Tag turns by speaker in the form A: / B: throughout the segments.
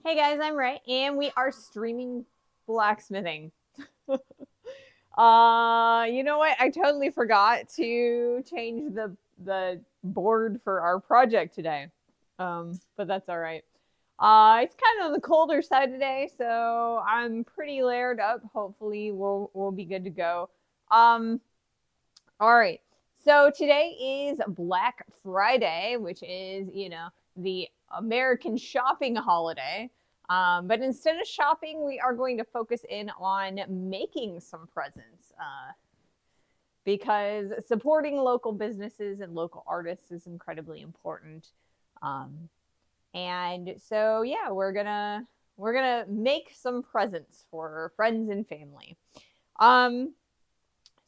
A: Hey guys, I'm Ray, and we are streaming blacksmithing. You know what? I totally forgot to change the board for our project today. But that's all right. It's kind of on the colder side today, so I'm pretty layered up. Hopefully, we'll be good to go. Um, all right. So today is Black Friday, which is, the American shopping holiday. But instead of shopping, we are going to focus in on making some presents because supporting local businesses and local artists is incredibly important. Um, and so, yeah, we're gonna make some presents for friends and family. Um,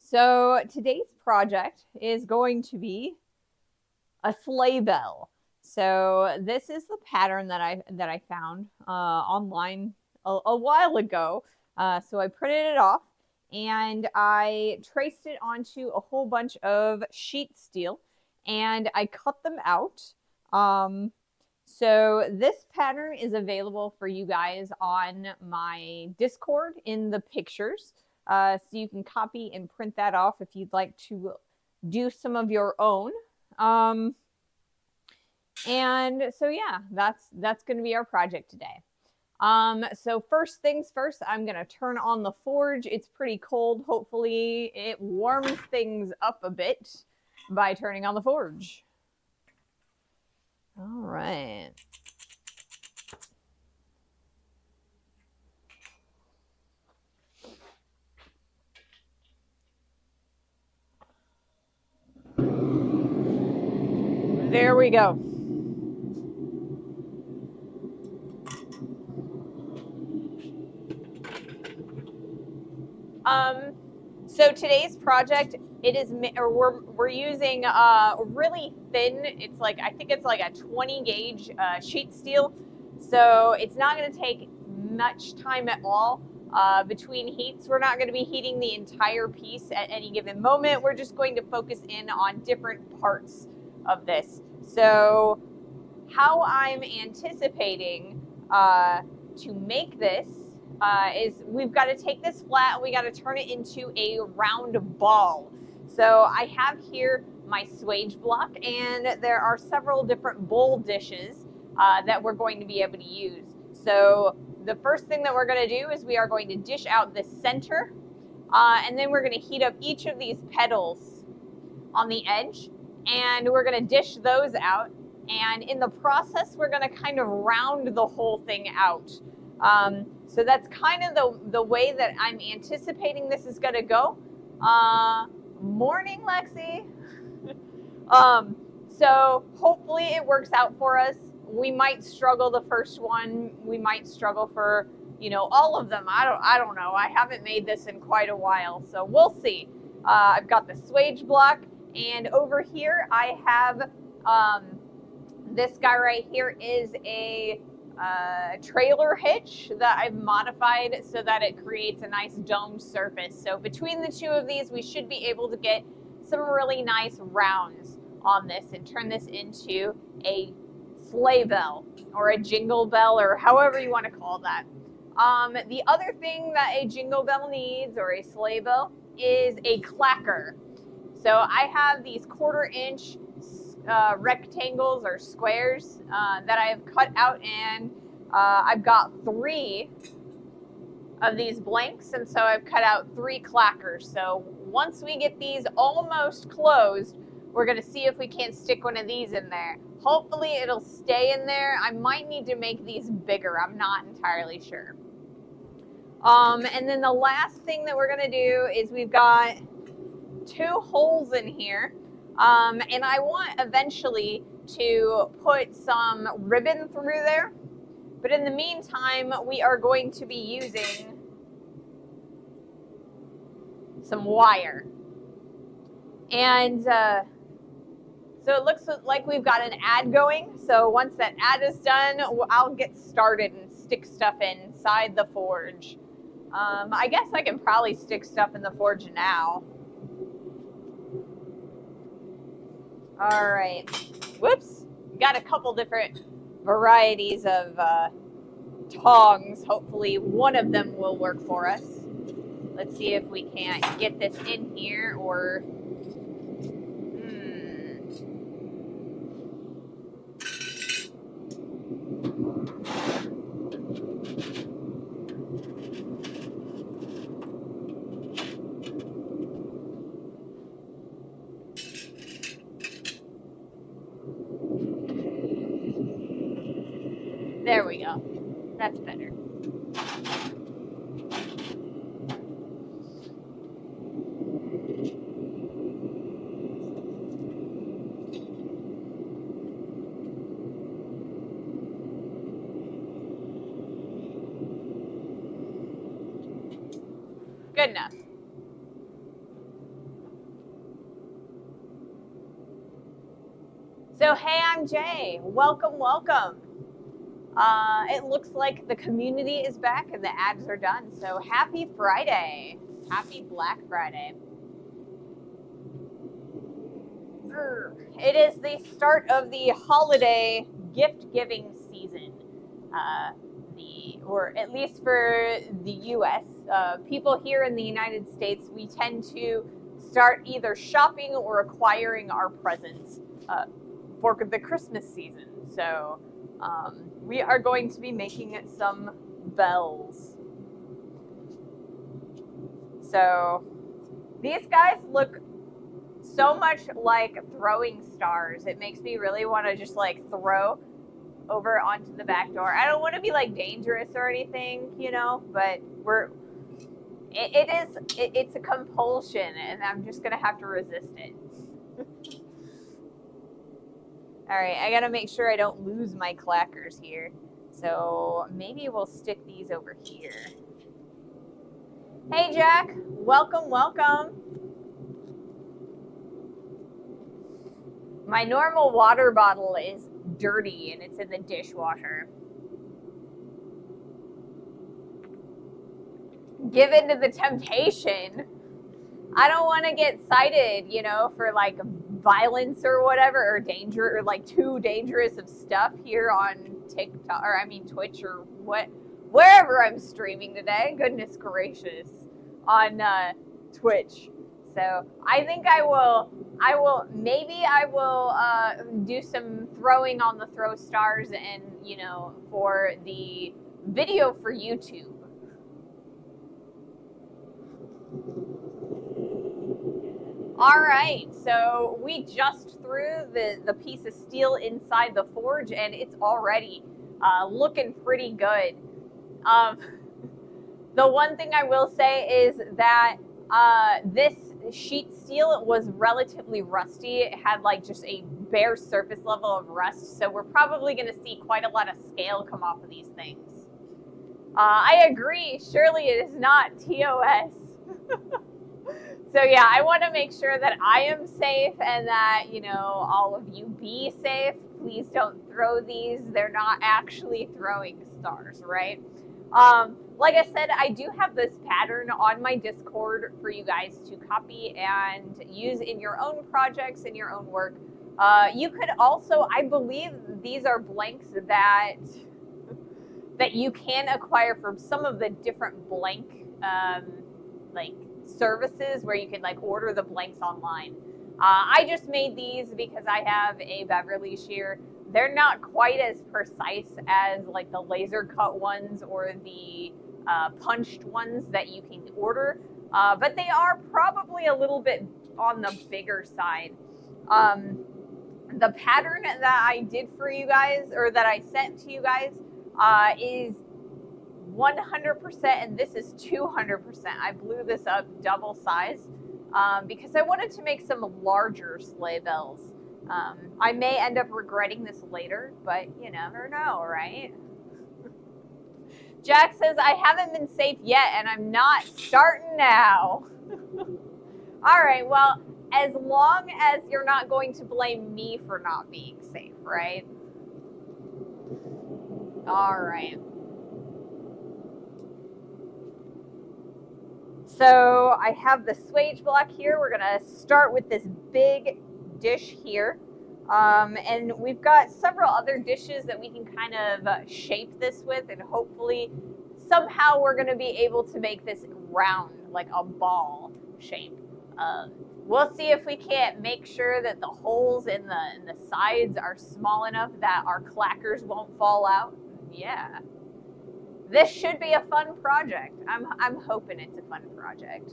A: so today's project is going to be a sleigh bell. So this is the pattern that I found online a while ago. So I printed it off and I traced it onto a whole bunch of sheet steel and I cut them out. So this pattern is available for you guys on my Discord in the pictures. So you can copy and print that off if you'd like to do some of your own. Um, and so yeah, that's going to be our project today. So first things first, I'm going to turn on the forge. It's pretty cold. Hopefully it warms things up a bit by turning on the forge. All right. There we go. So today's project, it is, or we're using really thin. It's like, I think it's like a 20 gauge sheet steel. So it's not going to take much time at all between heats. We're not going to be heating the entire piece at any given moment. We're just going to focus in on different parts of this. So how I'm anticipating to make this is we've got to take this flat and we got to turn it into a round ball. So I have here my swage block and there are several different bowl dishes that we're going to be able to use. So the first thing that we're going to do is we are going to dish out the center and then we're going to heat up each of these petals on the edge and we're going to dish those out. And in the process, we're going to kind of round the whole thing out. So that's kind of the way that I'm anticipating this is going to go. Morning, Lexi. So hopefully it works out for us. We might struggle the first one. We might struggle for, all of them. I don't know. I haven't made this in quite a while, so we'll see. I've got the swage block, and over here I have this guy right here is a trailer hitch that I've modified so that it creates a nice domed surface. So between the two of these, we should be able to get some really nice rounds on this and turn this into a sleigh bell or a jingle bell or however you want to call that. The other thing that a jingle bell needs or a sleigh bell is a clacker. So I have these 1/4 inch rectangles or squares that I have cut out, and I've got 3 of these blanks, and so I've cut out 3 clackers. So once we get these almost closed, we're going to see if we can't stick one of these in there. Hopefully it'll stay in there. I might need to make these bigger. I'm not entirely sure. And then the last thing that we're going to do is we've got 2 holes in here. And I want eventually to put some ribbon through there. But in the meantime, we are going to be using some wire. And so it looks like we've got an ad going. So once that ad is done, I'll get started and stick stuff inside the forge. I guess I can probably stick stuff in the forge now. All right. Whoops. Got a couple different varieties of tongs. Hopefully one of them will work for us. Let's see if we can't get this in here or... There we go. That's better. Good enough. So, hey, I'm Jay. Welcome, welcome. It looks like the community is back and the ads are done. So, happy Friday. Happy Black Friday. It is the start of the holiday gift-giving season. Or at least for the U.S., people here in the United States, we tend to start either shopping or acquiring our presents for the Christmas season. So we are going to be making some bells. So these guys look so much like throwing stars. It makes me really want to just like throw over onto the back door. I don't want to be like dangerous or anything, you know, but it's a compulsion and I'm just gonna have to resist it. All right, I gotta make sure I don't lose my clackers here. So maybe we'll stick these over here. Hey Jack, welcome, welcome. My normal water bottle is dirty and it's in the dishwasher. Give in to the temptation. I don't want to get cited, you know, for like violence or whatever, or danger, or like too dangerous of stuff here on TikTok, or I mean Twitch, or wherever I'm streaming today. Goodness gracious, on Twitch. So I think I will do some throwing on the throw stars, and you know, for the video for YouTube. All right, so we just threw the piece of steel inside the forge, and it's already looking pretty good. The one thing I will say is that this sheet steel was relatively rusty. It had like just a bare surface level of rust, so we're probably going to see quite a lot of scale come off of these things. I agree, surely it is not TOS. So yeah, I want to make sure that I am safe and that, you know, all of you be safe. Please don't throw these. They're not actually throwing stars, right? Like I said, I do have this pattern on my Discord for you guys to copy and use in your own projects, in your own work. You could also, I believe these are blanks that you can acquire from some of the different blank like services where you can like order the blanks online. I just made these because I have a Beverly shear. They're not quite as precise as like the laser cut ones or the punched ones that you can order, but they are probably a little bit on the bigger side. The pattern that I did for you guys, or that I sent to you guys, is 100%, and this is 200%. I blew this up double size because I wanted to make some larger sleigh bells. I may end up regretting this later, but you never know, right? Jack says, I haven't been safe yet, and I'm not starting now. All right, well, as long as you're not going to blame me for not being safe, right? All right. So I have the swage block here. We're gonna start with this big dish here. And we've got several other dishes that we can kind of shape this with, and hopefully somehow we're going to be able to make this round, like a ball shape. We'll see if we can't make sure that the holes in the sides are small enough that our clackers won't fall out. Yeah. This should be a fun project. I'm hoping it's a fun project.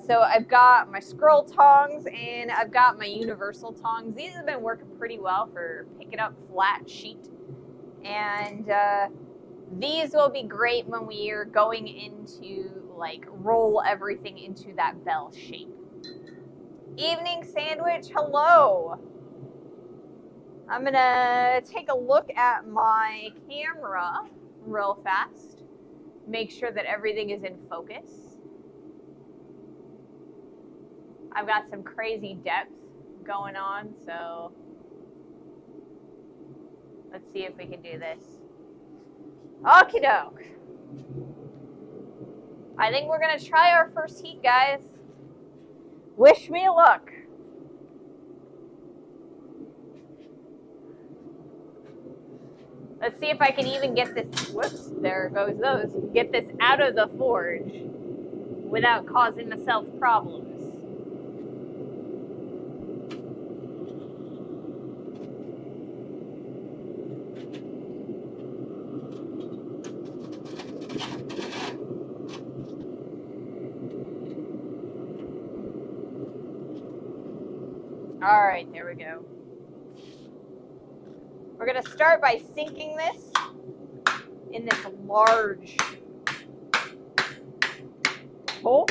A: So I've got my scroll tongs and I've got my universal tongs. These have been working pretty well for picking up flat sheet. And these will be great when we are going into like roll everything into that bell shape. Evening sandwich, hello. I'm gonna take a look at my camera real fast. Make sure that everything is in focus. I've got some crazy depth going on, so let's see if we can do this. Okie doke. I think we're gonna try our first heat, guys. Wish me luck. Let's see if I can even get this, whoops, there goes those, get this out of the forge without causing myself problems. All right, there we go. We're gonna start by sinking this in this large bowl.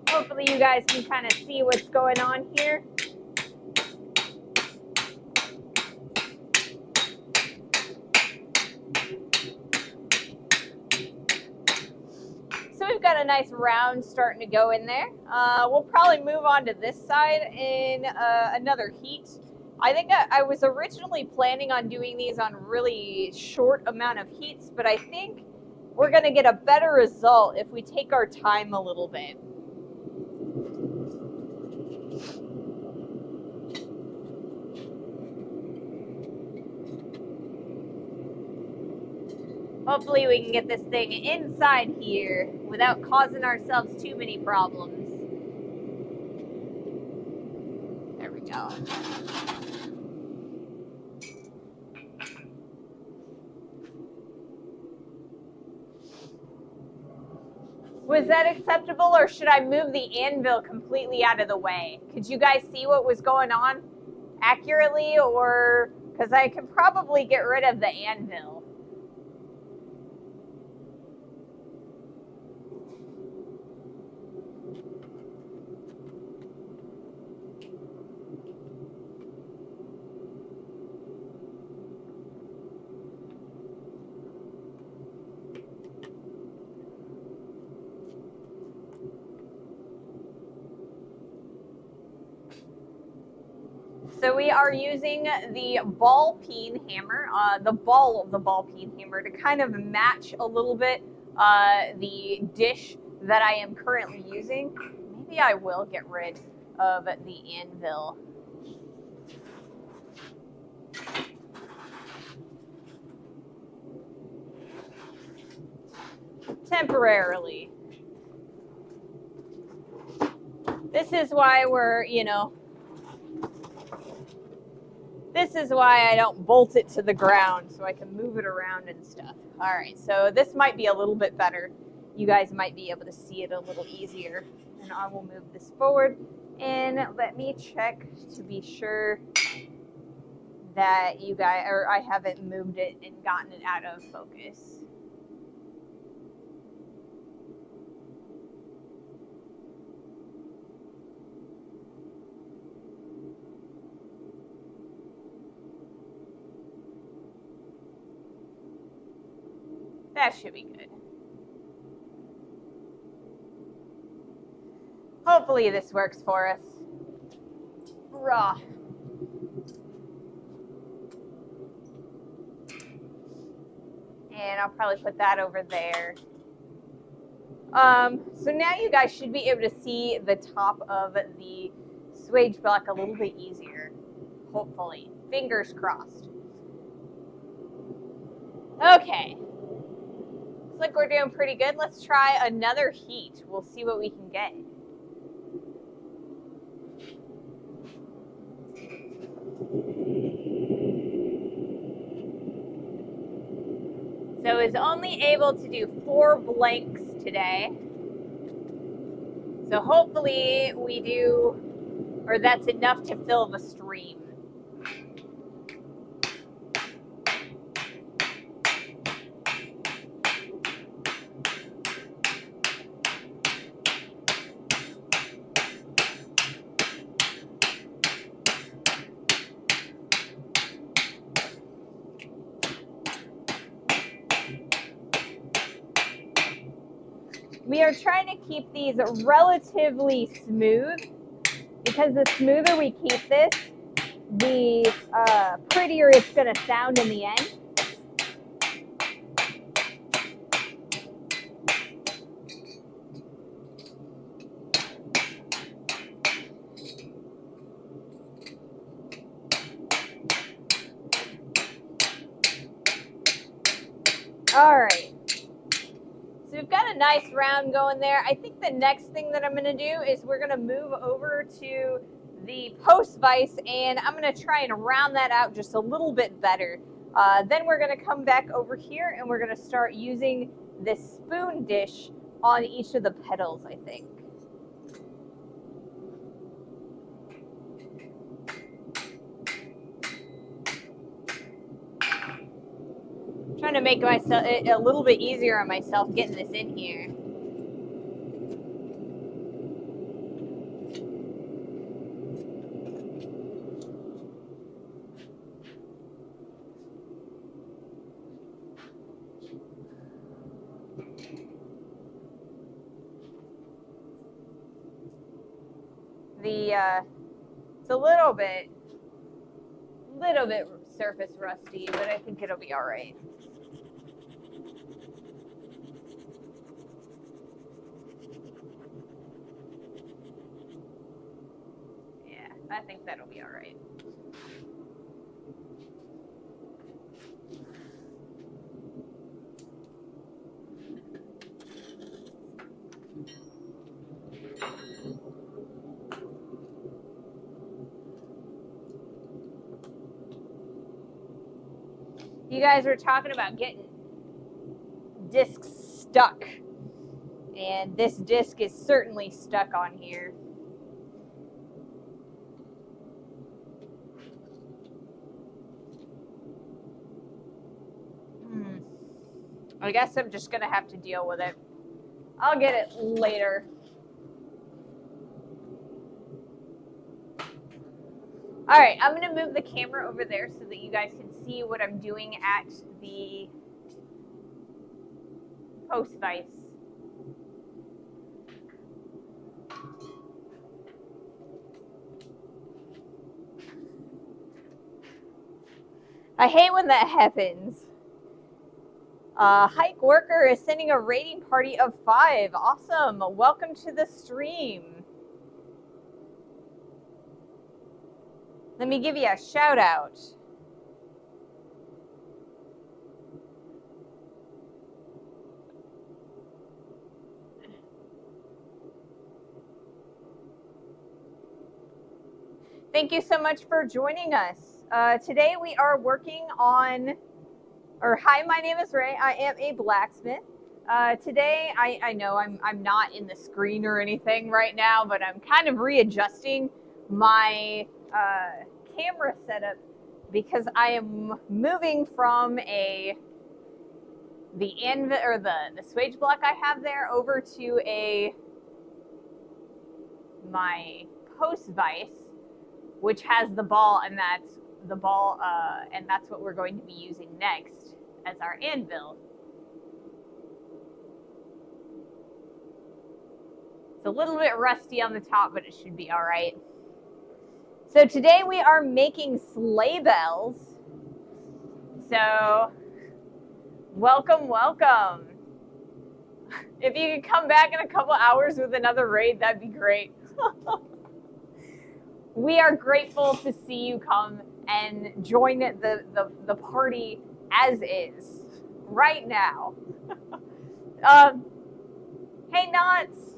A: Hopefully you guys can kind of see what's going on here. So we've got a nice round starting to go in there. We'll probably move on to this side in another heat. I think I was originally planning on doing these on really short amount of heats, but I think we're going to get a better result if we take our time a little bit. Hopefully we can get this thing inside here without causing ourselves too many problems. There we go. Was that acceptable, or should I move the anvil completely out of the way? Could you guys see what was going on accurately, or because I could probably get rid of the anvil? So we are using the ball peen hammer, the ball of the ball peen hammer, to kind of match a little bit the dish that I am currently using. Maybe I will get rid of the anvil. Temporarily. This is why we're, this is why I don't bolt it to the ground, so I can move it around and stuff. All right, so this might be a little bit better. You guys might be able to see it a little easier. And I will move this forward. And let me check to be sure that you guys, or I haven't moved it and gotten it out of focus. That should be good. Hopefully this works for us. Raw. And I'll probably put that over there. So now you guys should be able to see the top of the swage block a little bit easier. Hopefully. Fingers crossed. Okay. Looks like we're doing pretty good. Let's try another heat. We'll see what we can get. So is only able to do 4 blanks today. So hopefully we do, or that's enough to fill the stream. We are trying to keep these relatively smooth, because the smoother we keep this, the prettier it's going to sound in the end. All right. So we've got a nice round going there. I think the next thing that I'm going to do is we're going to move over to the post vise, and I'm going to try and round that out just a little bit better. Then we're going to come back over here and we're going to start using this spoon dish on each of the petals, I think. Trying to make myself a little bit easier on myself getting this in here. It's a little bit surface rusty, but I think it'll be all right. Yeah, I think that'll be all right. You guys were talking about getting discs stuck, and this disc is certainly stuck on here. I guess I'm just gonna have to deal with it. I'll get it later. All right, I'm gonna move the camera over there so that you guys can see what I'm doing at the post vise. I hate when that happens. Hike Worker is sending a rating party of 5. Awesome. Welcome to the stream. Let me give you a shout out. Thank you so much for joining us. Today we are working on, hi, my name is Ray. I am a blacksmith. Today, I know I'm not in the screen or anything right now, but I'm kind of readjusting my camera setup because I am moving from the anvil or the swage block I have there over to my post vise, which has the ball, and that's the ball, and that's what we're going to be using next as our anvil. It's a little bit rusty on the top, but it should be all right. So today we are making sleigh bells. So welcome, welcome. If you could come back in a couple hours with another raid, that'd be great. We are grateful to see you come and join the party as is right now. Hey, Knots.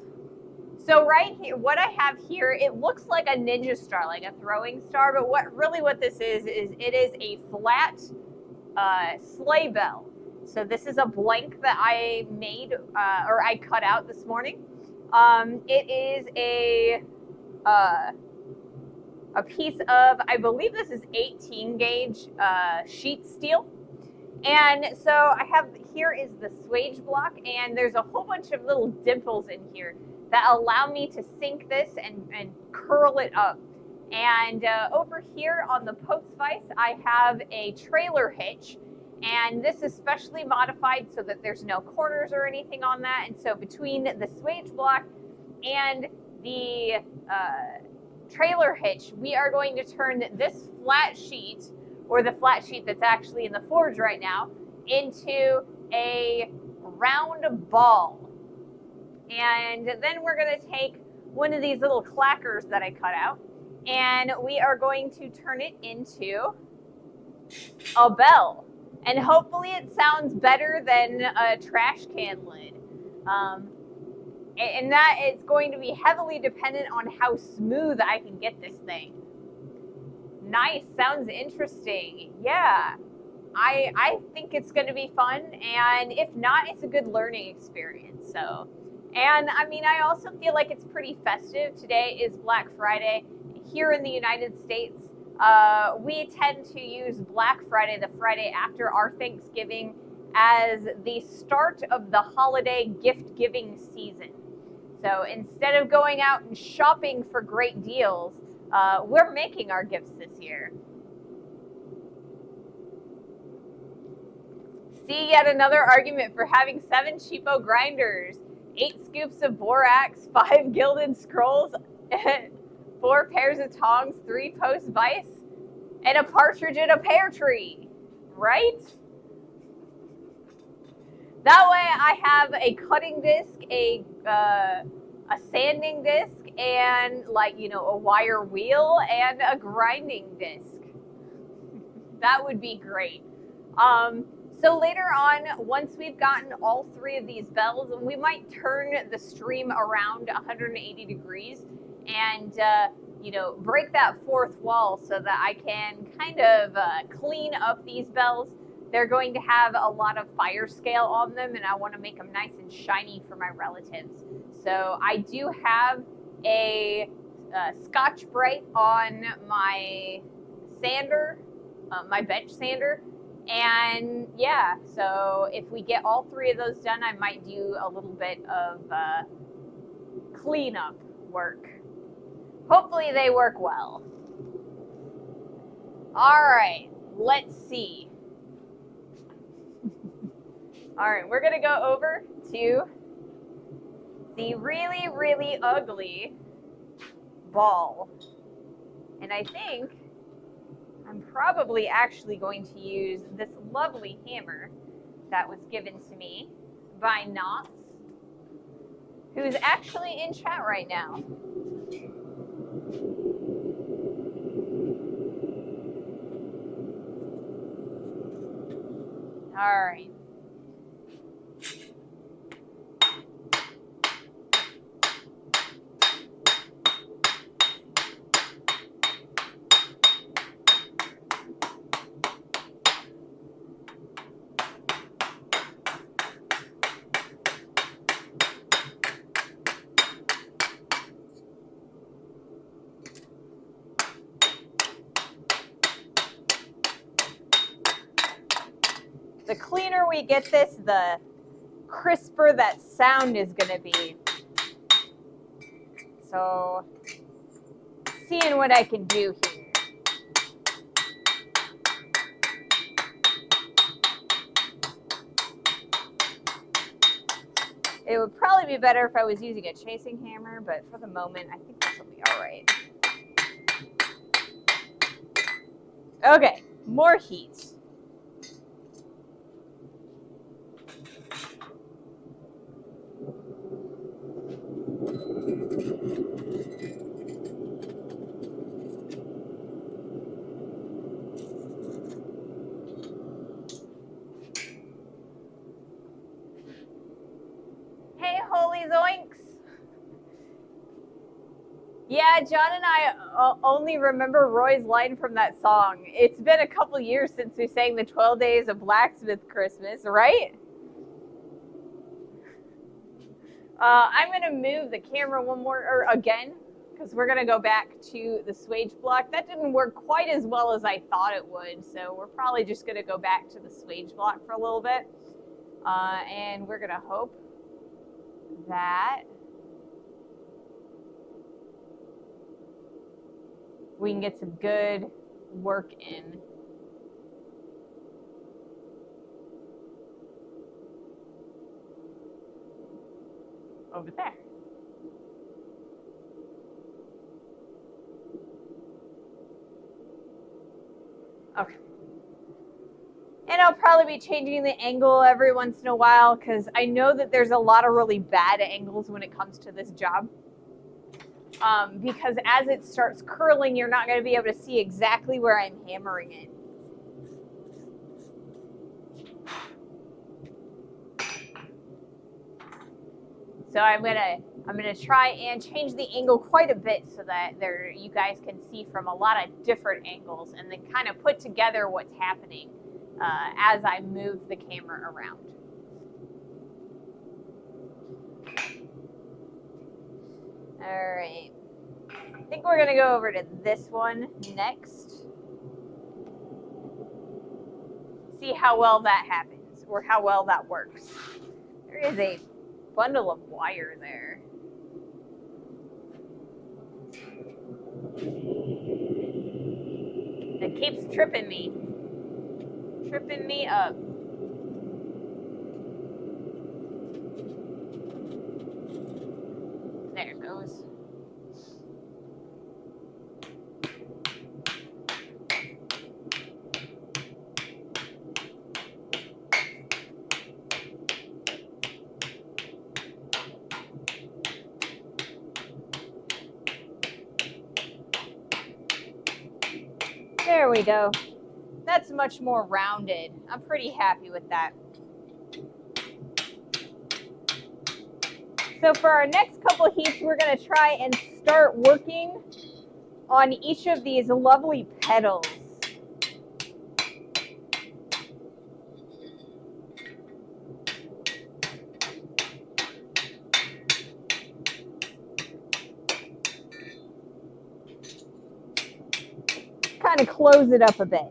A: So right here, what I have here, it looks like a ninja star, like a throwing star, but what this is it is a flat sleigh bell. So this is a blank that I made, or I cut out this morning. It is a piece of, I believe this is 18 gauge sheet steel. And so I have, here is the swage block, and there's a whole bunch of little dimples in here that allow me to sink this and curl it up. And over here on the post vise, I have a trailer hitch, and this is specially modified so that there's no corners or anything on that. And so between the swage block and the trailer hitch, we are going to turn this flat sheet, or the flat sheet that's actually in the forge right now, into a round ball. And then we're going to take one of these little clackers that I cut out, and we are going to turn it into a bell. And hopefully it sounds better than a trash can lid. And that is going to be heavily dependent on how smooth I can get this thing. Nice, sounds interesting. Yeah, I think it's going to be fun, and if not, it's a good learning experience. So, and I mean, I also feel like it's pretty festive. Today is Black Friday. Here in the United States, we tend to use Black Friday, the Friday after our Thanksgiving, as the start of the holiday gift-giving season. So instead of going out and shopping for great deals, we're making our gifts this year. See, yet another argument for having 7 cheapo grinders, 8 scoops of borax, 5 gilded scrolls, 4 pairs of tongs, 3 post vise, and a partridge in a pear tree, right? That way I have a cutting disc, a sanding disc, and a wire wheel and a grinding disc. That would be great. So later on, once we've gotten all 3 of these bells, we might turn the stream around 180 degrees and, break that 4th wall so that I can kind of clean up these bells. They're going to have a lot of fire scale on them, and I want to make them nice and shiny for my relatives. So I do have a Scotch-Brite on my sander, my bench sander. And yeah, so if we get all 3 of those done, I might do a little bit of cleanup work. Hopefully they work well. All right, let's see. All right, we're gonna go over to the really, really ugly ball. And I think I'm probably actually going to use this lovely hammer that was given to me by Knots, who's actually in chat right now. All right. The cleaner we get this, the crisper that sound is going to be. So, seeing what I can do here. It would probably be better if I was using a chasing hammer, but for the moment, I think this will be all right. Okay, more heat. Hey, holy zoinks. Yeah, John and I only remember Roy's line from that song. It's been a couple years since we sang the 12 Days of Blacksmith Christmas, right? I'm going to move the camera again, because we're going to go back to the swage block. That didn't work quite as well as I thought it would, so we're probably just going to go back to the swage block for a little bit. And we're going to hope that we can get some good work in. Over there. Okay. And I'll probably be changing the angle every once in a while because I know that there's a lot of really bad angles when it comes to this job. Because as it starts curling, you're not going to be able to see exactly where I'm hammering it. So I'm gonna try and change the angle quite a bit so that you guys can see from a lot of different angles, and then kind of put together what's happening as I move the camera around. All right, I think we're gonna go over to this one next. See how well that happens, or how well that works. There is a bundle of wire there. It keeps tripping me up. There it goes. There we go. That's much more rounded. I'm pretty happy with that. So for our next couple heats, we're going to try and start working on each of these lovely petals. Kind of close it up a bit.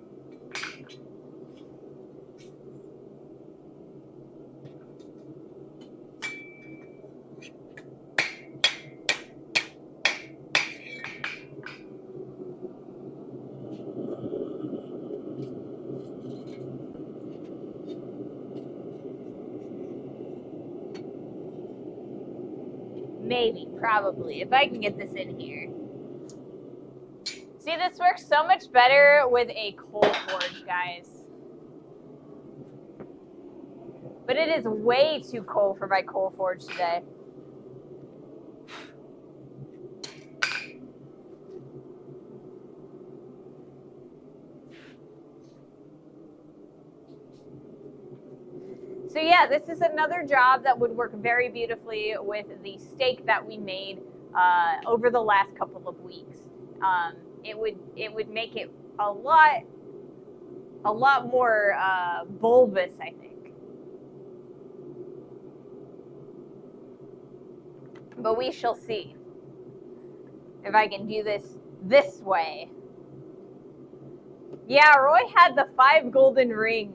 A: Maybe, probably, if I can get this in here. See, this works so much better with a coal forge, guys. But it is way too cold for my coal forge today. So yeah, this is another job that would work very beautifully with the steak that we made over the last couple of weeks. It would make it a lot more bulbous, I think. But we shall see if I can do this way. Yeah, Roy had the 5 golden rings.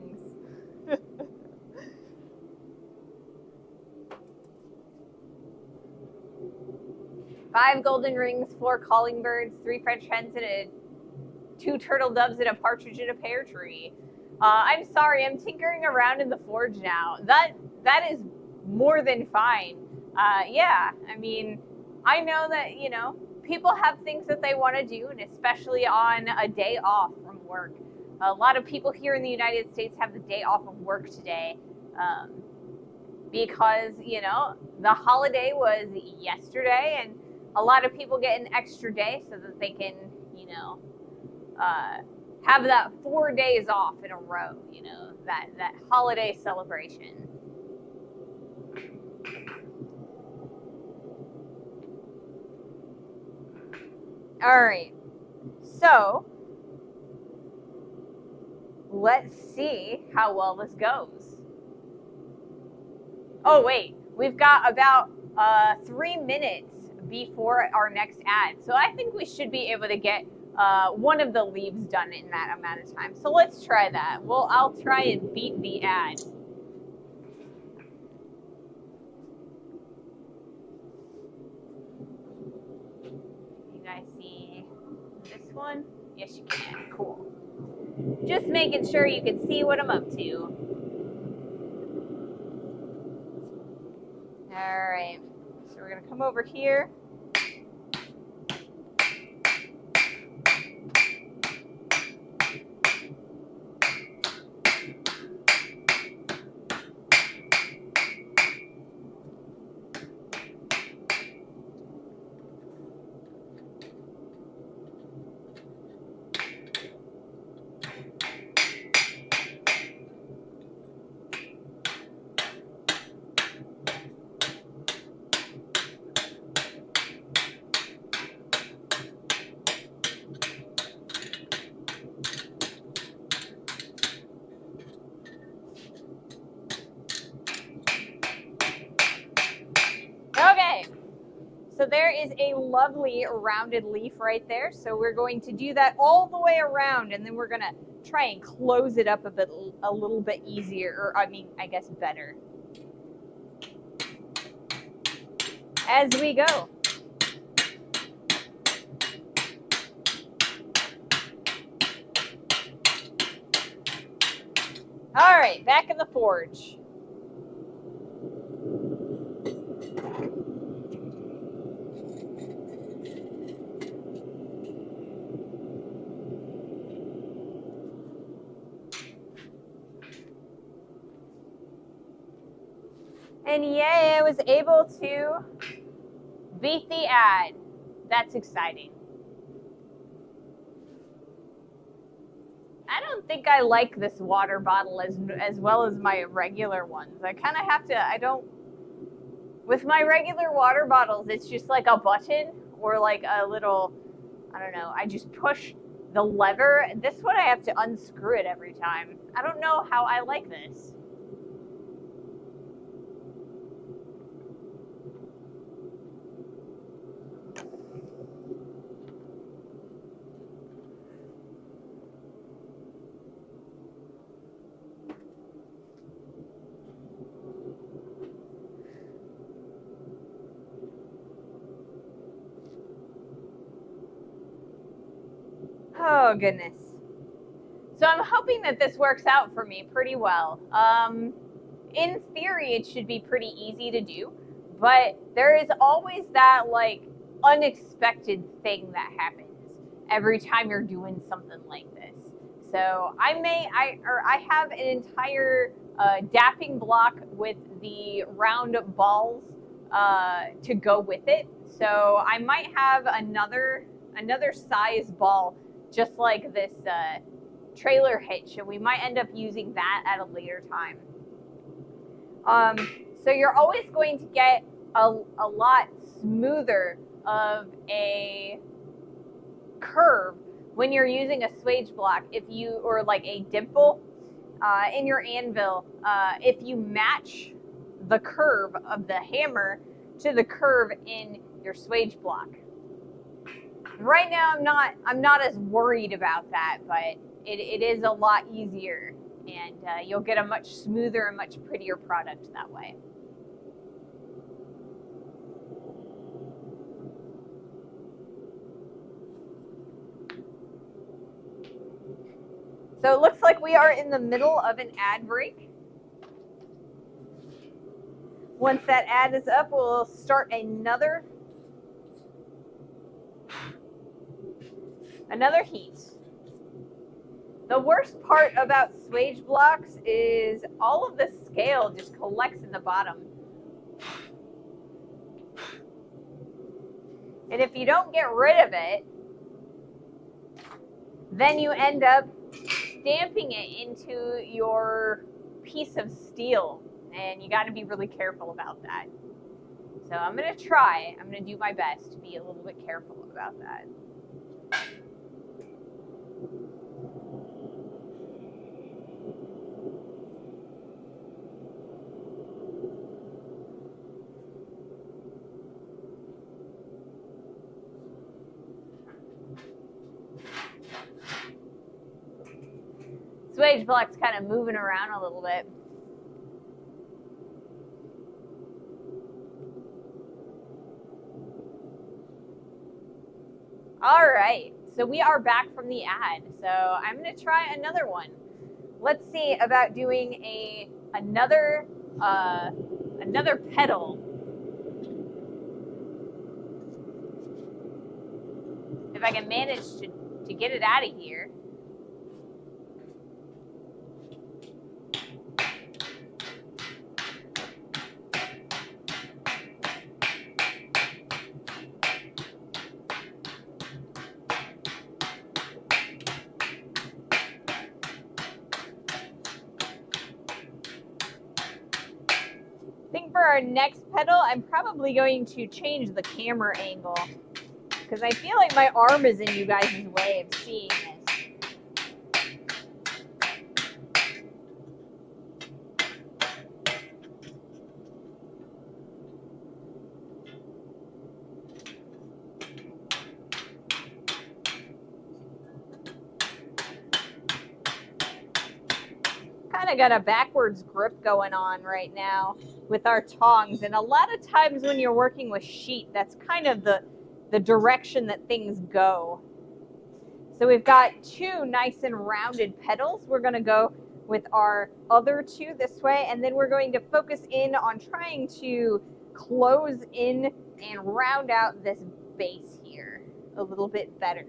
A: 5 golden rings, 4 calling birds, 3 French hens, and 2 turtle doves, and a partridge in a pear tree. I'm sorry, I'm tinkering around in the forge now. That is more than fine. Yeah, I mean, I know that, you know, people have things that they want to do, and especially on a day off from work. A lot of people here in the United States have the day off of work today because, you know, the holiday was yesterday, and a lot of people get an extra day so that they can, you know, have that 4 days off in a row, you know, that holiday celebration. All right, so let's see how well this goes. Oh, wait, we've got about 3 minutes before our next ad. So I think we should be able to get one of the leaves done in that amount of time. So let's try that. Well, I'll try and beat the ad. You guys see this one? Yes, you can. Cool. Just making sure you can see what I'm up to. All right, so we're gonna come over here. Okay, so there is a lovely rounded leaf right there. So we're going to do that all the way around, and then we're gonna try and close it up a little bit easier, or I mean, I guess better. As we go. All right, back in the forge. And yay, I was able to beat the ad. That's exciting. I don't think I like this water bottle as well as my regular ones. I kind of have to, with my regular water bottles, it's just like a button or like a little, I don't know, I just push the lever. This one I have to unscrew it every time. I don't know how I like this. Oh, goodness. So I'm hoping that this works out for me pretty well. In theory, it should be pretty easy to do, but there is always that like unexpected thing that happens every time you're doing something like this. So I have an entire dapping block with the round balls to go with it. So I might have another size ball just like this trailer hitch, and we might end up using that at a later time. So you're always going to get a lot smoother of a curve when you're using a swage block, or like a dimple in your anvil, if you match the curve of the hammer to the curve in your swage block. Right now, I'm not as worried about that, but it is a lot easier, and you'll get a much smoother and much prettier product that way. So it looks like we are in the middle of an ad break. Once that ad is up, we'll start another heat. The worst part about swage blocks is all of the scale just collects in the bottom. And if you don't get rid of it, then you end up stamping it into your piece of steel. And you got to be really careful about that. So I'm going to do my best to be a little bit careful about that. Swage block's kind of moving around a little bit. All right, so we are back from the ad. So I'm going to try another one. Let's see about doing another pedal. If I can manage to get it out of here. I think for our next pedal, I'm probably going to change the camera angle because I feel like my arm is in you guys' way of seeing this. Kind of got a backwards grip going on right now with our tongs, and a lot of times when you're working with sheet, that's kind of the direction that things go. So we've got two nice and rounded pedals. We're going to go with our other two this way, and then we're going to focus in on trying to close in and round out this base here a little bit better.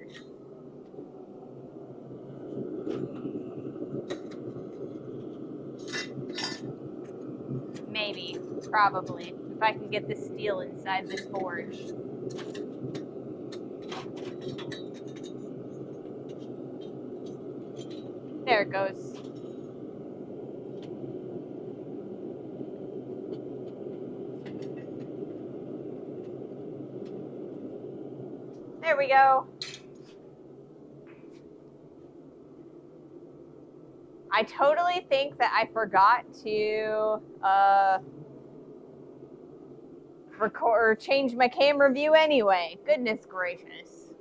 A: Maybe, probably, if I can get the steel inside this forge. There it goes. There we go. I totally think that I forgot to record or change my camera view anyway. Goodness gracious.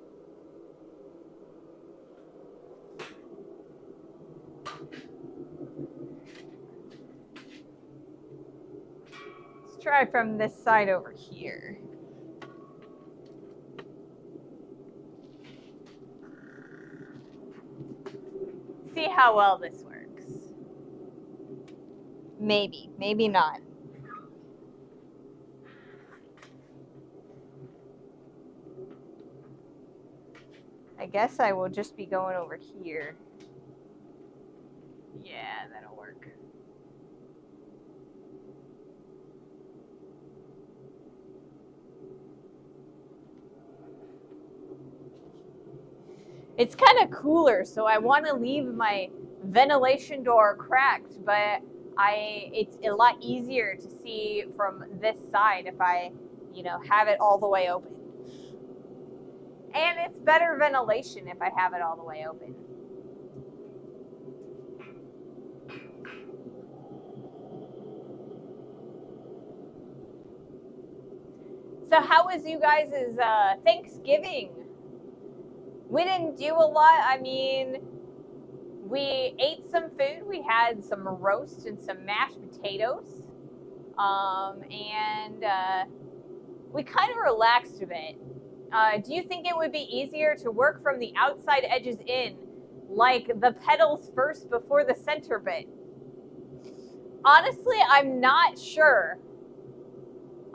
A: Let's try from this side over here. See how well this works. Maybe, maybe not. I guess I will just be going over here. Yeah, that'll work. It's kind of cooler, so I want to leave my ventilation door cracked, but it's a lot easier to see from this side if I, have it all the way open. And it's better ventilation if I have it all the way open. So how was you guys' Thanksgiving? We didn't do a lot. I mean, we ate some food. We had some roast and some mashed potatoes. And we kind of relaxed a bit. Do you think it would be easier to work from the outside edges in, like the pedals first before the center bit? Honestly, I'm not sure.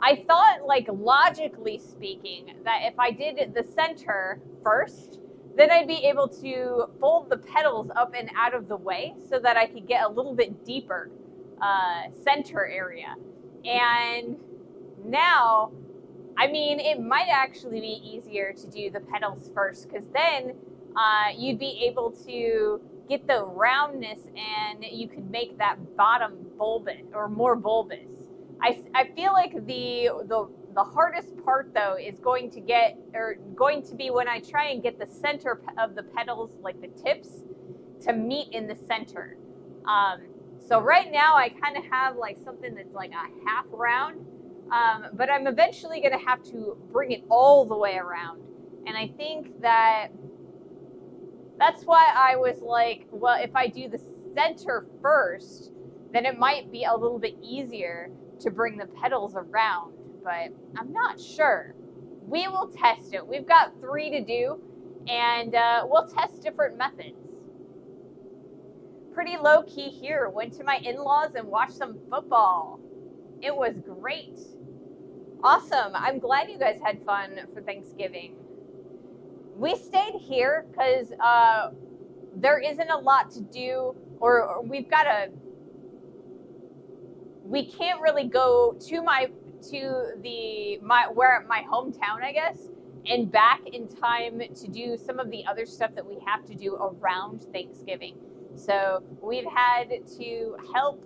A: I thought, like, logically speaking, that if I did the center first, then I'd be able to fold the petals up and out of the way so that I could get a little bit deeper center area. And now, I mean, it might actually be easier to do the petals first, because then you'd be able to get the roundness and you could make that bottom bulbous or more bulbous. I feel like the hardest part though is going to be when I try and get the center of the petals, like the tips, to meet in the center. So right now I kind of have like something that's like a half round, but I'm eventually going to have to bring it all the way around. And I think that's why I was like, well, if I do the center first, then it might be a little bit easier to bring the petals around, but I'm not sure. We will test it. We've got 3 to do, and we'll test different methods. Pretty low key here. Went to my in-laws and watched some football. It was great. Awesome. I'm glad you guys had fun for Thanksgiving. We stayed here because there isn't a lot to do, or we can't really go to my hometown, I guess, and back in time to do some of the other stuff that we have to do around Thanksgiving. So we've had to help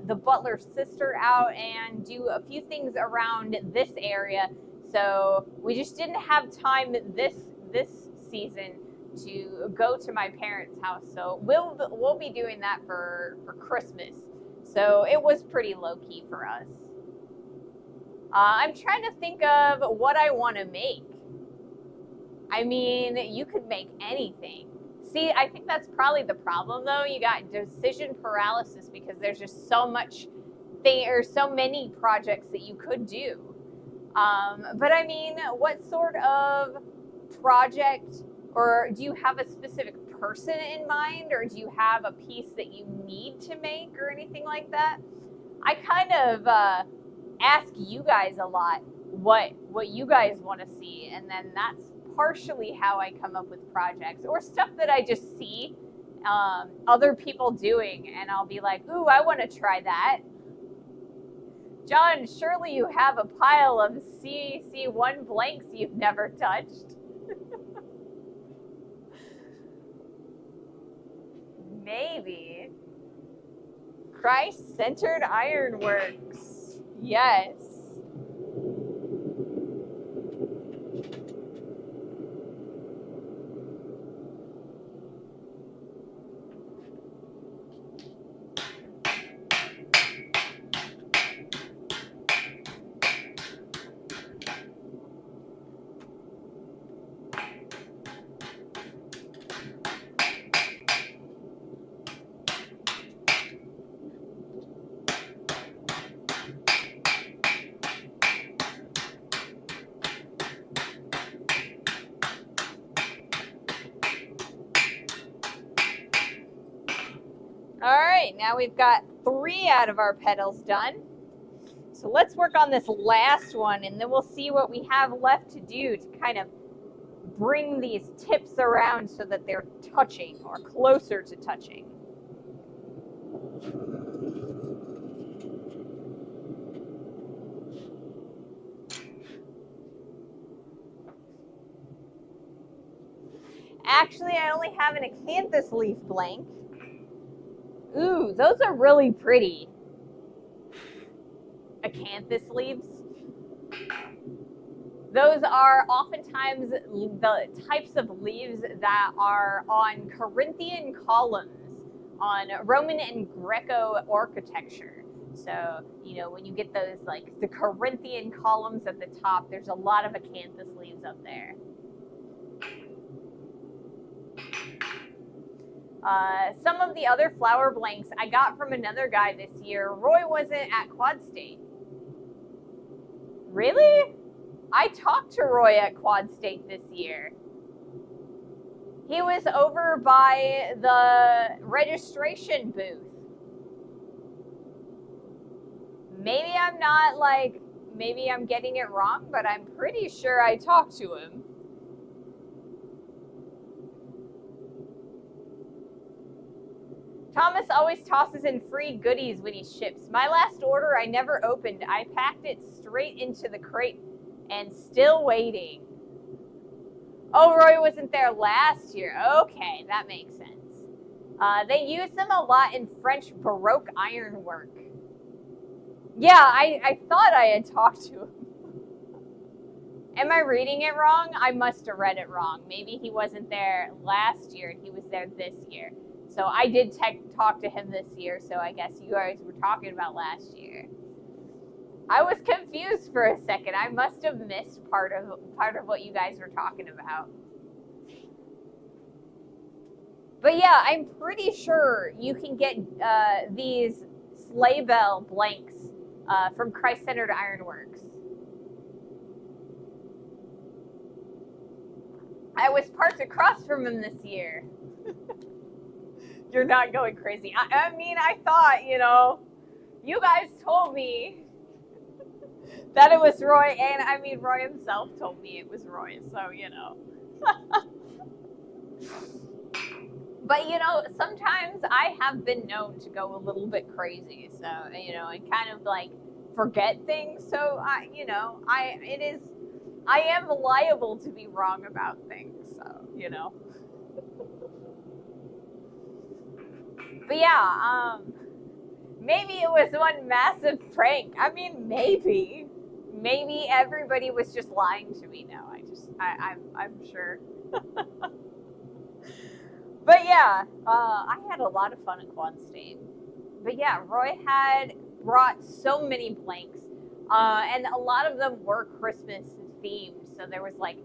A: the butler's sister out and do a few things around this area. So we just didn't have time this season to go to my parents' house. So we'll be doing that for Christmas. So it was pretty low-key for us. I'm trying to think of what I want to make. I mean, you could make anything. See, I think that's probably the problem, though. You got decision paralysis because there's just so many projects that you could do. But I mean, what sort of project, or do you have a specific person in mind, or do you have a piece that you need to make or anything like that? I kind of ask you guys a lot what you guys want to see, and then that's partially how I come up with projects or stuff that I just see other people doing, and I'll be like, ooh, I want to try that. John, surely you have a pile of CC1 blanks you've never touched. Maybe. Christ-centered ironworks. Yes. All right, now we've got 3 out of our petals done. So let's work on this last one, and then we'll see what we have left to do to kind of bring these tips around so that they're touching or closer to touching. Actually, I only have an acanthus leaf blank. Ooh, those are really pretty. Acanthus leaves. Those are oftentimes the types of leaves that are on Corinthian columns, on Roman and Greco architecture. So, you know, when you get those, like the Corinthian columns at the top, there's a lot of acanthus leaves up there. Some of the other flower blanks I got from another guy this year. Roy wasn't at Quad State. Really? I talked to Roy at Quad State this year. He was over by the registration booth. Maybe I'm not like maybe I'm getting it wrong, but I'm pretty sure I talked to him. Thomas always tosses in free goodies when he ships. My last order I never opened. I packed it straight into the crate and still waiting. Oh, Roy wasn't there last year. Okay, that makes sense. They use them a lot in French Baroque ironwork. Yeah, I thought I had talked to him. Am I reading it wrong? I must have read it wrong. Maybe he wasn't there last year and he was there this year. So I did talk to him this year, so I guess you guys were talking about last year. I was confused for a second. I must have missed part of what you guys were talking about. But yeah, I'm pretty sure you can get these sleigh bell blanks from Christ-Centered Ironworks. I was parked across from him this year. You're not going crazy. I mean, I thought, you guys told me that it was Roy, and I mean, Roy himself told me it was Roy, so, But, sometimes I have been known to go a little bit crazy, so, and kind of, like, forget things, so, I am liable to be wrong about things, so, But yeah, maybe it was one massive prank. I mean, maybe everybody was just lying to me now. I'm sure. But yeah, I had a lot of fun at Quanstein. But yeah, Roy had brought so many blanks, and a lot of them were Christmas themed. So there was like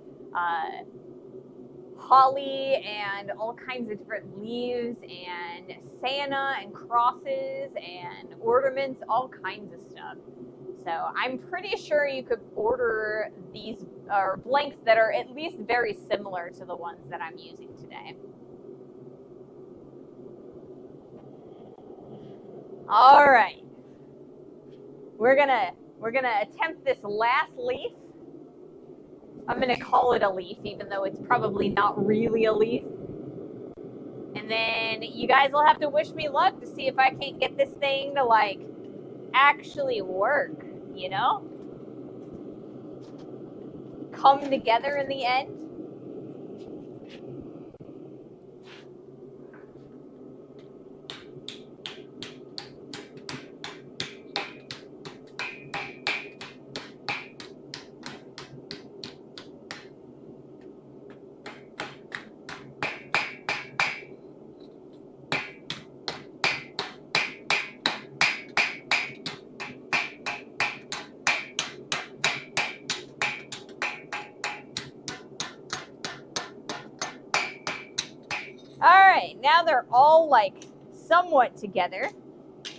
A: holly and all kinds of different leaves and Santa and crosses and ornaments, all kinds of stuff. So I'm pretty sure you could order these blanks that are at least very similar to the ones that I'm using today. All right, we're gonna attempt this last leaf. I'm gonna call it a leaf, even though it's probably not really a leaf. And then you guys will have to wish me luck to see if I can't get this thing to like actually work, come together in the end. All right, now they're all like somewhat together.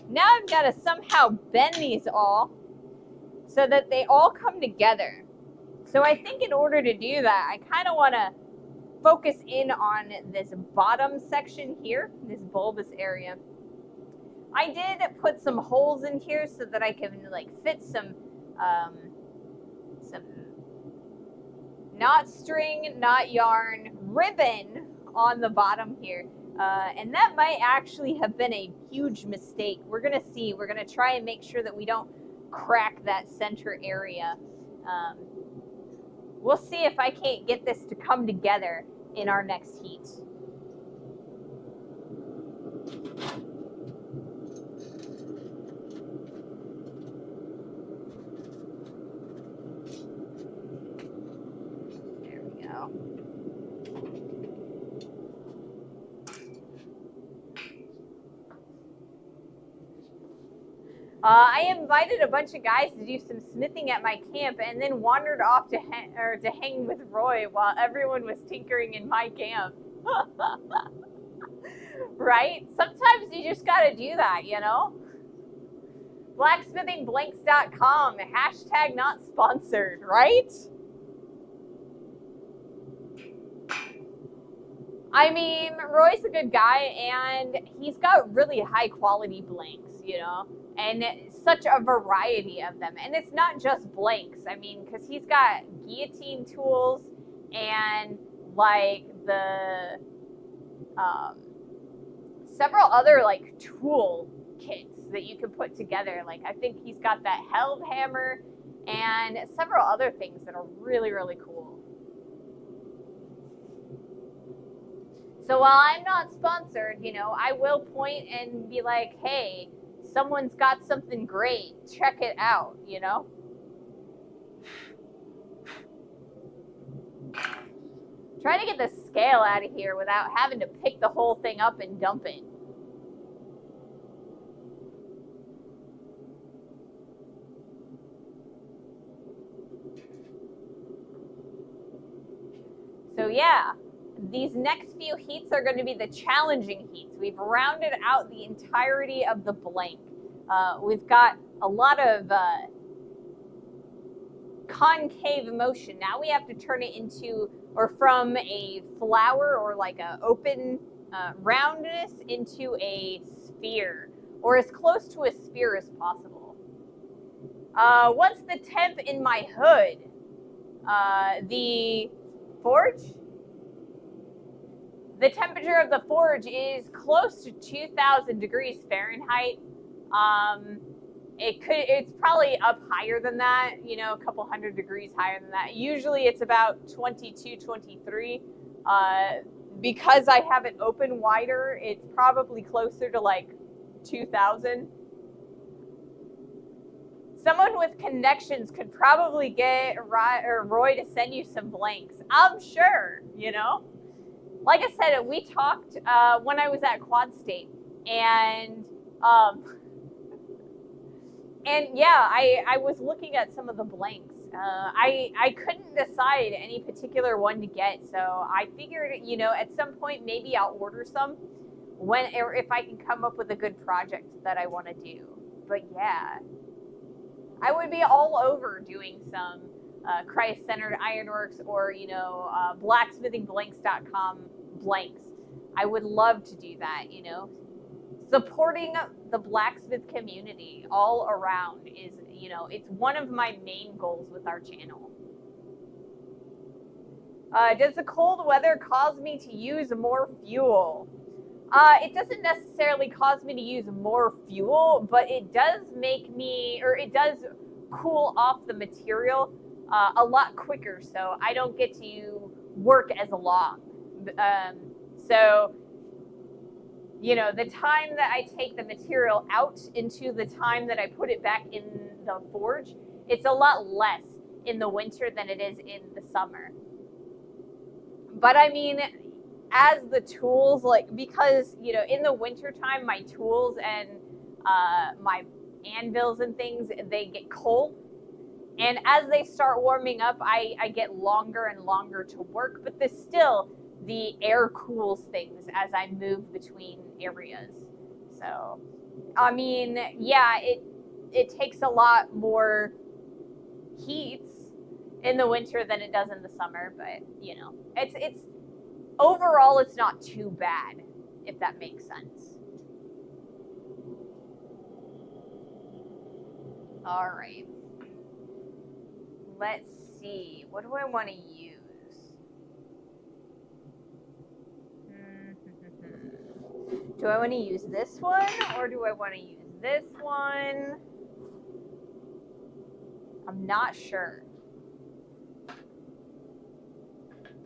A: Now I've got to somehow bend these all so that they all come together. So I think in order to do that, I kind of want to focus in on this bottom section here, this bulbous area. I did put some holes in here so that I can like fit some knot string, knot yarn, ribbon on the bottom here. And that might actually have been a huge mistake. We're going to see. We're going to try and make sure that we don't crack that center area. We'll see if I can't get this to come together in our next heat. There we go. I invited a bunch of guys to do some smithing at my camp and then wandered off to hang with Roy while everyone was tinkering in my camp. Right? Sometimes you just gotta do that, Blacksmithingblanks.com, hashtag not sponsored, right? I mean, Roy's a good guy, and he's got really high quality blanks, you know, and such a variety of them. And it's not just blanks. I mean, because he's got guillotine tools and like the several other like tool kits that you can put together. Like I think he's got that held hammer and several other things that are really, really cool. So while I'm not sponsored, you know, I will point and be like, hey, someone's got something great. Check it out, you know? Trying to get the scale out of here without having to pick the whole thing up and dump it. So yeah, these next few heats are going to be the challenging heats. We've rounded out the entirety of the blank. We've got a lot of concave motion. Now we have to turn it into, or from a flower or like a open roundness into a sphere, or as close to a sphere as possible. What's the temp in my hood? The forge? The temperature of the forge is close to 2,000 degrees Fahrenheit. It's probably up higher than that, you know, a couple hundred degrees higher than that. Usually it's about 22, 23. Because I have it open wider, it's probably closer to like 2,000. Someone with connections could probably get Roy to send you some blanks. I'm sure, you know. Like I said, we talked when I was at Quad State, and yeah, I was looking at some of the blanks. I couldn't decide any particular one to get, so I figured, you know, at some point maybe I'll order some or if I can come up with a good project that I want to do. But yeah, I would be all over doing some Christ-centered ironworks or, you know, blacksmithingblanks.com blanks. I would love to do that, you know. Supporting the blacksmith community all around is, you know, it's one of my main goals with our channel. Does the cold weather cause me to use more fuel? It doesn't necessarily cause me to use more fuel, but it does make me, or it does cool off the material a lot quicker, so I don't get to work as long. So, you know, the time that I take the material out into the time that I put it back in the forge, it's a lot less in the winter than it is in the summer. But I mean, as the tools, like, because, you know, in the wintertime, my tools and my anvils and things, they get cold. And as they start warming up, I get longer and longer to work. But the air cools things as I move between areas. So, I mean, yeah, it takes a lot more heat in the winter than it does in the summer. But, you know, it's overall, it's not too bad, if that makes sense. All right. Let's see. What do I want to use? Do I want to use this one or do I want to use this one? I'm not sure.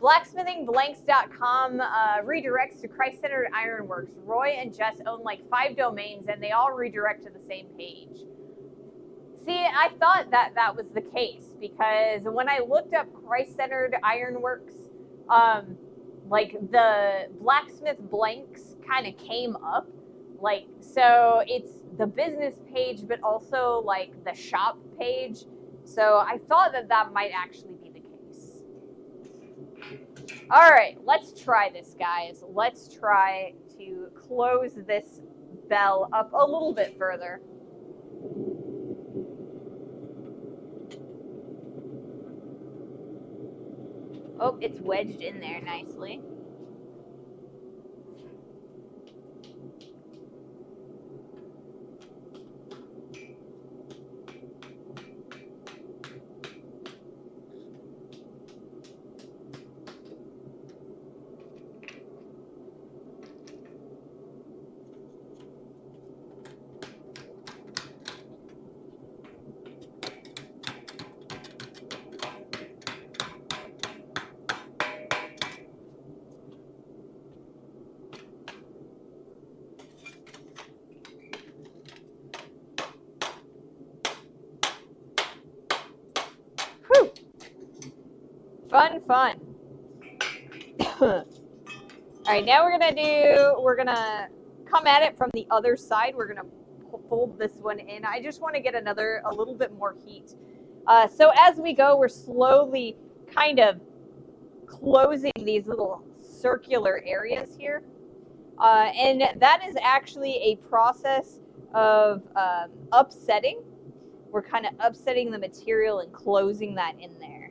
A: Blacksmithingblanks.com redirects to Christ-centered ironworks. Roy and Jess own like 5 domains and they all redirect to the same page. See, I thought that was the case because when I looked up Christ-centered ironworks, like the blacksmith blanks kind of came up, like, so it's the business page but also like the shop page, so I thought that might actually be the case. All right, let's try this, guys. Let's try to close this bell up a little bit further. Oh, it's wedged in there nicely. Fun, fun. All right, now we're gonna come at it from the other side. We're gonna fold this one in. I just want to get a little bit more heat. So as we go, we're slowly kind of closing these little circular areas here. And that is actually a process of upsetting. We're kind of upsetting the material and closing that in there.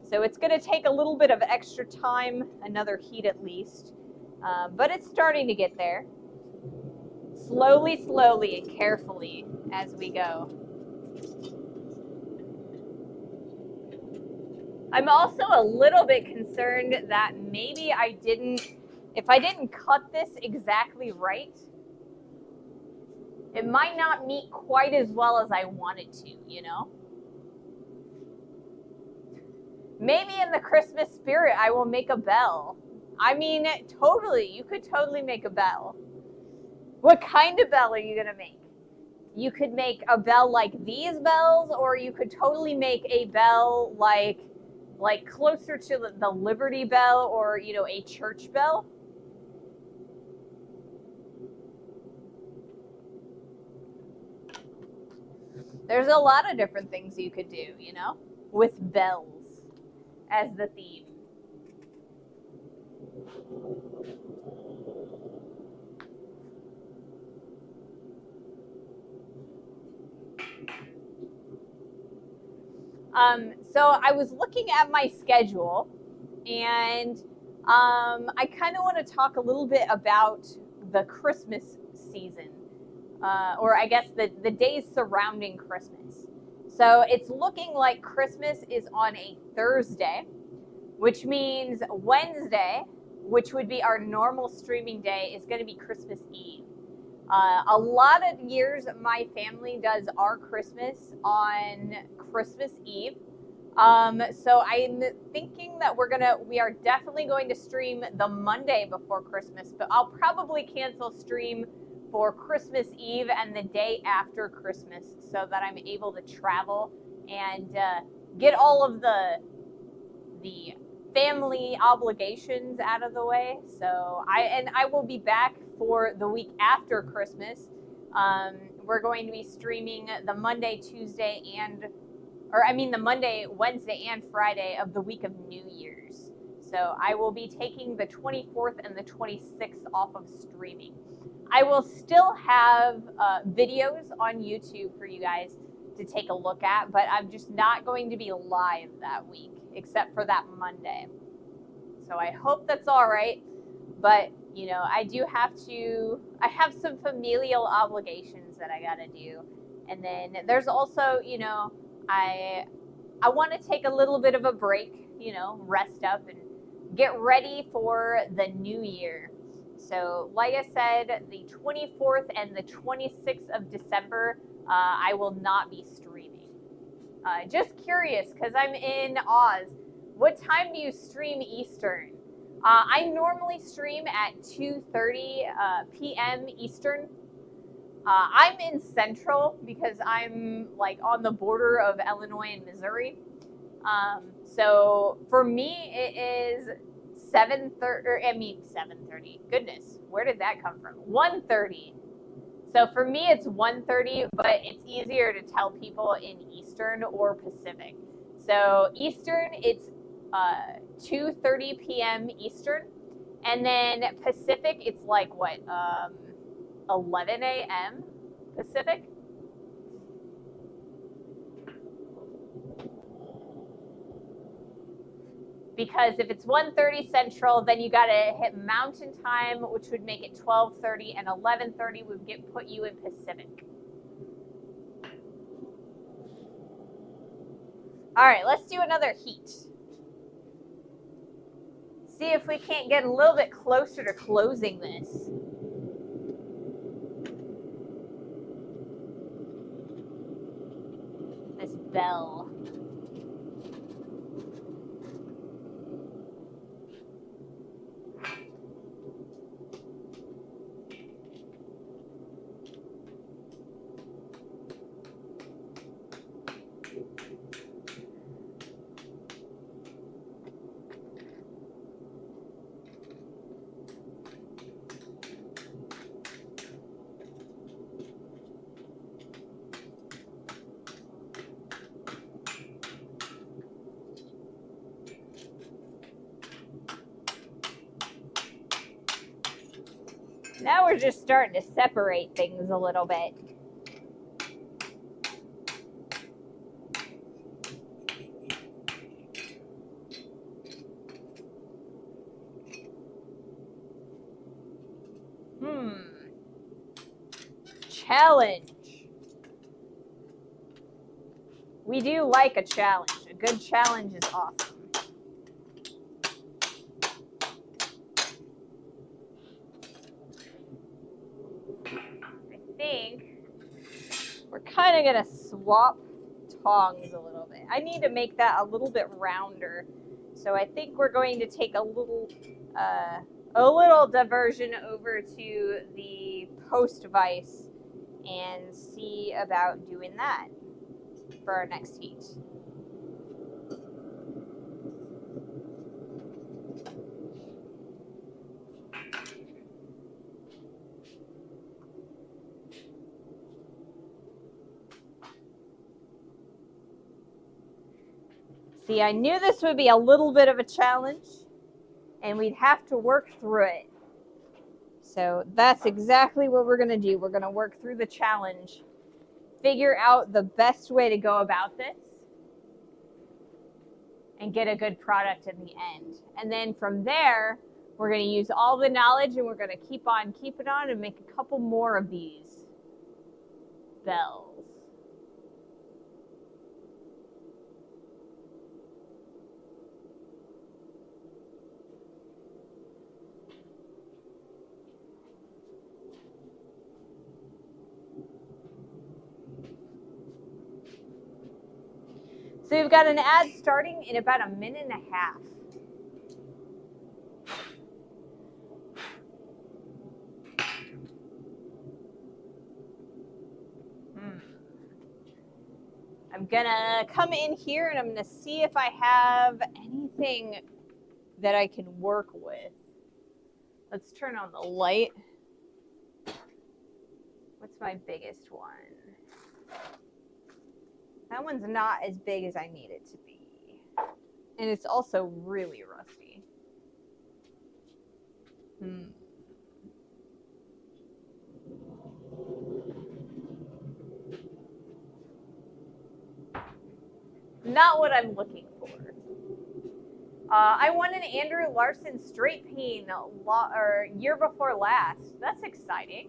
A: So it's going to take a little bit of extra time, another heat at least, but it's starting to get there. Slowly, slowly, and carefully as we go. I'm also a little bit concerned that maybe if I didn't cut this exactly right, it might not meet quite as well as I want it to, you know? Maybe in the Christmas spirit, I will make a bell. I mean, totally, you could totally make a bell. What kind of bell are you going to make? You could make a bell like these bells, or you could totally make a bell like closer to the Liberty Bell, or, you know, a church bell. There's a lot of different things you could do, you know, with bells as the theme. So I was looking at my schedule, and I kind of want to talk a little bit about the Christmas season, or I guess the days surrounding Christmas. So it's looking like Christmas is on a Thursday, which means Wednesday, which would be our normal streaming day, is going to be Christmas Eve. A lot of years, my family does our Christmas on Christmas Eve. So I'm thinking that we are definitely going to stream the Monday before Christmas, but I'll probably cancel stream for Christmas Eve and the day after Christmas so that I'm able to travel and get all of the family obligations out of the way. So I will be back for the week after Christmas. We're going to be streaming the Monday, Tuesday, the Monday, Wednesday, and Friday of the week of New Year's. So I will be taking the 24th and the 26th off of streaming. I will still have videos on YouTube for you guys to take a look at, but I'm just not going to be live that week, except for that Monday. So I hope that's all right. But, you know, I have some familial obligations that I got to do. And then there's also, you know, I want to take a little bit of a break, you know, rest up and get ready for the new year. So like I said, the 24th and the 26th of December, I will not be streaming. Just curious, because I'm in Oz. What time do you stream Eastern? I normally stream at 2:30 p.m. Eastern. I'm in Central because I'm like on the border of Illinois and Missouri. So for me, it is 7:30. Goodness, where did that come from? 1:30. So for me, it's 1:30, but it's easier to tell people in Eastern or Pacific. So Eastern, it's 2:30 p.m. Eastern, and then Pacific, it's like 11 a.m. Pacific. Because if it's 1:30 Central, then you got to hit Mountain Time, which would make it 12:30, and 11:30 would put you in Pacific. All right, let's do another heat. See if we can't get a little bit closer to closing this. This bell. Now we're just starting to separate things a little bit. Challenge. We do like a challenge. A good challenge is awesome. I think we're kind of going to swap tongs a little bit. I need to make that a little bit rounder. So I think we're going to take a little diversion over to the post vise and see about doing that for our next heat. See, I knew this would be a little bit of a challenge, and we'd have to work through it. So that's exactly what we're going to do. We're going to work through the challenge, figure out the best way to go about this, and get a good product in the end. And then from there, we're going to use all the knowledge, and we're going to keep on keeping on and make a couple more of these bells. So we've got an ad starting in about a minute and a half. I'm gonna come in here and I'm gonna see if I have anything that I can work with. Let's turn on the light. What's my biggest one? That one's not as big as I need it to be. And it's also really rusty. Not what I'm looking for. I won an Andrew Larson straight pane year before last. That's exciting.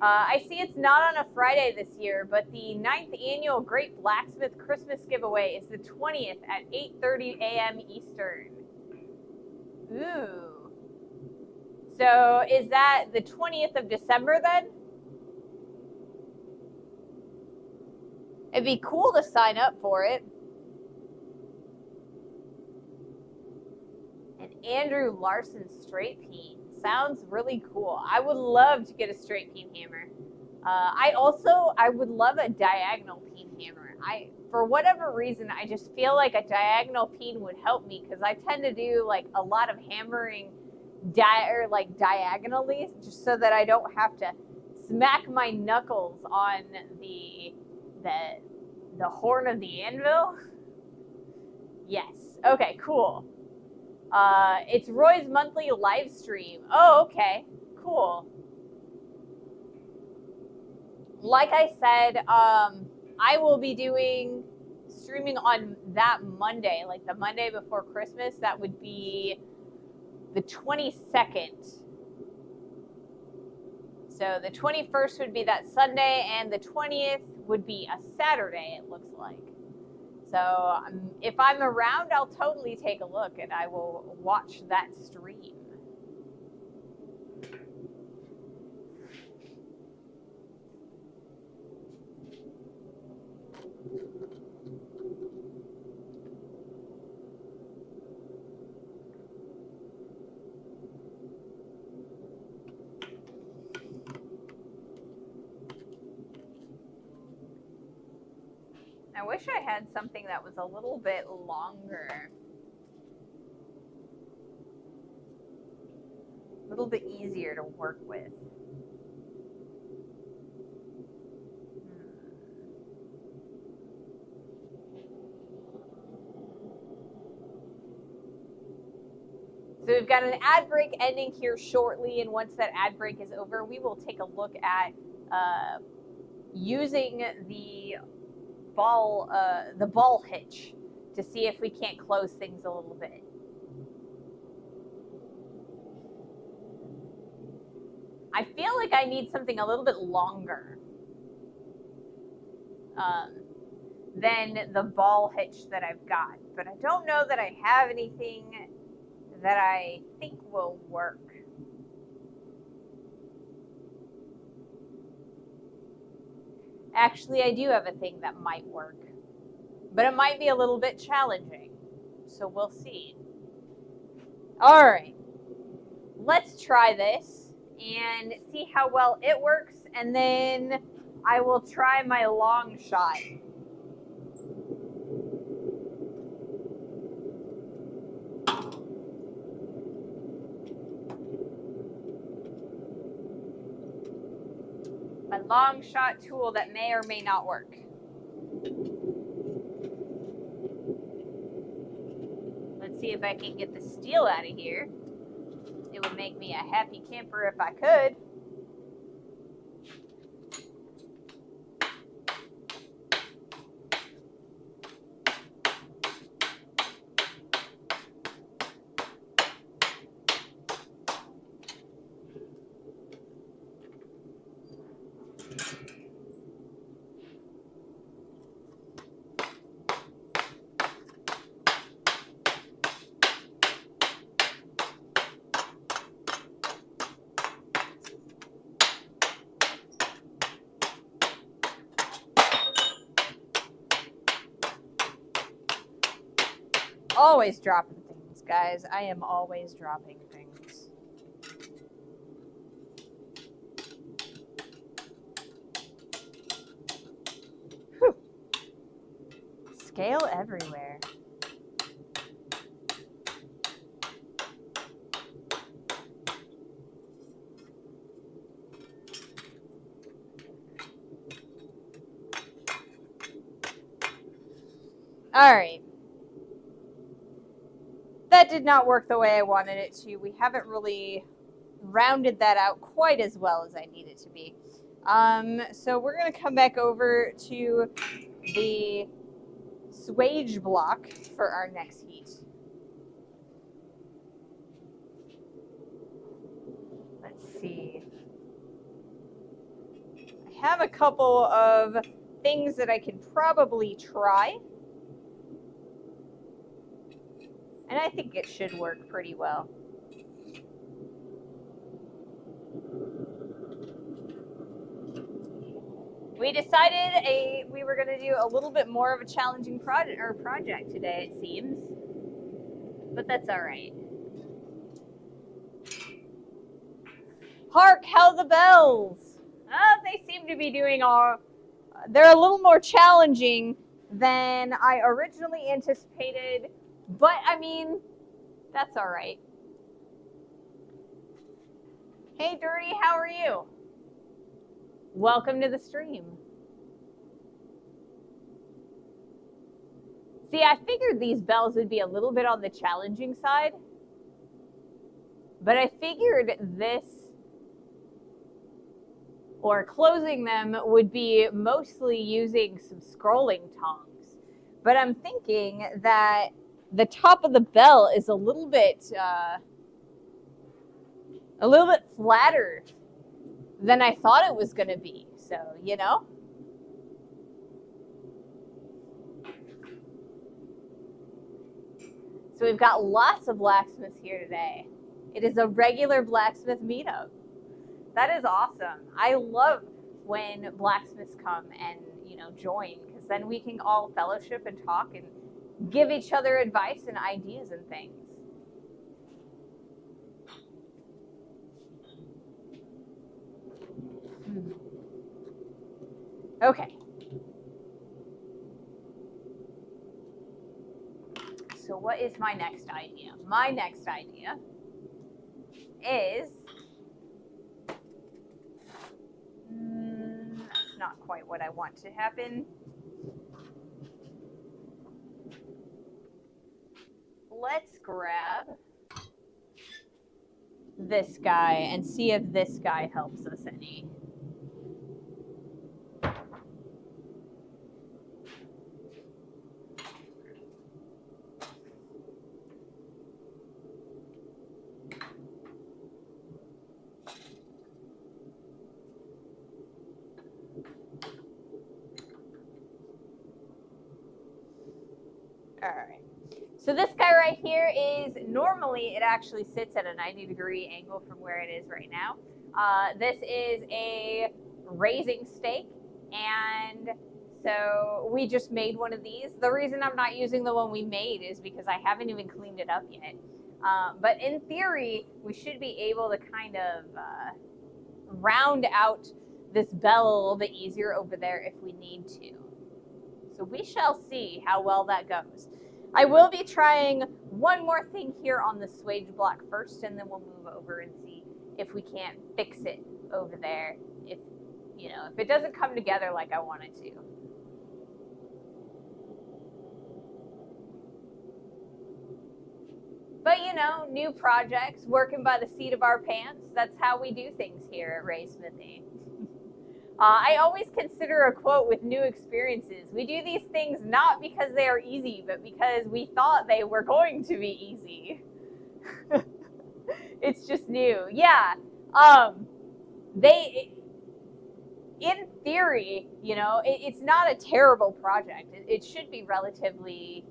A: I see it's not on a Friday this year, but the 9th annual Great Blacksmith Christmas giveaway is the 20th at 8:30 a.m. Eastern. Ooh. So is that the 20th of December then? It'd be cool to sign up for it. An Andrew Larson straight peen. Sounds really cool. I would love to get a straight peen hammer. I would love a diagonal peen hammer. For whatever reason, I just feel like a diagonal peen would help me because I tend to do like a lot of hammering diagonally, just so that I don't have to smack my knuckles on the horn of the anvil. Yes. Okay, cool. It's Roy's monthly live stream. Oh, okay. Cool. Like I said, I will be streaming on that Monday, like the Monday before Christmas. That would be the 22nd. So the 21st would be that Sunday, and the 20th would be a Saturday, it looks like. So if I'm around, I'll totally take a look, and I will watch that stream. I wish I had something that was a little bit longer. A little bit easier to work with. So we've got an ad break ending here shortly, and once that ad break is over, we will take a look at using the ball hitch to see if we can't close things a little bit. I feel like I need something a little bit longer than the ball hitch that I've got, but I don't know that I have anything that I think will work. Actually, I do have a thing that might work, but it might be a little bit challenging, so we'll see. All right, let's try this and see how well it works, and then I will try my long shot. My long shot tool that may or may not work. Let's see if I can get the steel out of here. It would make me a happy camper if I could. Always dropping things, guys. I am always dropping things. Whew. Scale everywhere. All right. That did not work the way I wanted it to. We haven't really rounded that out quite as well as I need it to be. So we're going to come back over to the swage block for our next heat. Let's see. I have a couple of things that I can probably try. And I think it should work pretty well. We decided we were going to do a little bit more of a challenging project today, it seems. But that's all right. Hark, how the bells! They seem to be doing they're a little more challenging than I originally anticipated. But, I mean, that's all right. Hey, Dirty, how are you? Welcome to the stream. See, I figured these bells would be a little bit on the challenging side. But I figured this, or closing them, would be mostly using some scrolling tongs. But I'm thinking that the top of the bell is a little bit flatter than I thought it was going to be. So, you know. So we've got lots of blacksmiths here today. It is a regular blacksmith meetup. That is awesome. I love when blacksmiths come and, you know, join, because then we can all fellowship and talk and give each other advice and ideas and things. Okay. So what is my next idea? My next idea is, that's not quite what I want to happen. Let's grab this guy and see if this guy helps us any. All right. So this guy right here is, normally it actually sits at a 90-degree angle from where it is right now. This is a raising stake, and so we just made one of these. The reason I'm not using the one we made is because I haven't even cleaned it up yet. But in theory, we should be able to kind of round out this bell a little bit easier over there if we need to. So we shall see how well that goes. I will be trying one more thing here on the swage block first, and then we'll move over and see if we can't fix it over there. If it doesn't come together like I want it to. But new projects, working by the seat of our pants. That's how we do things here at Ray Smithy. I always consider a quote with new experiences. We do these things not because they are easy, but because we thought they were going to be easy. It's just new. Yeah. In theory, it's not a terrible project. It should be relatively,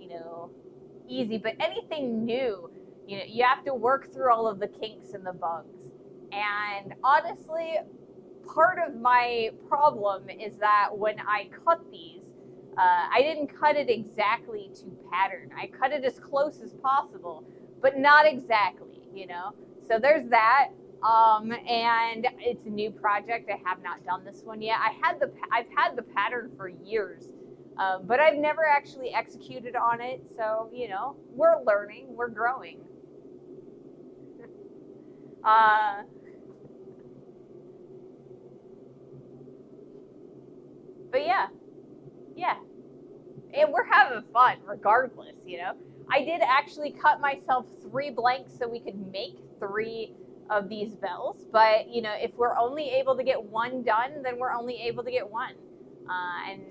A: easy, but anything new, you have to work through all of the kinks and the bugs. And honestly, part of my problem is that when I cut these, I didn't cut it exactly to pattern. I cut it as close as possible, but not exactly, So there's that. And it's a new project. I have not done this one yet. I've had the pattern for years, but I've never actually executed on it. So, we're learning, we're growing. But yeah, and we're having fun regardless, I did actually cut myself 3 blanks so we could make 3 of these bells, but if we're only able to get 1 done, then we're only able to get 1. And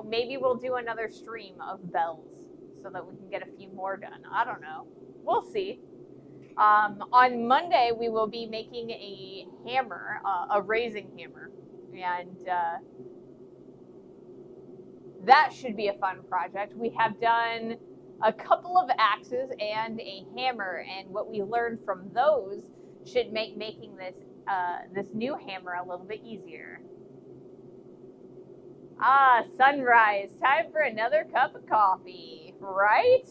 A: maybe we'll do another stream of bells so that we can get a few more done. I don't know. We'll see. On Monday, we will be making a hammer, a raising hammer, and that should be a fun project. We have done a couple of axes and a hammer, and what we learned from those should make making this new hammer a little bit easier. Sunrise. Time for another cup of coffee, right?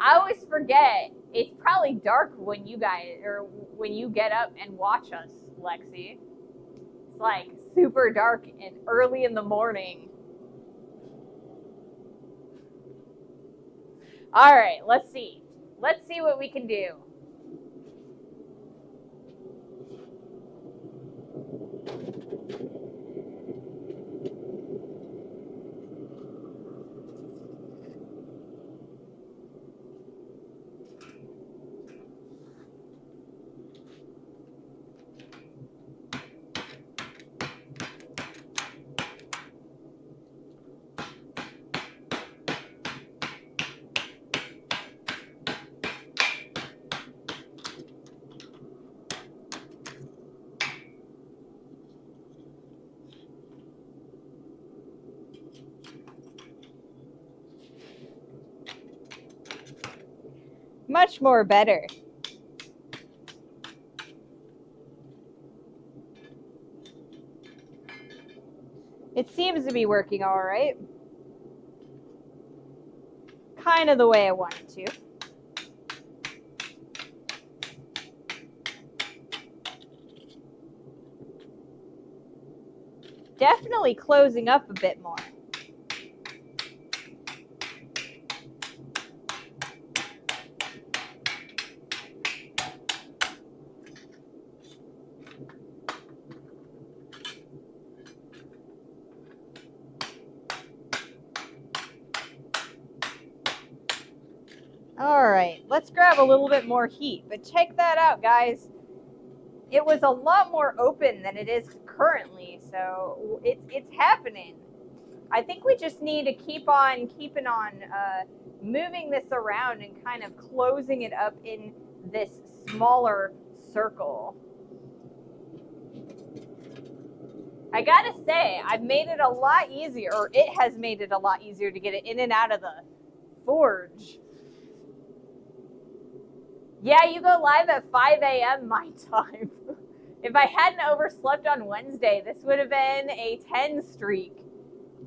A: I always forget. It's probably dark when you get up and watch us, Lexi. It's like super dark and early in the morning. All right, let's see. Let's see what we can do. Much more better. It seems to be working all right. Kind of the way I want it to. Definitely closing up a bit more. All right, let's grab a little bit more heat. But check that out, guys. It was a lot more open than it is currently, so it's happening. I think we just need to keep on keeping on moving this around and kind of closing it up in this smaller circle. I gotta say, I've made it a lot easier, or it has made it a lot easier to get it in and out of the forge. Yeah, you go live at 5 a.m. my time. If I hadn't overslept on Wednesday, this would have been a 10 streak.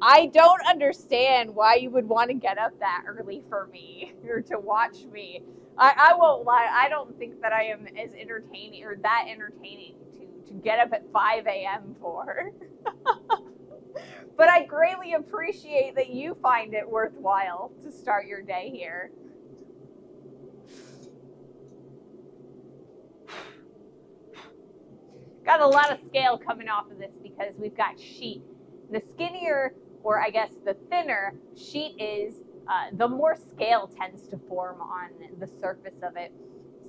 A: I don't understand why you would want to get up that early for me or to watch me. I won't lie. I don't think that I am as entertaining or that entertaining to get up at 5 a.m. for. But I greatly appreciate that you find it worthwhile to start your day here. Got a lot of scale coming off of this because we've got sheet. The skinnier, or I guess the thinner sheet is, the more scale tends to form on the surface of it.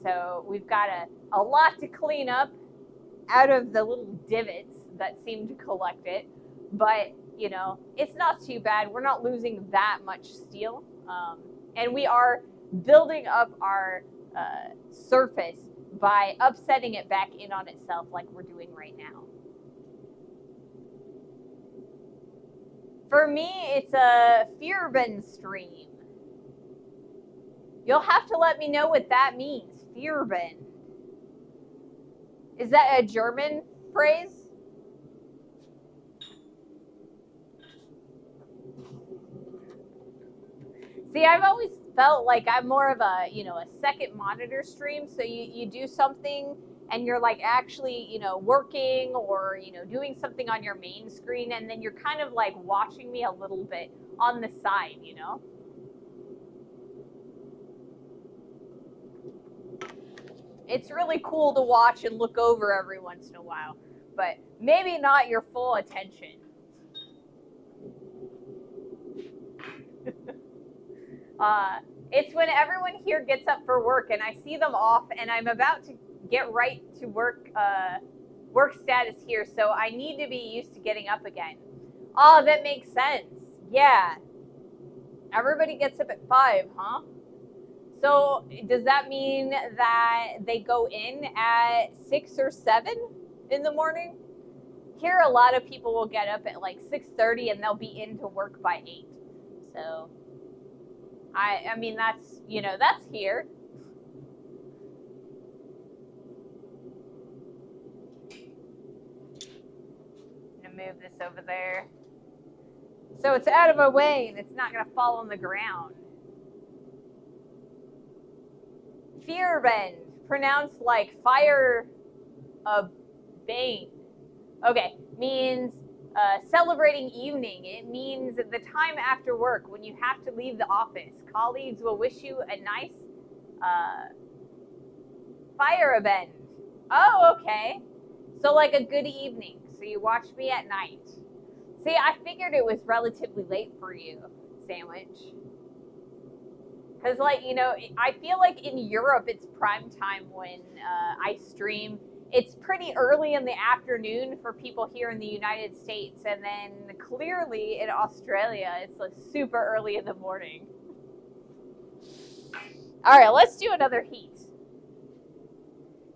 A: So we've got a lot to clean up out of the little divots that seem to collect it. But, you know, it's not too bad. We're not losing that much steel. And we are building up our surface by upsetting it back in on itself like we're doing right now. For me, it's a Vierben stream. You'll have to let me know what that means. Vierben. Is that a German phrase? See, I've always felt like I'm more of a, you know, a second monitor stream. So you do something and you're like actually, you know, working or, you know, doing something on your main screen. And then you're kind of like watching me a little bit on the side, you know? It's really cool to watch and look over every once in a while, but maybe not your full attention. It's when everyone here gets up for work and I see them off and I'm about to get right to work status here, so I need to be used to getting up again. Oh, that makes sense. Yeah. Everybody gets up at 5, huh? So does that mean that they go in at 6 or 7 in the morning? Here, a lot of people will get up at like 6:30 and they'll be into work by 8. So I mean, that's, you know, that's here. I'm gonna move this over there. So it's out of my way and it's not gonna fall on the ground. Vierben, pronounced like fire of bane. Okay, means celebrating evening. It means the time after work when you have to leave the office. Colleagues will wish you a nice fire event. Oh, okay. So like a good evening. So you watch me at night. See, I figured it was relatively late for you, Sandwich. Because, like, you know, I feel like in Europe it's prime time when I stream. It's pretty early in the afternoon for people here in the United States. And then clearly in Australia, it's like super early in the morning. All right, let's do another heat.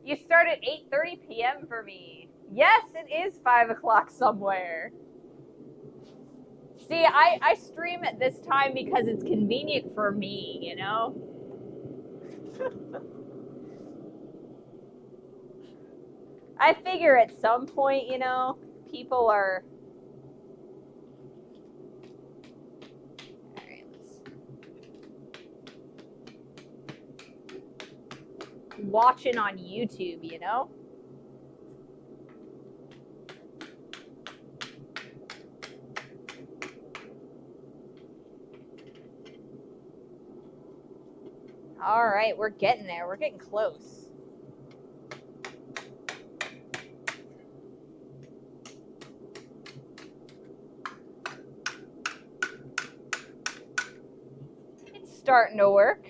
A: You start at 8:30 p.m. for me. Yes, it is 5 o'clock somewhere. See, I stream at this time because it's convenient for me, you know? I figure at some point, you know, people are... All right, watching on YouTube, you know? All right, we're getting there. We're getting close. It's starting to work.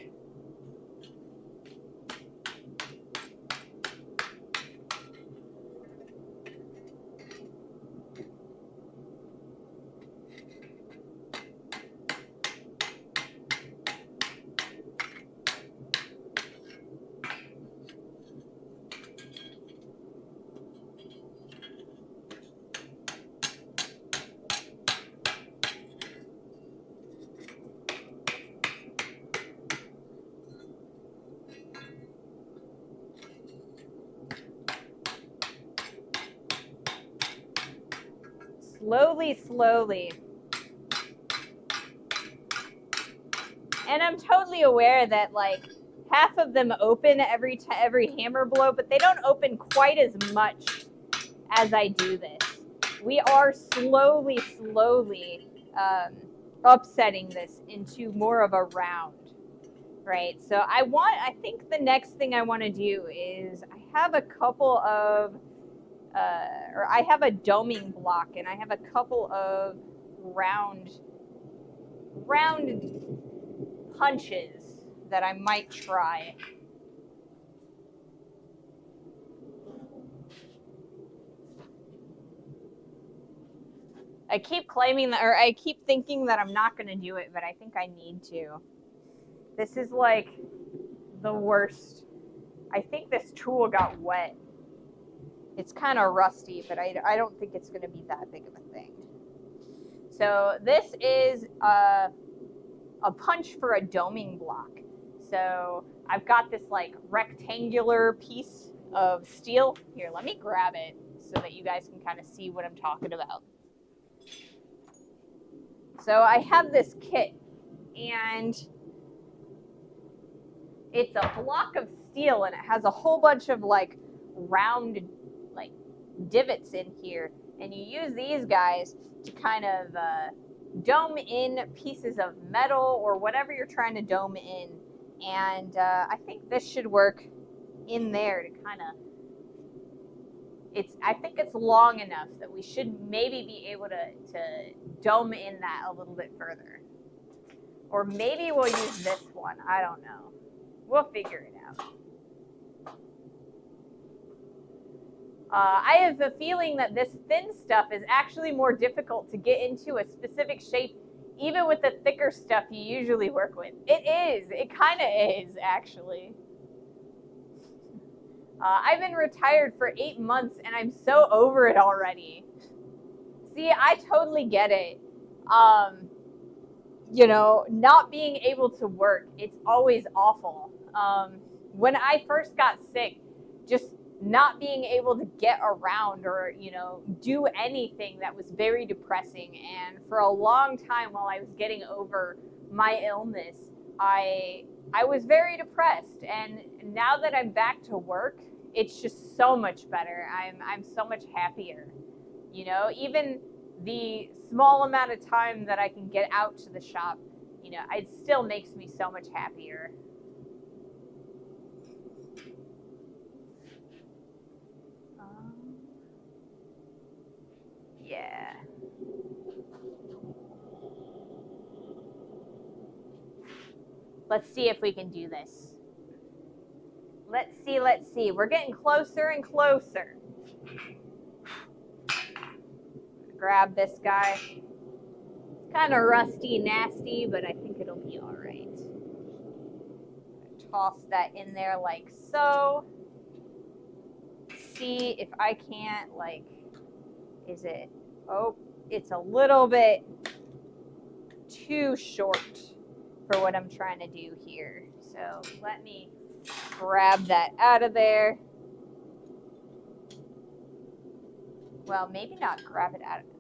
A: Slowly, slowly. And I'm totally aware that like half of them open every hammer blow, but they don't open quite as much as I do this. We are slowly, slowly upsetting this into more of a round, right? So I think the next thing I want to do is I have a couple of, or I have a doming block, and I have a couple of round punches that I might try. I keep claiming that, or I keep thinking that I'm not going to do it, but I think I need to. This is like the worst. I think this tool got wet. It's kind of rusty, but I don't think it's going to be that big of a thing. So this is a punch for a doming block. So I've got this like rectangular piece of steel. Here, let me grab it so that you guys can kind of see what I'm talking about. So I have this kit, and it's a block of steel, and it has a whole bunch of like round like divots in here, and you use these guys to kind of dome in pieces of metal or whatever you're trying to dome in. And I think this should work in there to kind of, I think it's long enough that we should maybe be able to dome in that a little bit further. Or maybe we'll use this one. I don't know. We'll figure it out. I have a feeling that this thin stuff is actually more difficult to get into a specific shape, even with the thicker stuff you usually work with. It is. It kind of is, actually. I've been retired for 8 months, and I'm so over it already. See, I totally get it. You know, not being able to work, it's always awful. When I first got sick, just not being able to get around or, you know, do anything, that was very depressing. And for a long time while I was getting over my illness, I was very depressed. And now that I'm back to work, it's just so much better. I'm so much happier. You know, even the small amount of time that I can get out to the shop, you know, it still makes me so much happier. Yeah. Let's see if we can do this. Let's see. We're getting closer and closer. Grab this guy. It's kind of rusty, nasty, but I think it'll be all right. Toss that in there like so. See if I can't, like, is it, oh, it's a little bit too short for what I'm trying to do here. So let me grab that out of there. Well, maybe not grab it out of it.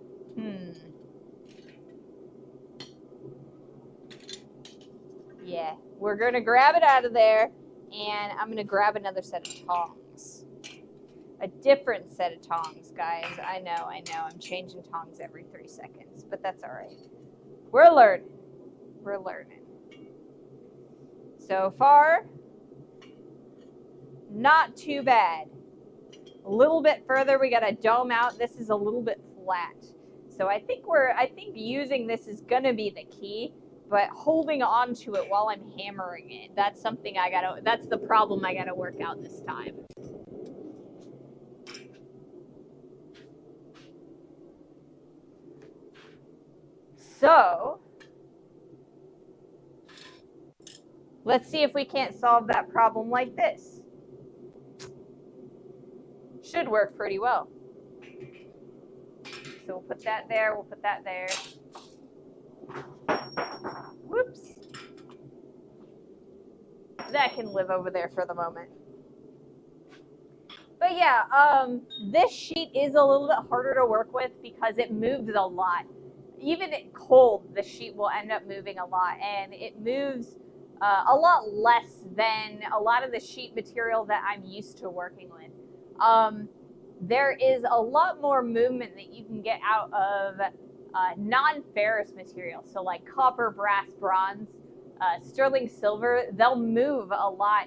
A: Yeah, we're going to grab it out of there, and I'm going to grab another set of tongs. A different set of tongs, guys. I know. I'm changing tongs every 3 seconds, but that's all right. We're learning. So far, not too bad. A little bit further, we got to dome out. This is a little bit flat. So I think using this is going to be the key, but holding on to it while I'm hammering it, that's the problem I got to work out this time. So let's see if we can't solve that problem like this. Should work pretty well. So we'll put that there, we'll put that there. Whoops. That can live over there for the moment. But yeah, this sheet is a little bit harder to work with because it moves a lot. Even at cold, the sheet will end up moving a lot, and it moves a lot less than a lot of the sheet material that I'm used to working with. There is a lot more movement that you can get out of non-ferrous material, so like copper, brass, bronze, sterling silver. They'll move a lot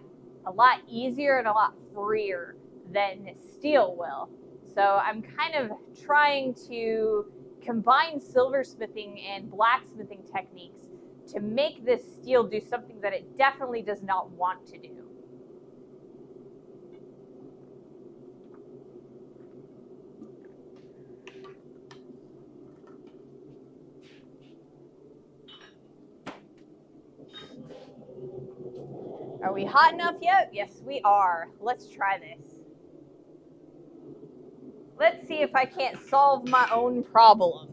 A: easier and a lot freer than steel will. So I'm kind of trying to combine silversmithing and blacksmithing techniques to make this steel do something that it definitely does not want to do. Are we hot enough yet? Yes, we are. Let's try this. Let's see if I can't solve my own problem.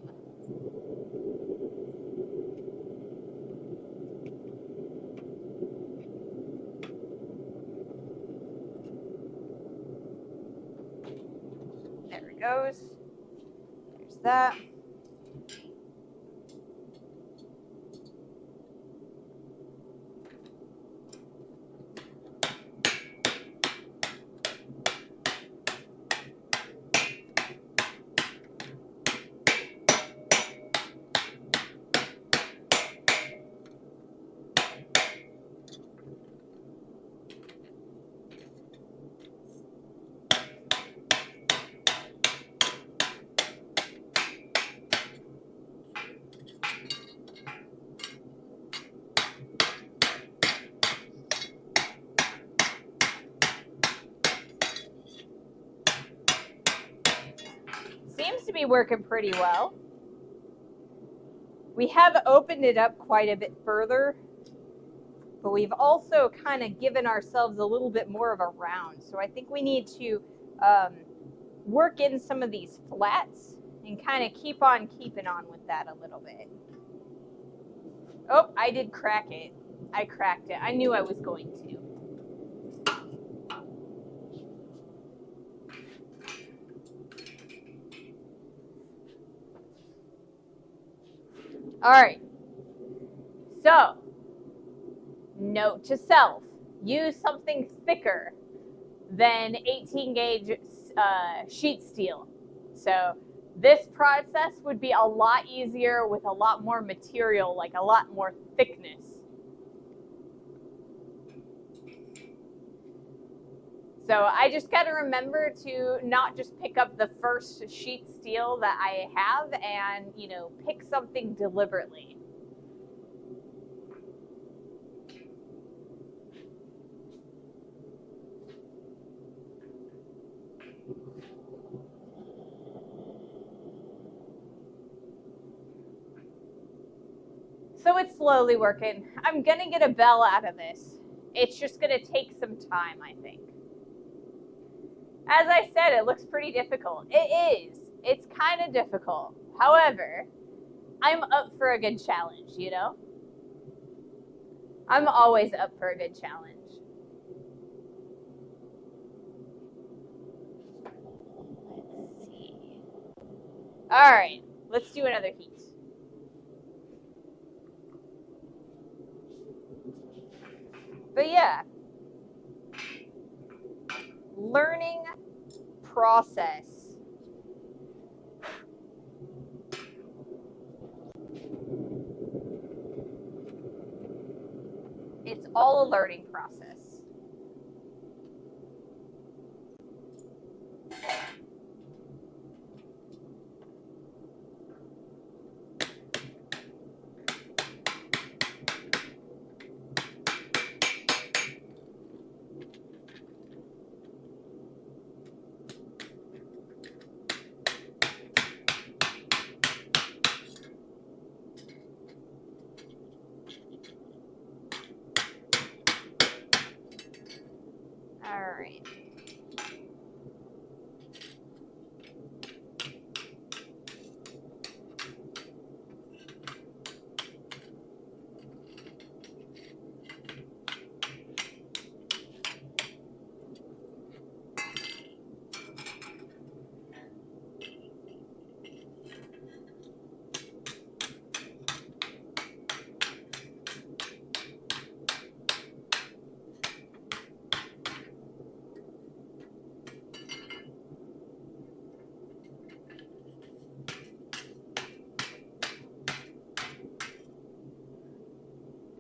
A: There it goes. There's that. Seems to be working pretty well. We have opened it up quite a bit further, but we've also kind of given ourselves a little bit more of a round. So I think we need to work in some of these flats and kind of keep on keeping on with that a little bit. Oh, I did crack it. I cracked it. I knew I was going to. All right. So, note to self, use something thicker than 18 gauge sheet steel. So this process would be a lot easier with a lot more material, like a lot more thickness. So I just got to remember to not just pick up the first sheet steel that I have and, you know, pick something deliberately. So it's slowly working. I'm going to get a bell out of this. It's just going to take some time, I think. As I said, it looks pretty difficult. It is. It's kind of difficult. However, I'm up for a good challenge, you know? I'm always up for a good challenge. Let's see. All right, let's do another heat. But yeah, learning process. It's all a learning process.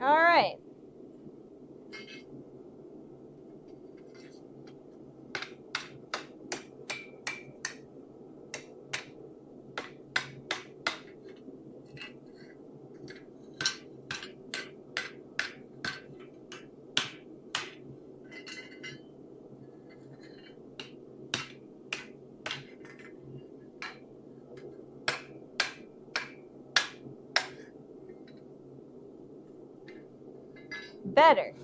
A: All right. Better.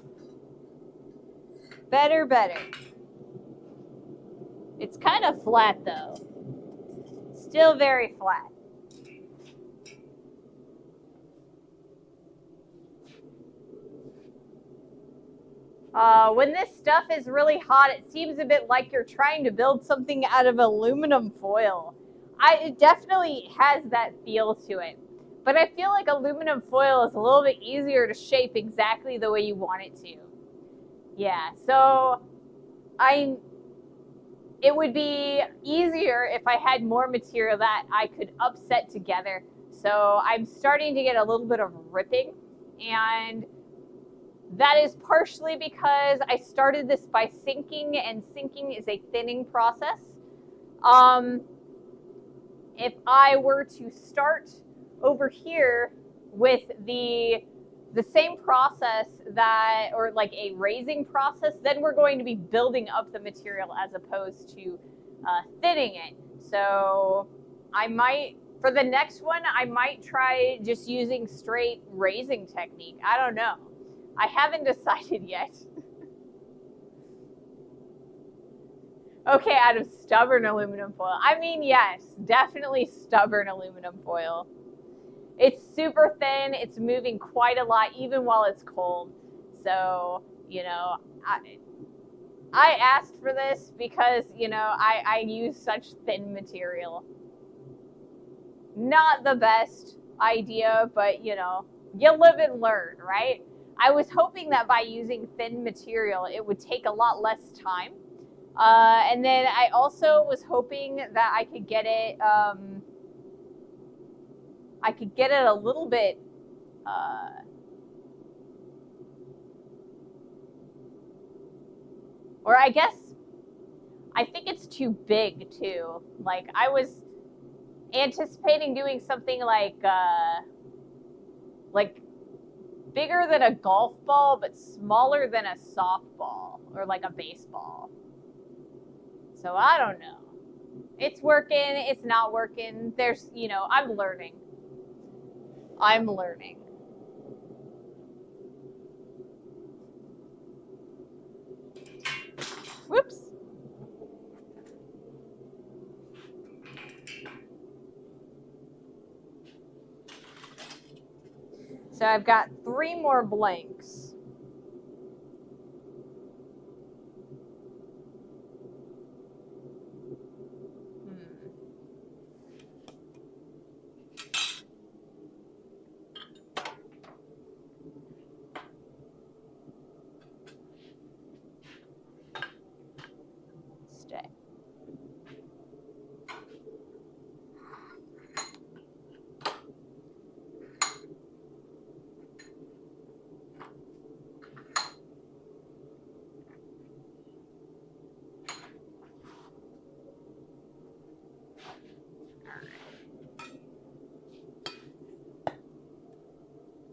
A: Better, better. It's kind of flat though. Still very flat. When this stuff is really hot, it seems a bit like you're trying to build something out of aluminum foil. It definitely has that feel to it. But I feel like aluminum foil is a little bit easier to shape exactly the way you want it to. Yeah, so it would be easier if I had more material that I could upset together. So I'm starting to get a little bit of ripping, and that is partially because I started this by sinking, and sinking is a thinning process. If I were to start over here with the same process or like a raising process, then we're going to be building up the material as opposed to thinning it. So I might, for the next one, I might try just using straight raising technique. I don't know. I haven't decided yet. Okay, out of stubborn aluminum foil. I mean, yes, definitely stubborn aluminum foil. It's super thin. It's moving quite a lot, even while it's cold. So, you know, I asked for this because, you know, I use such thin material. Not the best idea, but, you know, you live and learn, right? I was hoping that by using thin material, it would take a lot less time. And then I also was hoping that I could get it, a little bit, or I guess, I think it's too big too. Like I was anticipating doing something like bigger than a golf ball, but smaller than a softball or like a baseball. So I don't know. It's working, it's not working. There's, you know, I'm learning. Whoops. So I've got 3 more blanks. Stay.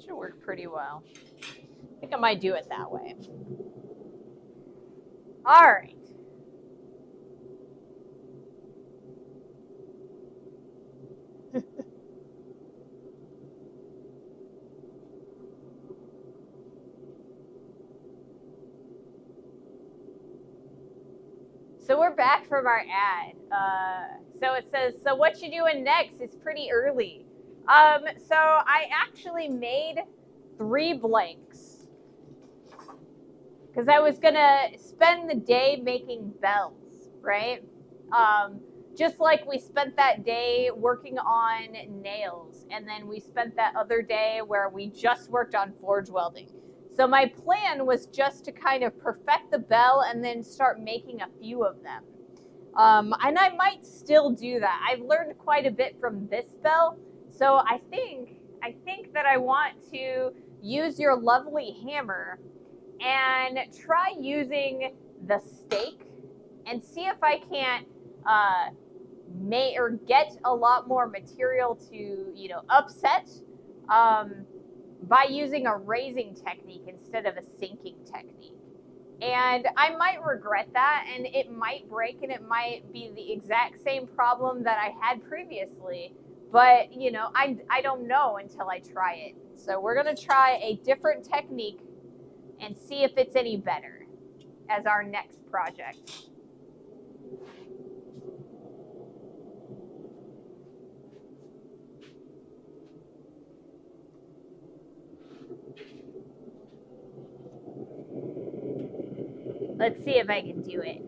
A: Should work pretty well. I think I might do it that way. All right. So we're back from our ad. So it says, so what you doing next? It's pretty early. So I actually made 3 blanks because I was gonna spend the day making bells, right? Just like we spent that day working on nails, and then we spent that other day where we just worked on forge welding. So my plan was just to kind of perfect the bell and then start making a few of them. And I might still do that. I've learned quite a bit from this bell. So I think that I want to use your lovely hammer and try using the stake and see if I can't get a lot more material to, upset by using a raising technique instead of a sinking technique. And I might regret that, and it might break, and it might be the exact same problem that I had previously. But, I don't know until I try it. So we're going to try a different technique and see if it's any better as our next project. Let's see if I can do it.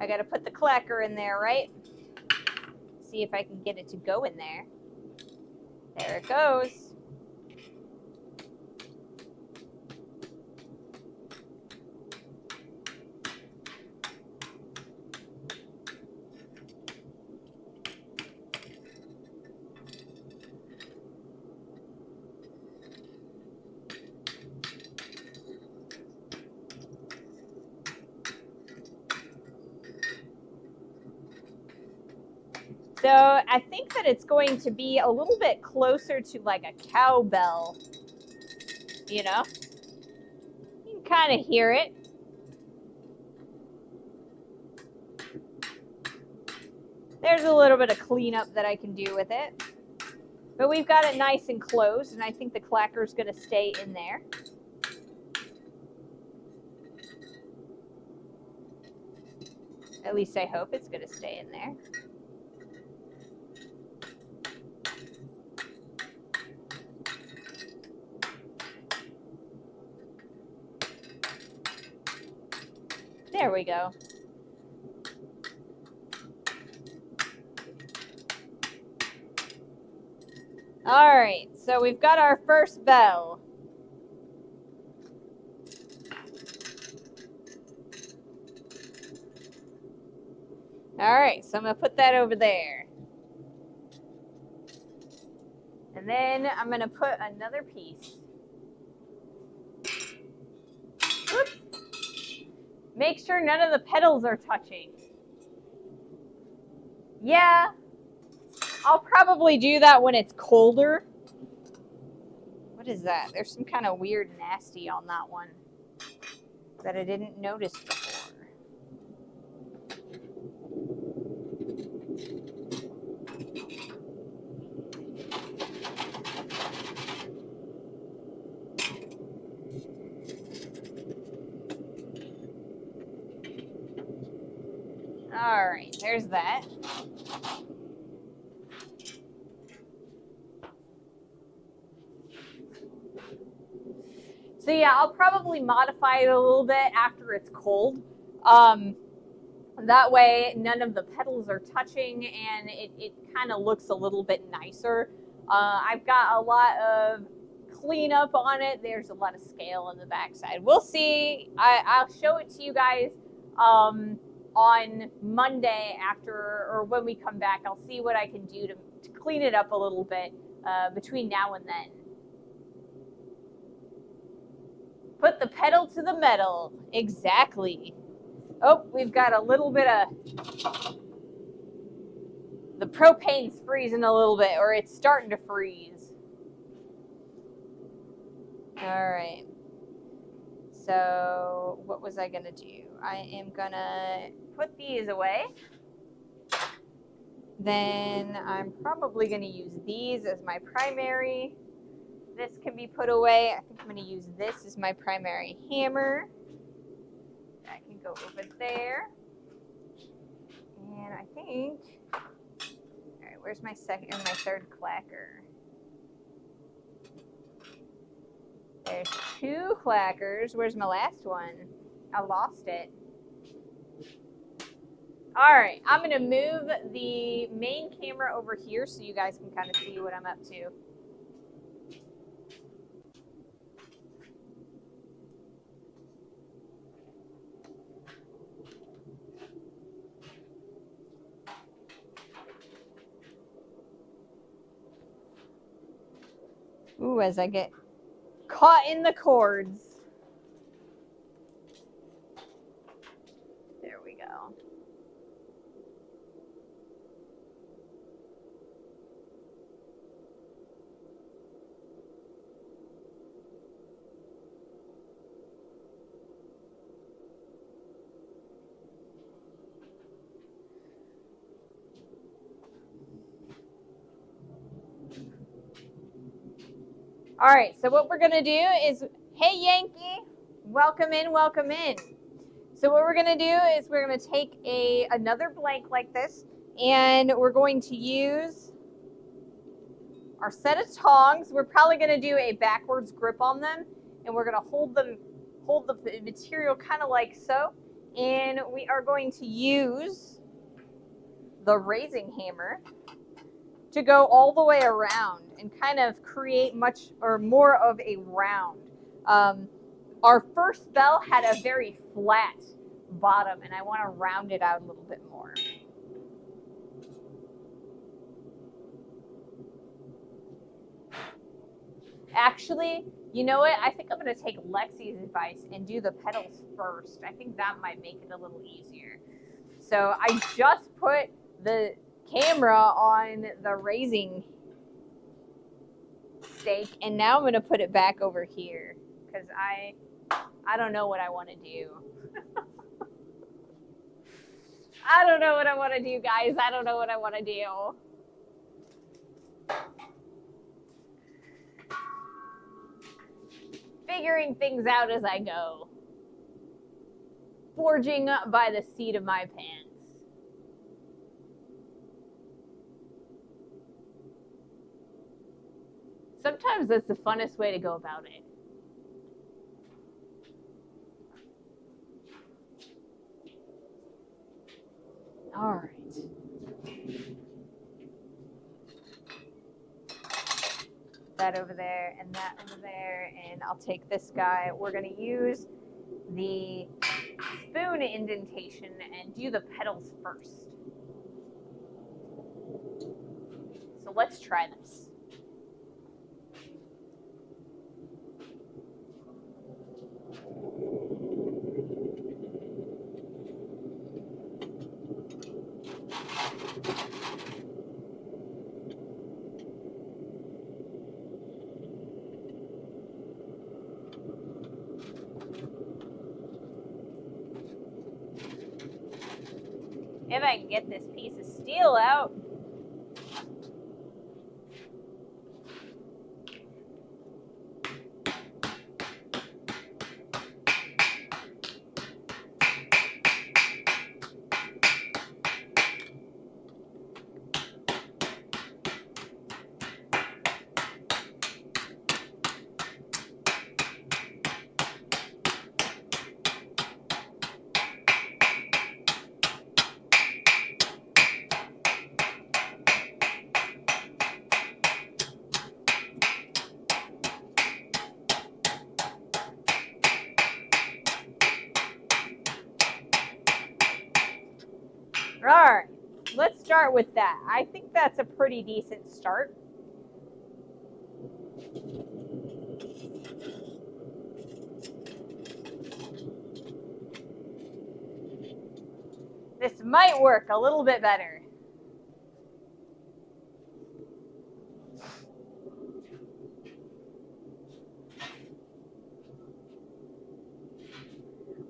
A: I gotta put the clacker in there, right? See if I can get it to go in there. There it goes. So I think that it's going to be a little bit closer to like a cowbell, You can kind of hear it. There's a little bit of cleanup that I can do with it. But we've got it nice and closed, and I think the clacker's going to stay in there. At least I hope it's going to stay in there. There we go. All right, so we've got our first bell. All right, so I'm going to put that over there. And then I'm going to put another piece. Oops. Make sure none of the petals are touching. Yeah, I'll probably do that when it's colder. What is that? There's some kind of weird nasty on that one that I didn't notice before. All right, there's that. So yeah, I'll probably modify it a little bit after it's cold. That way none of the petals are touching and it kind of looks a little bit nicer. I've got a lot of cleanup on it. There's a lot of scale on the backside. We'll see. I'll show it to you guys on Monday or when we come back. I'll see what I can do to clean it up a little bit between now and then. Put the pedal to the metal. Exactly. Oh, we've got a little bit of... The propane's freezing a little bit, or it's starting to freeze. All right. So what was I going to do? I am going to put these away. Then I'm probably going to use these as my primary. This can be put away. I think I'm going to use this as my primary hammer. That can go over there. And I think, all right, where's my second and my third clacker? There's 2 clackers. Where's my last one? I lost it. All right, I'm gonna move the main camera over here so you guys can kind of see what I'm up to. Ooh, as I get caught in the cords. There we go. All right, so what we're gonna do is, hey Yankee, welcome in, welcome in. So what we're gonna do is we're gonna take another blank like this, and we're going to use our set of tongs. We're probably gonna do a backwards grip on them, and we're gonna hold the material kind of like so. And we are going to use the raising hammer to go all the way around and kind of create much or more of a round. Our first bell had a very flat bottom, and I want to round it out a little bit more. Actually, you know what? I think I'm going to take Lexi's advice and do the pedals first. I think that might make it a little easier. So I just put the camera on the raising stake, and now I'm going to put it back over here because I don't know what I want to do. I don't know what I want to do, guys. I don't know what I want to do. Figuring things out as I go. Forging by the seat of my pants. Sometimes that's the funnest way to go about it. All right. That over there and that over there, and I'll take this guy. We're going to use the spoon indentation and do the pedals first. So let's try this. If I can get this piece of steel out. All right, let's start with that. I think that's a pretty decent start. This might work a little bit better.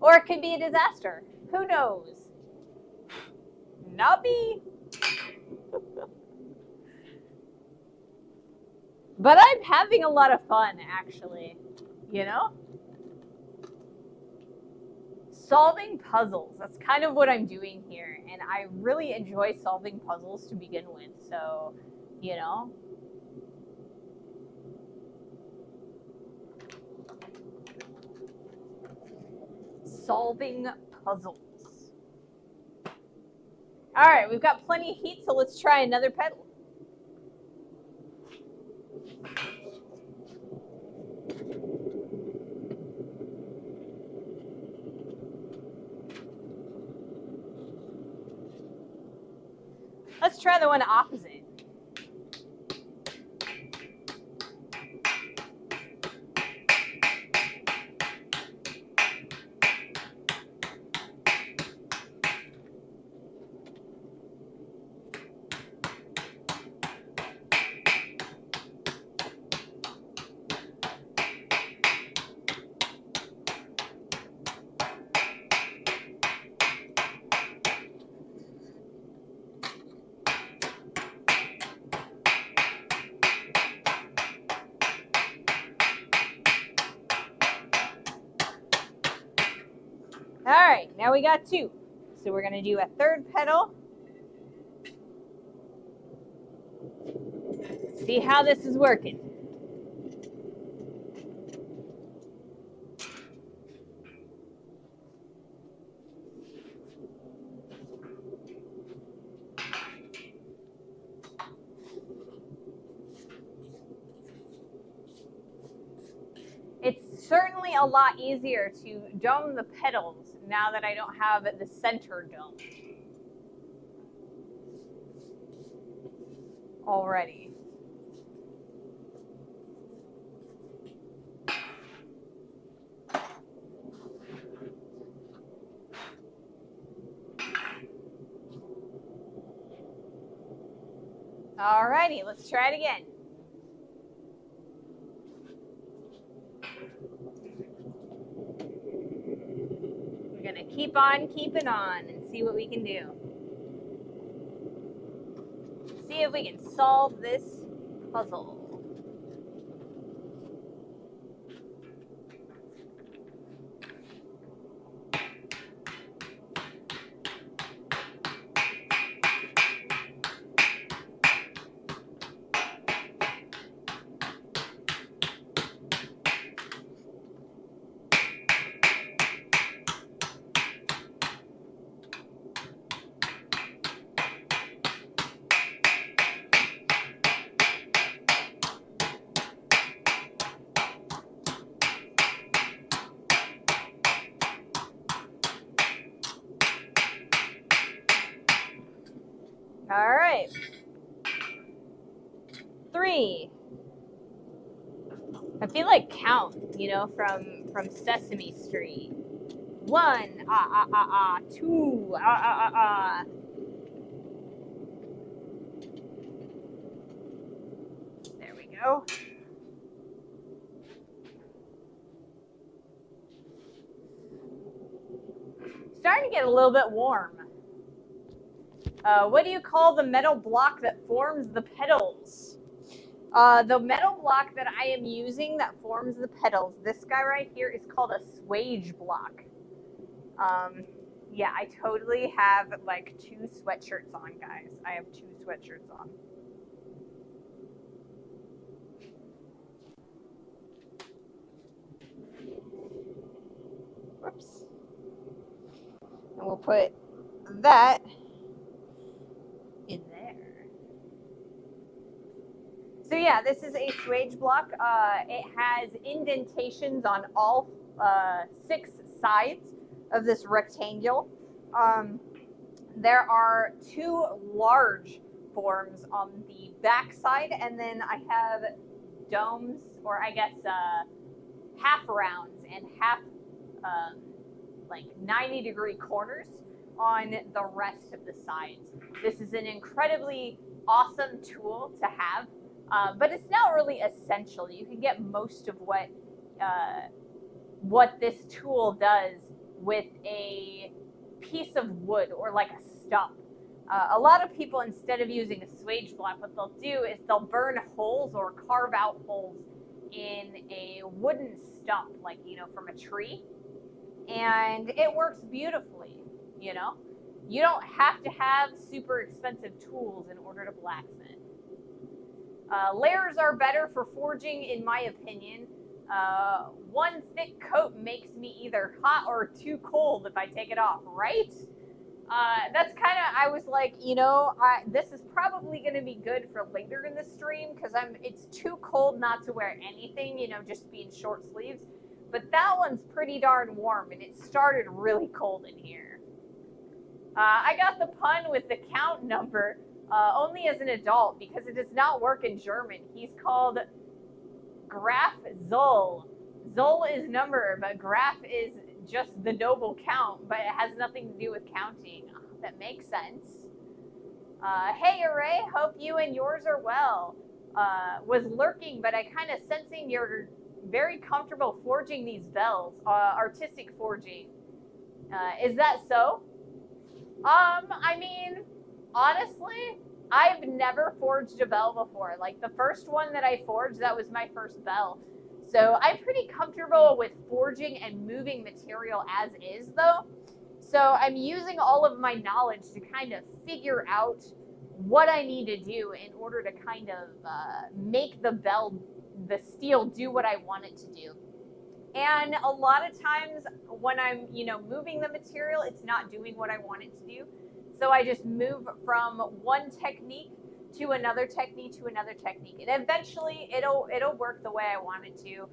A: Or it could be a disaster. Who knows? Not me. But I'm having a lot of fun, actually. You know? Solving puzzles. That's kind of what I'm doing here. And I really enjoy solving puzzles to begin with. So, you know. Solving puzzles. All right, we've got plenty of heat, so let's try another pedal. Let's try the one opposite. All right, now we got two. So we're gonna do a third pedal. See how this is working. It's certainly a lot easier to dome the pedals now that I don't have the center dome already. Alrighty, let's try it again. We're gonna keep on keeping on and see what we can do. See if we can solve this puzzle. All right. 3. I feel like Count, you know, from Sesame Street. 1, 2, There we go. Starting to get a little bit warm. What do you call the metal block that forms the pedals? The metal block that I am using that forms the pedals, this guy right here, is called a swage block. Yeah, I totally have like 2 sweatshirts on, guys. I have 2 sweatshirts on. Whoops. And we'll put that in there. So yeah, this is a swage block. It has indentations on all 6 sides of this rectangle. There are 2 large forms on the back side, and then I have domes, or I guess half rounds and half like 90-degree corners on the rest of the sides. This is an incredibly awesome tool to have, but it's not really essential. You can get most of what this tool does with a piece of wood or like a stump. A lot of people, instead of using a swage block, what they'll do is they'll burn holes or carve out holes in a wooden stump, like, you know, from a tree. And it works beautifully, you know? You don't have to have super expensive tools in order to blacksmith. Layers are better for forging, in my opinion. One thick coat makes me either hot or too cold if I take it off, right? That's kind of, I was like, this is probably going to be good for later in the stream because it's too cold not to wear anything, just be in short sleeves. But that one's pretty darn warm, and it started really cold in here. I got the pun with the count number only as an adult because it does not work in German. He's called Graf Zoll. Zoll is number, but Graf is just the noble count, but it has nothing to do with counting. That makes sense. Hey, Array, hope you and yours are well. Was lurking, but I kind of sensing you're very comfortable forging these bells, artistic forging. Is that so? I mean, honestly, I've never forged a bell before. Like the first one that I forged, that was my first bell. So I'm pretty comfortable with forging and moving material as is, though. So I'm using all of my knowledge to kind of figure out what I need to do in order to kind of make the bell, the steel, do what I want it to do. And a lot of times when I'm, moving the material, it's not doing what I want it to do. So I just move from one technique to another technique to another technique. And eventually it'll work the way I want it to.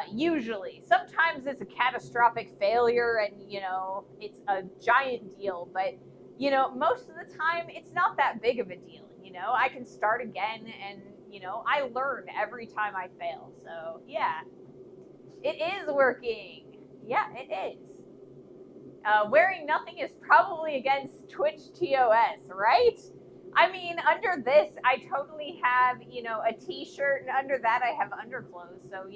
A: Usually. Sometimes it's a catastrophic failure and, it's a giant deal. But, most of the time it's not that big of a deal. I can start again and, I learn every time I fail. So, yeah. It is working. Yeah, it is. Wearing nothing is probably against Twitch TOS, right? I mean, under this, I totally have, a t-shirt, and under that I have underclothes, so,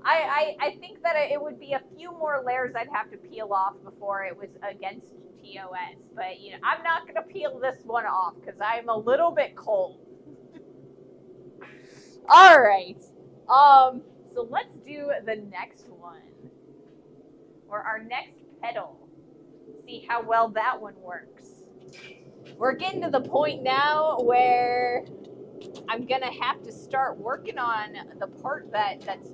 A: I think that it would be a few more layers I'd have to peel off before it was against TOS, but, I'm not going to peel this one off, because I'm a little bit cold. All right. So let's do the next one, or our next pedal. See how well that one works. We're getting to the point now where I'm gonna have to start working on the part that's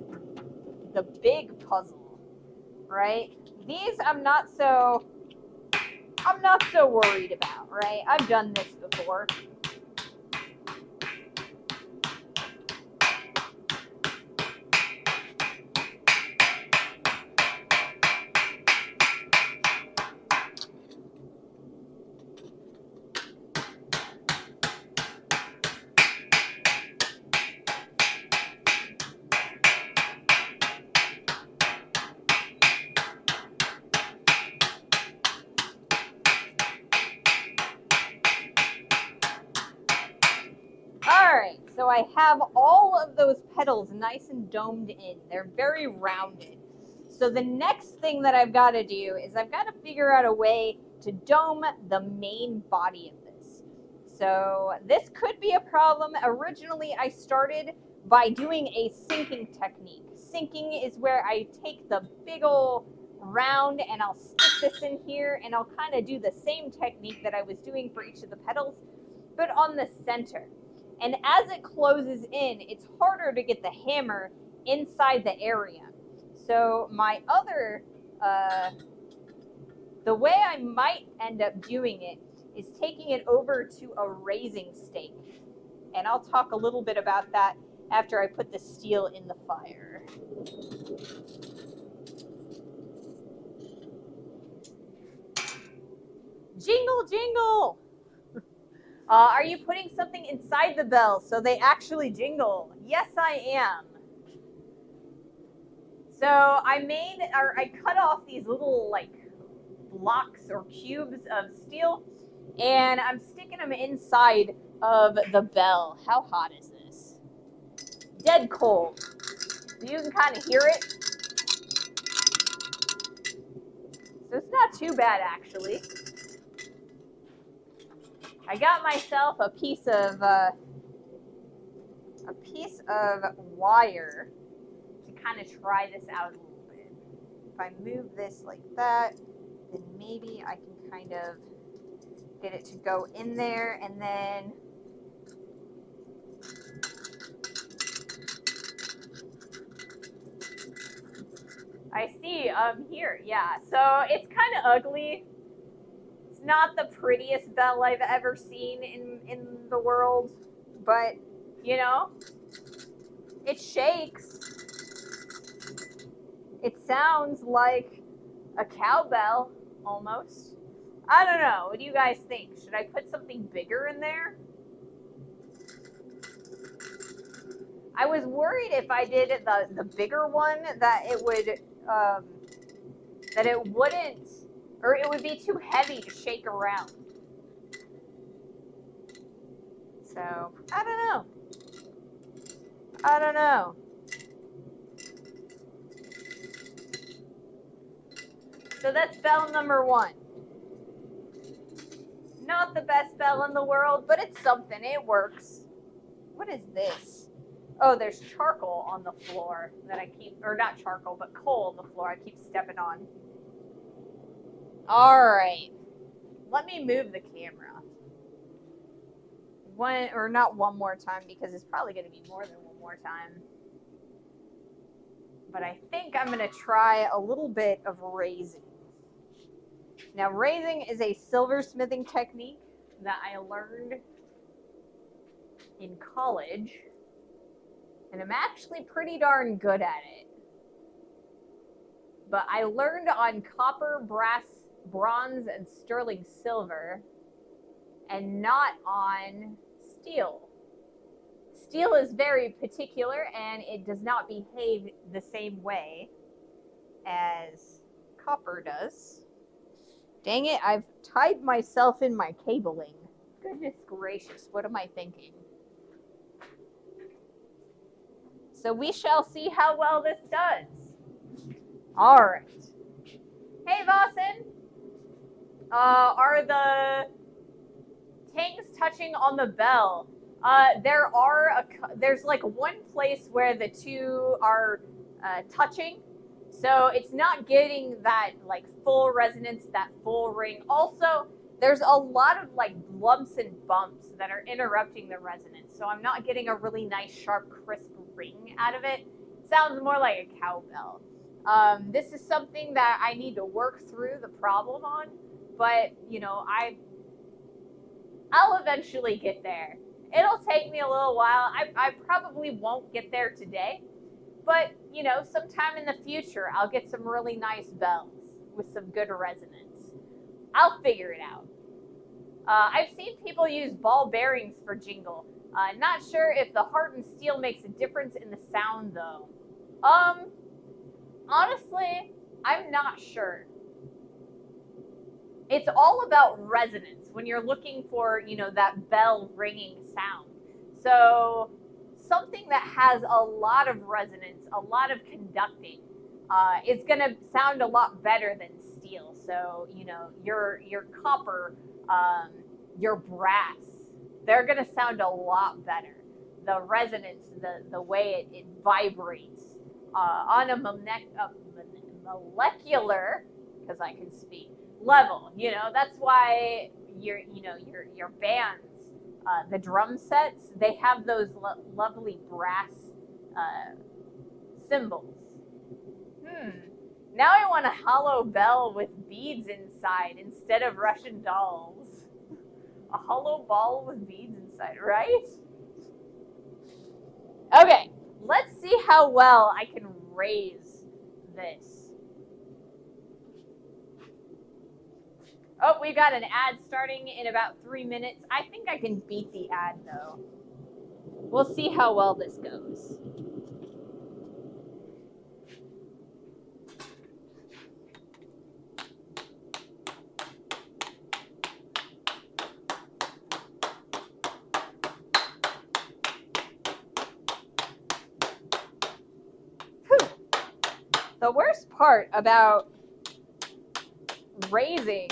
A: the big puzzle, right? These I'm not so worried about, right? I've done this before. So I have all of those petals nice and domed in. They're very rounded. So the next thing that I've got to do is I've got to figure out a way to dome the main body of this. So this could be a problem. Originally, I started by doing a sinking technique. Sinking is where I take the big old round and I'll stick this in here and I'll kind of do the same technique that I was doing for each of the petals, but on the center. And as it closes in, it's harder to get the hammer inside the area. So my other, the way I might end up doing it is taking it over to a raising stake. And I'll talk a little bit about that after I put the steel in the fire. Jingle, jingle! Are you putting something inside the bell so they actually jingle? Yes, I am. So I cut off these little blocks or cubes of steel, and I'm sticking them inside of the bell. How hot is this? Dead cold. You can kind of hear it. So it's not too bad, actually. I got myself a piece of wire to kind of try this out a little bit. If I move this like that, then maybe I can kind of get it to go in there, and then I see here, yeah. So it's kind of ugly. It's not the prettiest bell I've ever seen in the world, but, you know, it shakes. It sounds like a cowbell, almost. I don't know. What do you guys think? Should I put something bigger in there? I was worried if I did the bigger one that it would that it wouldn't, or it would be too heavy to shake around. So I don't know. I don't know. So that's bell number 1. Not the best bell in the world, but it's something. It works. What is this? Oh, there's charcoal on the floor that I keep, or not charcoal, but coal on the floor I keep stepping on. All right. Let me move the camera. One, or not one more time, because it's probably going to be more than one more time. But I think I'm going to try a little bit of raising. Now, raising is a silversmithing technique that I learned in college, and I'm actually pretty darn good at it. But I learned on copper, brass, bronze, and sterling silver, and not on steel. Steel is very particular, and it does not behave the same way as copper does. Dang it, I've tied myself in my cabling. Goodness gracious, what am I thinking? So we shall see how well this does. All right. Hey, Vossen. Are the tangs touching on the bell? There's like one place where the two are touching. So it's not getting that like full resonance, that full ring. Also, there's a lot of like lumps and bumps that are interrupting the resonance. So I'm not getting a really nice, sharp, crisp ring out of it. It sounds more like a cowbell. This is something that I need to work through the problem on, but you know, I'll eventually get there. It'll take me a little while. I probably won't get there today, but you know, sometime in the future, I'll get some really nice bells with some good resonance. I'll figure it out. I've seen people use ball bearings for jingle. Not sure if the hardened steel makes a difference in the sound though. Honestly, I'm not sure. It's all about resonance when you're looking for, you know, that bell ringing sound. So something that has a lot of resonance, a lot of conducting, is going to sound a lot better than steel. So, you know, your copper, your brass, they're going to sound a lot better. The resonance, the way it vibrates on a molecular, because I can speak, level. You know, that's why your bands, the drum sets, they have those lovely brass cymbals. Now I want a hollow bell with beads inside instead of Russian dolls. A hollow ball with beads inside, right? Okay, let's see how well I can raise this. Oh, we got an ad starting in about 3 minutes. I think I can beat the ad, though. We'll see how well this goes. The worst part about raising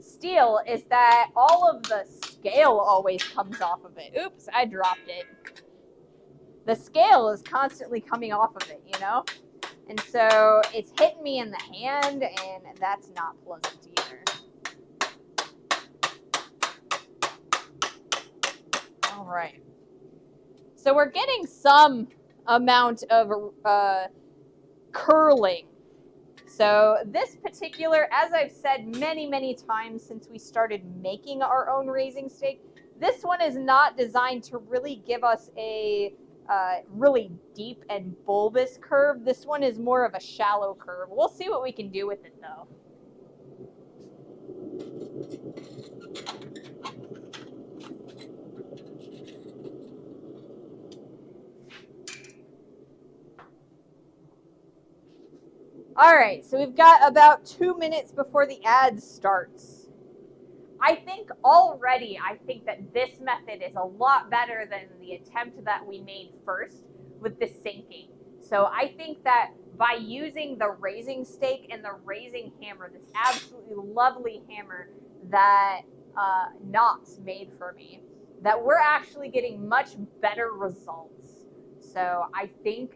A: steel is that all of the scale always comes off of it. Oops, I dropped it. The scale is constantly coming off of it, you know? And so it's hitting me in the hand, and that's not pleasant either. All right. So we're getting some amount of curling. So this particular, as I've said many times since we started making our own raising stake, this one is not designed to really give us a really deep and bulbous curve. This one is more of a shallow curve. We'll see what we can do with it though. All right, so we've got about 2 minutes before the ad starts. I think that this method is a lot better than the attempt that we made first with the sinking. So I think that by using the raising stake and the raising hammer, this absolutely lovely hammer that Knots made for me, that we're actually getting much better results. So I think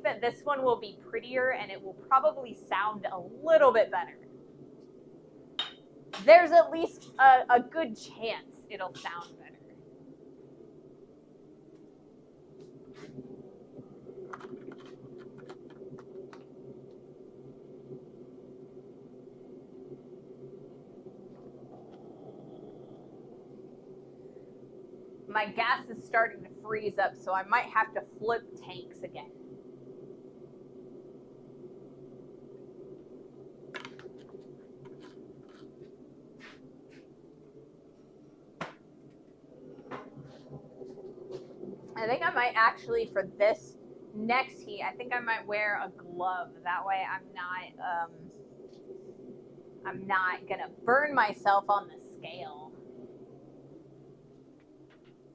A: that this one will be prettier and it will probably sound a little bit better. There's at least a good chance it'll sound better. My gas is starting to freeze up, so I might have to flip tanks again. I think I might actually, for this next heat, I think I might wear a glove. That way I'm not gonna burn myself on the scale.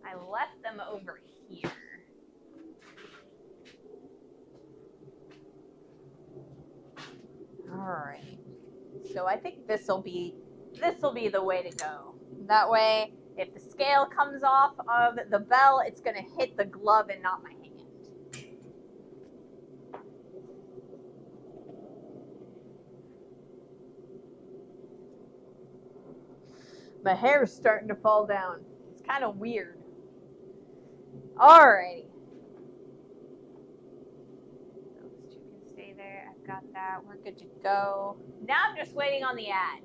A: I left them over here. All right. So I think this will be the way to go. That way, if the scale comes off of the bell, it's going to hit the glove and not my hand. My hair's starting to fall down. It's kind of weird. Alrighty. Those two can stay there. I've got that. We're good to go. Now I'm just waiting on the ad.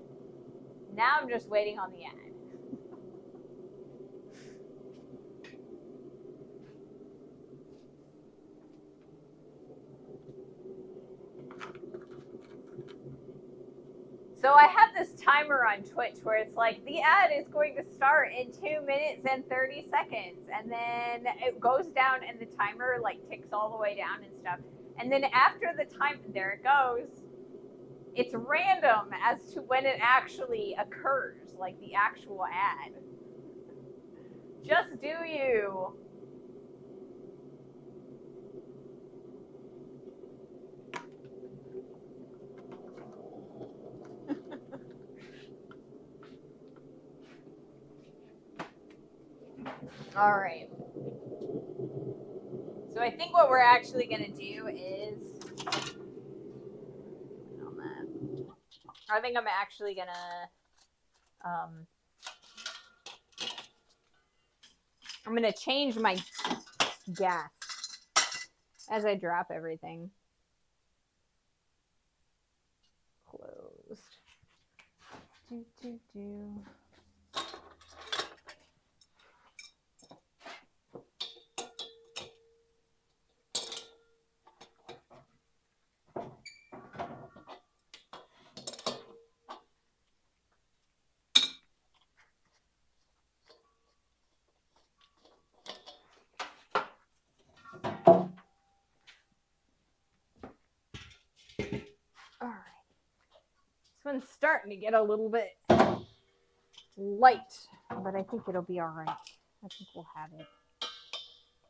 A: So I have this timer on Twitch where it's like the ad is going to start in 2 minutes and 30 seconds. And then it goes down and the timer like ticks all the way down and stuff. And then after the time, there it goes. It's random as to when it actually occurs, like the actual ad. Just do you. All right. So I think what we're actually going to do is, I think I'm actually going to, I'm going to change my gas as I drop everything. Closed. Do. All right. This one's starting to get a little bit light, but I think it'll be all right. I think we'll have it.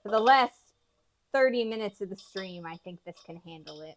A: For the last 30 minutes of the stream, I think this can handle it.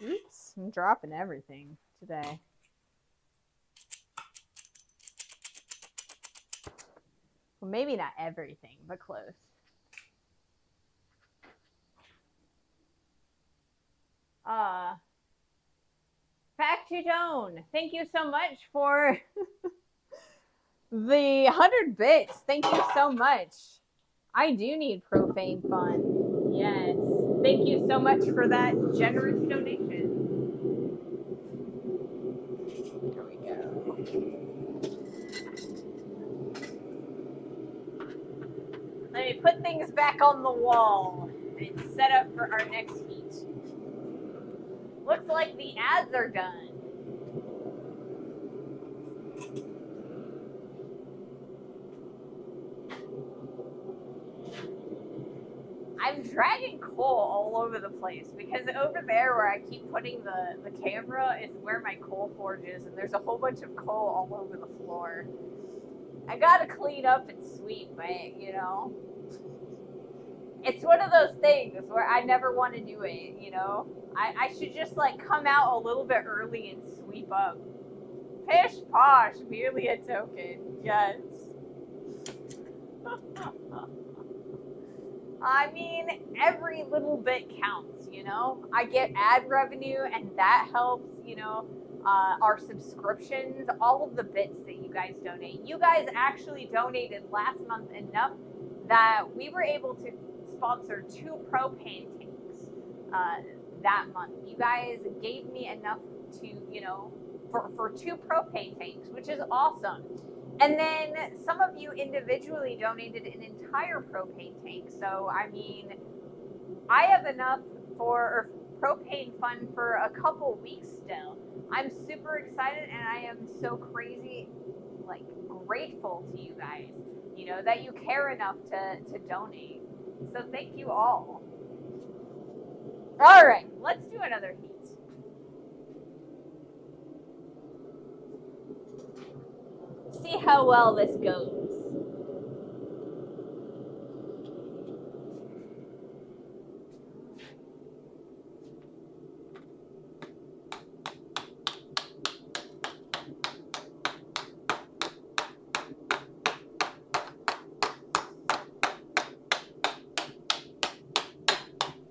A: Oops, I'm dropping everything today. Well, maybe not everything, but close. Fact to Joan, thank you so much for the 100 bits. Thank you so much. I do need profane fun. Yes. Thank you so much for that generous donation. Here we go. Let me put things back on the wall and set up for our next heat. Looks like the ads are done. I'm dragging coal all over the place because over there where I keep putting the camera is where my coal forge is, and there's a whole bunch of coal all over the floor. I gotta clean up and sweep, but you know, it's one of those things where I never want to do it, you know. I should just like come out a little bit early and sweep up. Pish posh, merely a token. Yes. I mean, every little bit counts, you know? I get ad revenue, and that helps, you know, our subscriptions, all of the bits that you guys donate. You guys actually donated last month enough that we were able to sponsor 2 propane tanks that month. You guys gave me enough to, you know, for 2 propane tanks, which is awesome. And then some of you individually donated an entire propane tank. So, I mean, I have enough for propane fund for a couple weeks still. I'm super excited, and I am so crazy, like, grateful to you guys, you know, that you care enough to donate. So thank you all. All right, let's do another heat. See how well this goes.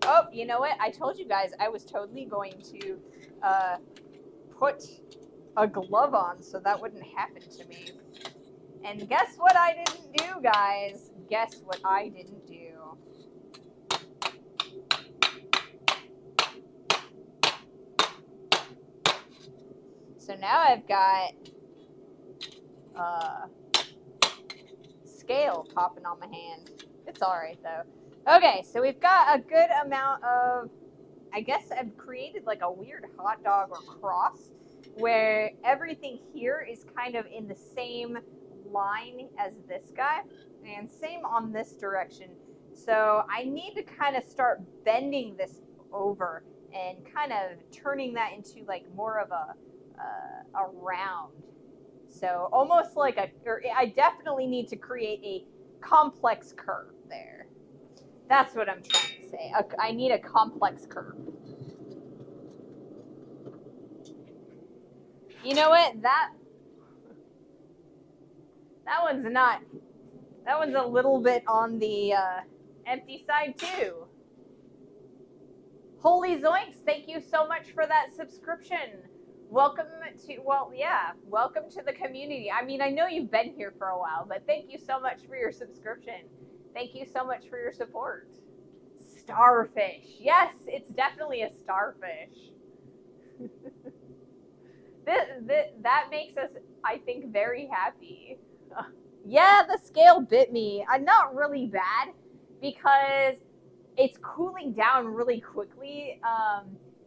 A: Oh, you know what? I told you guys I was totally going to put a glove on so that wouldn't happen to me. And guess what I didn't do, guys? Guess what I didn't do? So now I've got scale popping on my hand. It's alright though. Okay, so we've got a good amount of, I guess I've created like a weird hot dog or cross where everything here is kind of in the same line as this guy, and same on this direction. So I need to kind of start bending this over and kind of turning that into like more of a round. So almost like I definitely need to create a complex curve there. That's what I'm trying to say. I need a complex curve. You know what? That one's a little bit on the empty side too. Holy Zoinks, thank you so much for that subscription. Welcome to the community. I mean, I know you've been here for a while, but thank you so much for your subscription. Thank you so much for your support. Starfish. Yes, it's definitely a starfish. That makes us, I think, very happy. Yeah, the scale bit me. Not really bad because it's cooling down really quickly.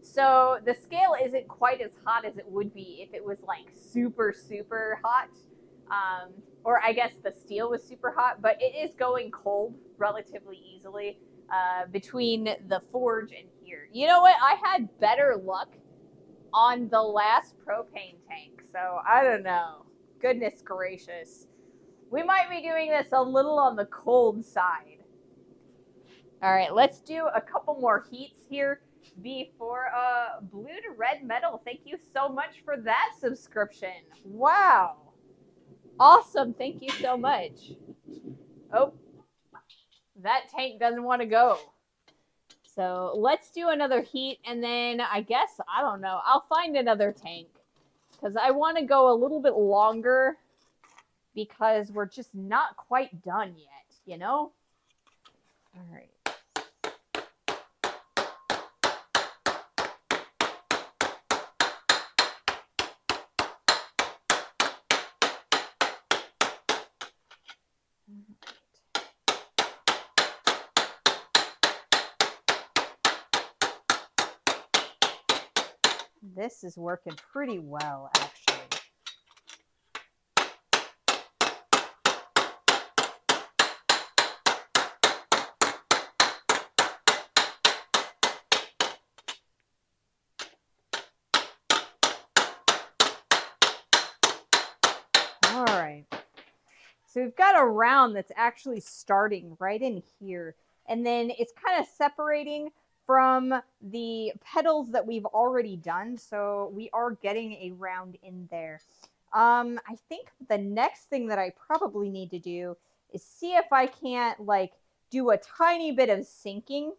A: So the scale isn't quite as hot as it would be if it was like super, super hot. Or I guess the steel was super hot, but it is going cold relatively easily between the forge and here. You know what? I had better luck on the last propane tank, so I don't know. Goodness gracious. We might be doing this a little on the cold side. All right, let's do a couple more heats here before blue to red metal. Thank you so much for that subscription. Wow. Awesome. Thank you so much. Oh, that tank doesn't want to go. So let's do another heat, and then I guess, I don't know, I'll find another tank. Because I want to go a little bit longer because we're just not quite done yet, you know? All right. This is working pretty well, actually. All right. So we've got a round that's actually starting right in here. And then it's kind of separating from the petals that we've already done. So we are getting a round in there. I think the next thing that I probably need to do is see if I can't like do a tiny bit of sinking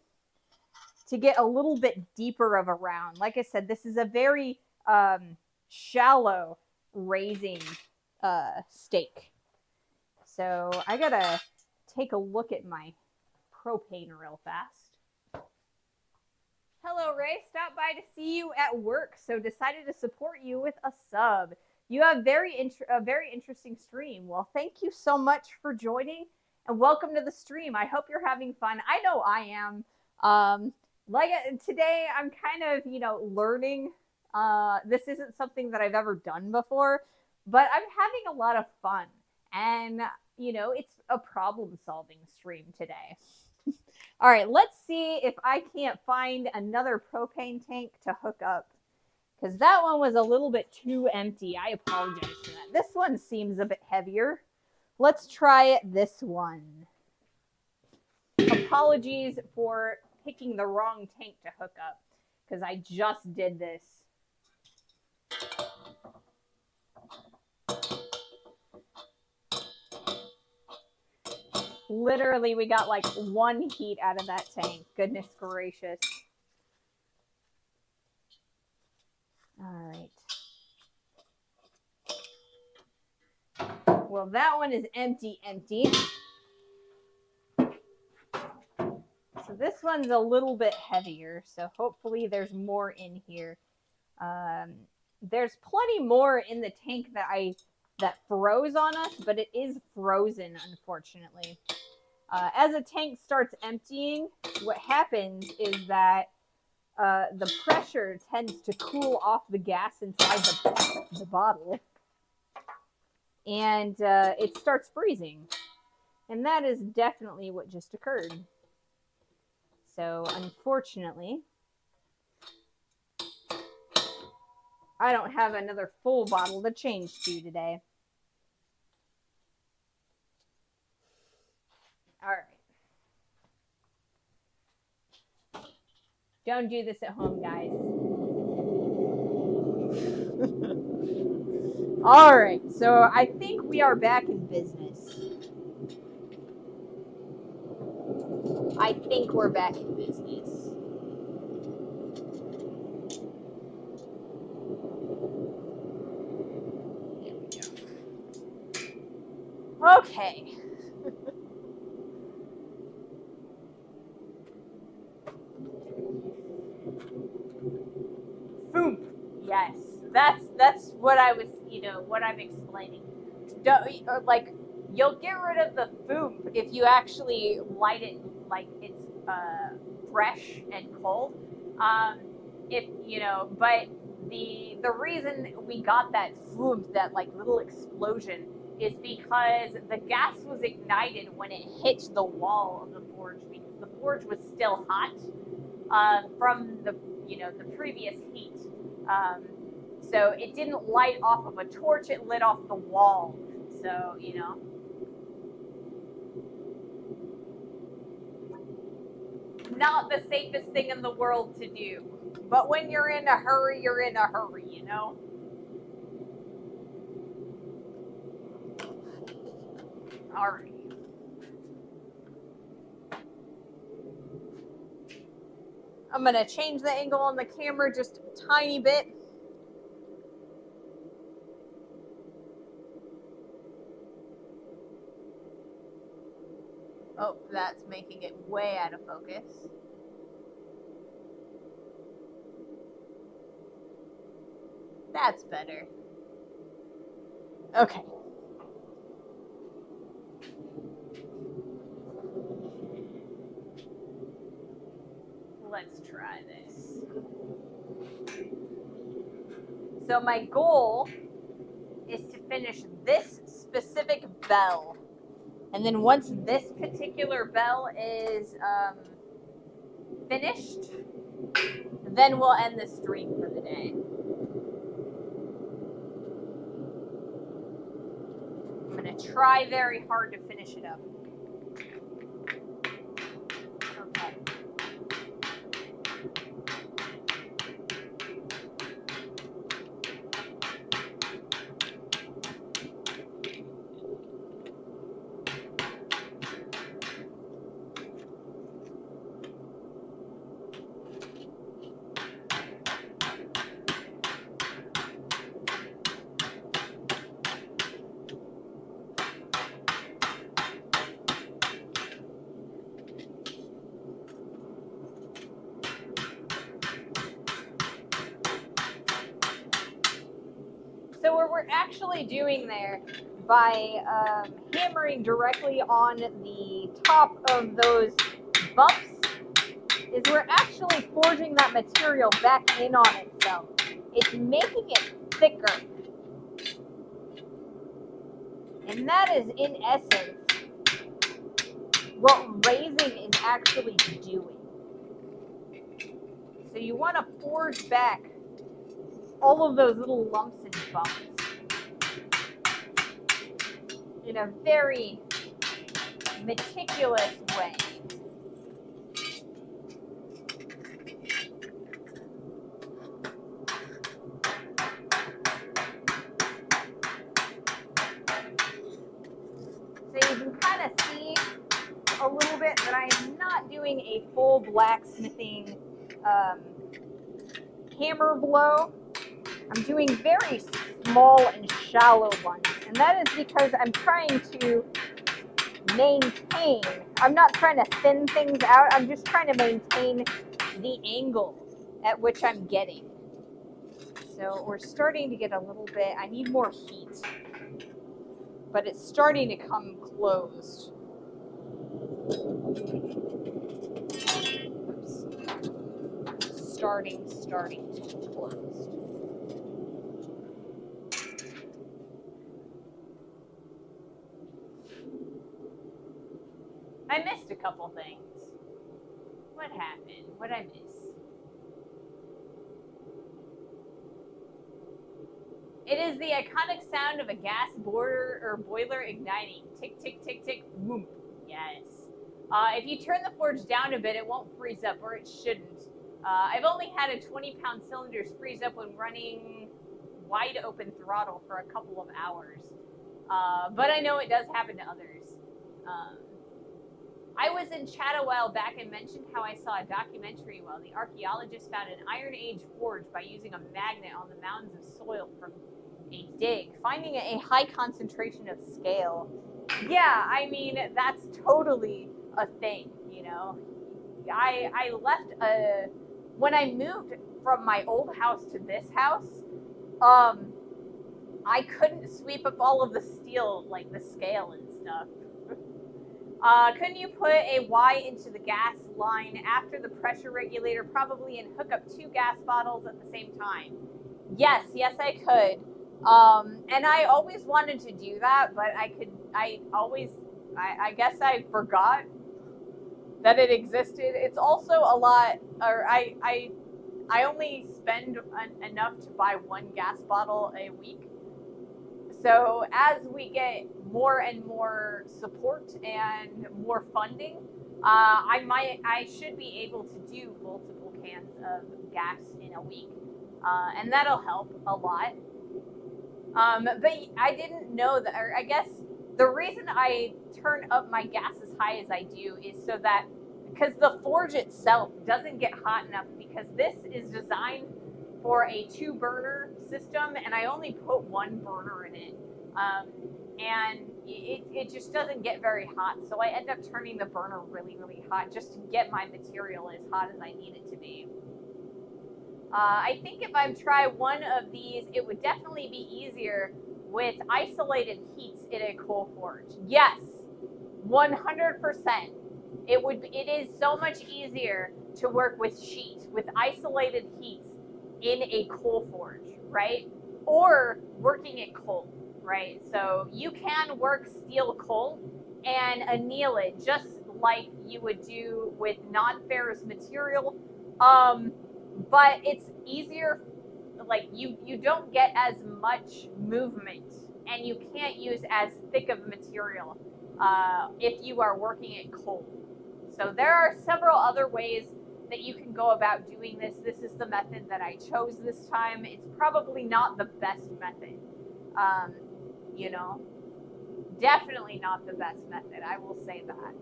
A: to get a little bit deeper of a round. Like I said, this is a very shallow raising stake. So I gotta take a look at my propane real fast. Hello, Ray. Stopped by to see you at work, so decided to support you with a sub. You have a very interesting stream. Well, thank you so much for joining, and welcome to the stream. I hope you're having fun. I know I am. Today, I'm kind of learning. This isn't something that I've ever done before, but I'm having a lot of fun, and it's a problem-solving stream today. All right, let's see if I can't find another propane tank to hook up, because that one was a little bit too empty. I apologize for that. This one seems a bit heavier. Let's try this one. Apologies for picking the wrong tank to hook up, because I just did this. Literally, we got like one heat out of that tank. Goodness gracious. All right. Well, that one is empty. So this one's a little bit heavier, so hopefully there's more in here. There's plenty more in the tank that froze on us, but it is frozen, unfortunately. As a tank starts emptying, what happens is that the pressure tends to cool off the gas inside the bottle, and it starts freezing. And that is definitely what just occurred. So, unfortunately, I don't have another full bottle to change to today. All right. Don't do this at home, guys. All right, so I think we are back in business. I think we're back in business. Here we go. Okay. Foom. Yes, that's what I was, what I'm explaining. Like, you'll get rid of the foom if you actually light it like it's fresh and cold. But the reason we got that foom, that like little explosion, is because the gas was ignited when it hit the wall of the forge, because the forge was still hot from the previous heat. So it didn't light off of a torch; it lit off the wall. So not the safest thing in the world to do. But when you're in a hurry, you're in a hurry, All right. I'm going to change the angle on the camera just a tiny bit. Oh, that's making it way out of focus. That's better. Okay. Let's try this. So my goal is to finish this specific bell. And then once this particular bell is finished, then we'll end the stream for the day. I'm going to try very hard to finish it up. Okay. So what we're actually doing there by hammering directly on the top of those bumps is we're actually forging that material back in on itself. It's making it thicker. And that is, in essence, what raising is actually doing. So you want to forge back all of those little lumps and bumps in a very meticulous way. So you can kind of see a little bit that I am not doing a full blacksmithing hammer blow. I'm doing very small and shallow ones, and that is because I'm trying to maintain, I'm not trying to thin things out, I'm just trying to maintain the angle at which I'm getting. So we're starting to get a little bit, I need more heat, but it's starting to come closed. Oops. Starting to be closed. I missed a couple things. What happened? What'd I miss? It is the iconic sound of a gas boiler igniting. Tick, tick, tick, tick, whoop. Yes. If you turn the forge down a bit, it won't freeze up, or it shouldn't. I've only had a 20-pound cylinders freeze up when running wide open throttle for a couple of hours. But I know it does happen to others. I was in chat a while back and mentioned how I saw a documentary while the archaeologists found an Iron Age forge by using a magnet on the mounds of soil from a dig, finding a high concentration of scale. Yeah, I mean, that's totally a thing, you know. I left when I moved from my old house to this house, I couldn't sweep up all of the steel, like the scale and stuff. Couldn't you put a Y into the gas line after the pressure regulator probably and hook up 2 gas bottles at the same time? Yes, I could. And I always wanted to do that, but I guess I forgot that it existed. It's also a lot, or I only spend enough to buy 1 gas bottle a week. So as we get more and more support and more funding, I should be able to do multiple cans of gas in a week, and that'll help a lot. But I didn't know that, or I guess the reason I turn up my gas as high as I do is so that because the forge itself doesn't get hot enough, because this is designed for a 2-burner system, and I only put 1 burner in it. And it just doesn't get very hot, so I end up turning the burner really, really hot just to get my material as hot as I need it to be. I think if I try one of these, it would definitely be easier with isolated heats in a coal forge. Yes, 100%. It is so much easier to work with sheet, with isolated heats in a coal forge, right? Or working at coal, right? So you can work steel coal and anneal it just like you would do with non-ferrous material. But it's easier, like you don't get as much movement, and you can't use as thick of material if you are working at coal. So there are several other ways that you can go about doing this. This is the method that I chose this time. It's probably not the best method. You know, definitely not the best method. I will say that.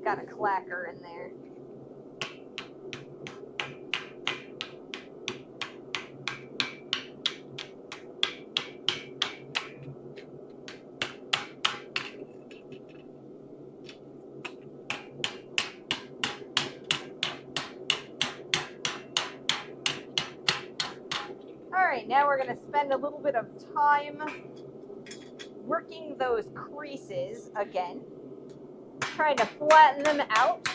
A: Got a clacker in there. All right, now we're going to spend a little bit of time working those creases again, trying to flatten them out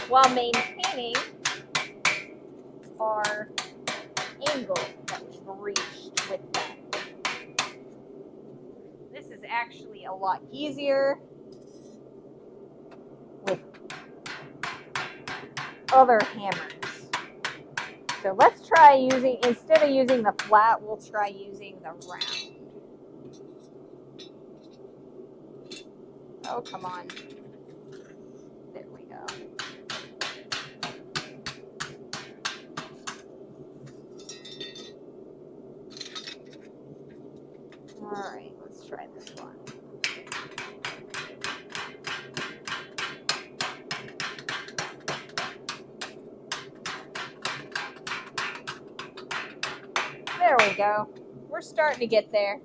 A: while maintaining our angle that we've reached with that. This is actually a lot easier with other hammers. So let's try using, instead of using the flat, we'll try using the round. Oh, come on. There we go. All right, let's try this one. There we go. We're starting to get there.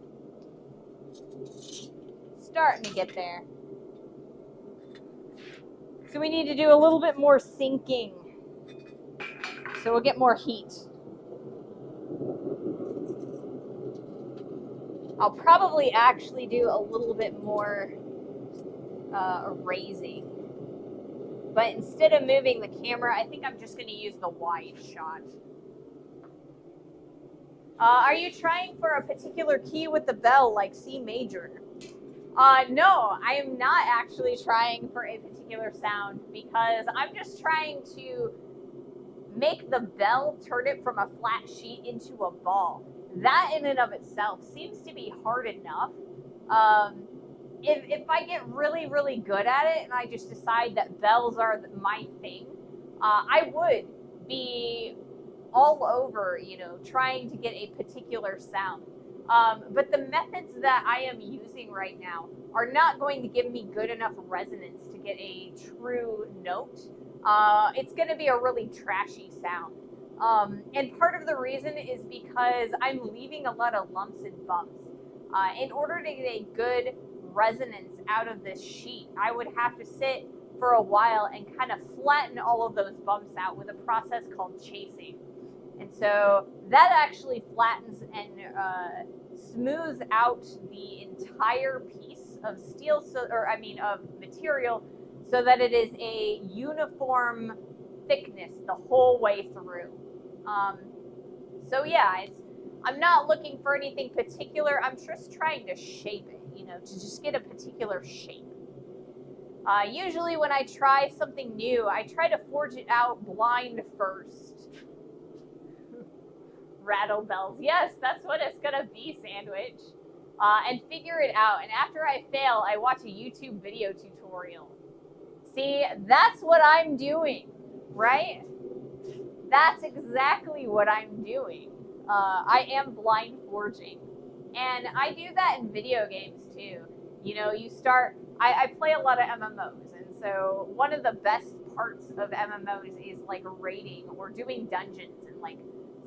A: Starting to get there. So we need to do a little bit more sinking. So we'll get more heat. I'll probably actually do a little bit more raising. But instead of moving the camera, I think I'm just going to use the wide shot. Are you trying for a particular key with the bell, like C major? No, I am not actually trying for a particular sound, because I'm just trying to make the bell turn it from a flat sheet into a ball. That in and of itself seems to be hard enough. If I get really, really good at it and I just decide that bells are my thing, I would be all over, you know, trying to get a particular sound. But the methods that I am using right now are not going to give me good enough resonance to get a true note. It's going to be a really trashy sound. And part of the reason is because I'm leaving a lot of lumps and bumps. In order to get a good resonance out of this sheet, I would have to sit for a while and kind of flatten all of those bumps out with a process called chasing. And so that actually flattens and smooths out the entire piece of steel, of material, so that it is a uniform thickness the whole way through. So yeah, I'm not looking for anything particular. I'm just trying to shape it, you know, to just get a particular shape. Usually when I try something new, I try to forge it out blind first. Rattle bells. Yes, that's what it's gonna be, Sandwich. and figure it out. And after I fail, I watch a YouTube video tutorial. See, that's what I'm doing, right? That's exactly what I'm doing. I am blind forging. And I do that in video games too. You know, I play a lot of MMOs. And so one of the best parts of MMOs is like raiding or doing dungeons and like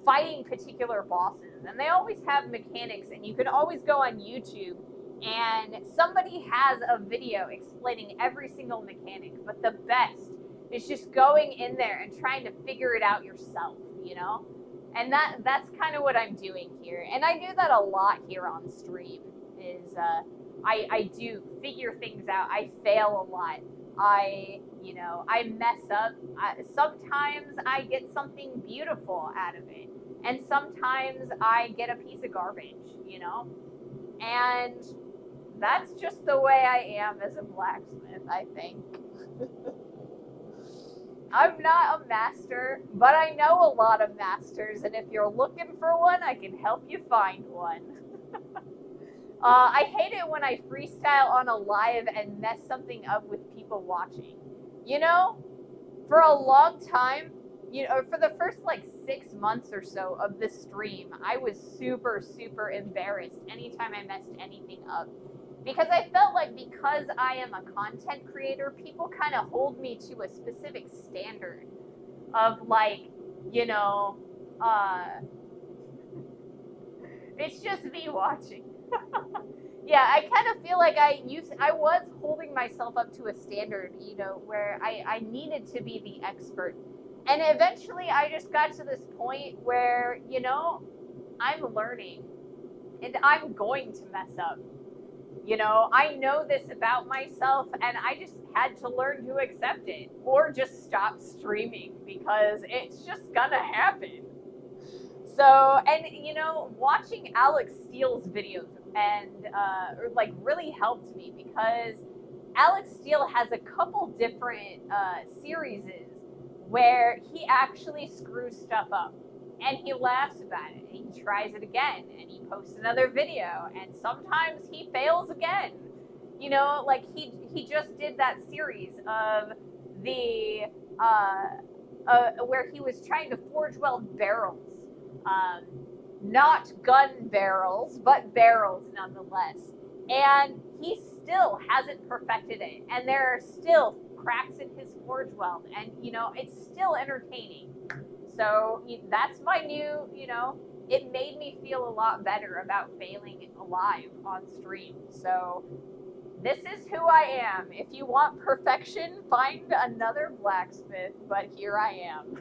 A: fighting particular bosses. And they always have mechanics, and you can always go on YouTube and somebody has a video explaining every single mechanic. But the best is just going in there and trying to figure it out yourself, you know? And that's kind of what I'm doing here. And I do that a lot here on stream, is I do figure things out. I fail a lot. I mess up. Sometimes I get something beautiful out of it. And sometimes I get a piece of garbage, you know? And that's just the way I am as a blacksmith, I think. I'm not a master, but I know a lot of masters, and if you're looking for one, I can help you find one. I hate it when I freestyle on a live and mess something up with people watching. You know, for a long time, for the first like 6 months or so of the stream, I was super, super embarrassed anytime I messed anything up. Because I felt like because I am a content creator, people kind of hold me to a specific standard of like, it's just me watching. Yeah, I kind of feel like I was holding myself up to a standard, where I needed to be the expert. And eventually I just got to this point where, I'm learning and I'm going to mess up. I know this about myself, and I just had to learn to accept it or just stop streaming because it's just gonna happen. So, and watching Alex Steele's videos and really helped me, because Alex Steele has a couple different series where he actually screws stuff up. And he laughs about it, and he tries it again, and he posts another video, and sometimes he fails again. He just did that series of the where he was trying to forge weld barrels, not gun barrels, but barrels nonetheless. And he still hasn't perfected it, and there are still cracks in his forge weld, and it's still entertaining. So that's my new, it made me feel a lot better about failing live on stream. So this is who I am. If you want perfection, find another blacksmith, but here I am.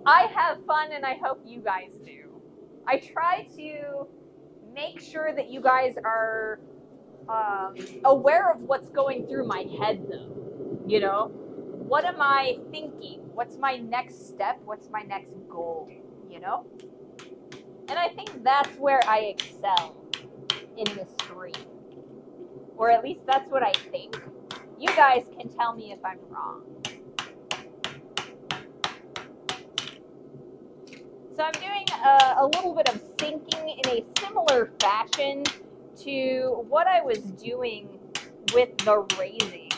A: I have fun, and I hope you guys do. I try to make sure that you guys are aware of what's going through my head, though. What am I thinking? What's my next step? What's my next goal? And I think that's where I excel in the stream. Or at least that's what I think. You guys can tell me if I'm wrong. So I'm doing a little bit of sinking in a similar fashion to what I was doing with the raising.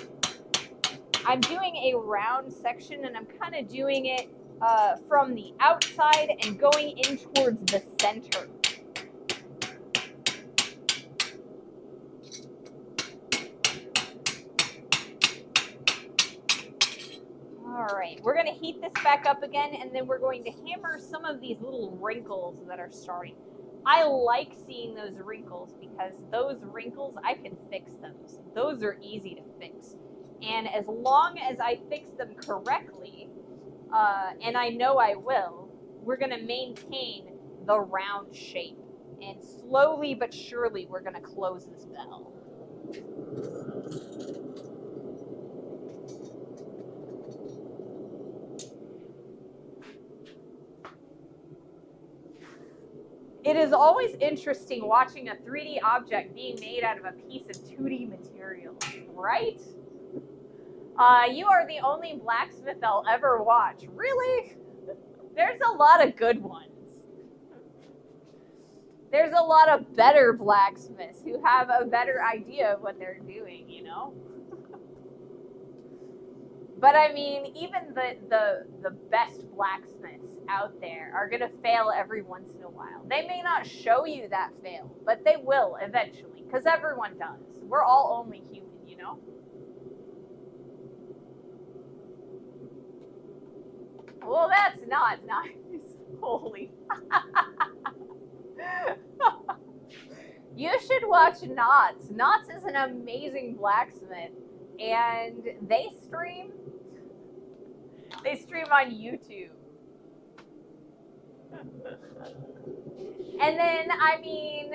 A: I'm doing a round section, and I'm kind of doing it from the outside and going in towards the center. All right, we're going to heat this back up again, and then we're going to hammer some of these little wrinkles that are starting. I like seeing those wrinkles because those wrinkles, I can fix those. Those are easy to fix. And as long as I fix them correctly, and I know I will, we're going to maintain the round shape. And slowly but surely, we're going to close this bell. It is always interesting watching a 3D object being made out of a piece of 2D material, right? You are the only blacksmith I'll ever watch. Really? There's a lot of good ones. There's a lot of better blacksmiths who have a better idea of what they're doing, you know? But I mean, even the best blacksmiths out there are gonna fail every once in a while. They may not show you that fail, but they will eventually, because everyone does. We're all only human, you know? Well, that's not nice. Holy. You should watch Knots. Knots is an amazing blacksmith, and they stream on YouTube. And then, I mean,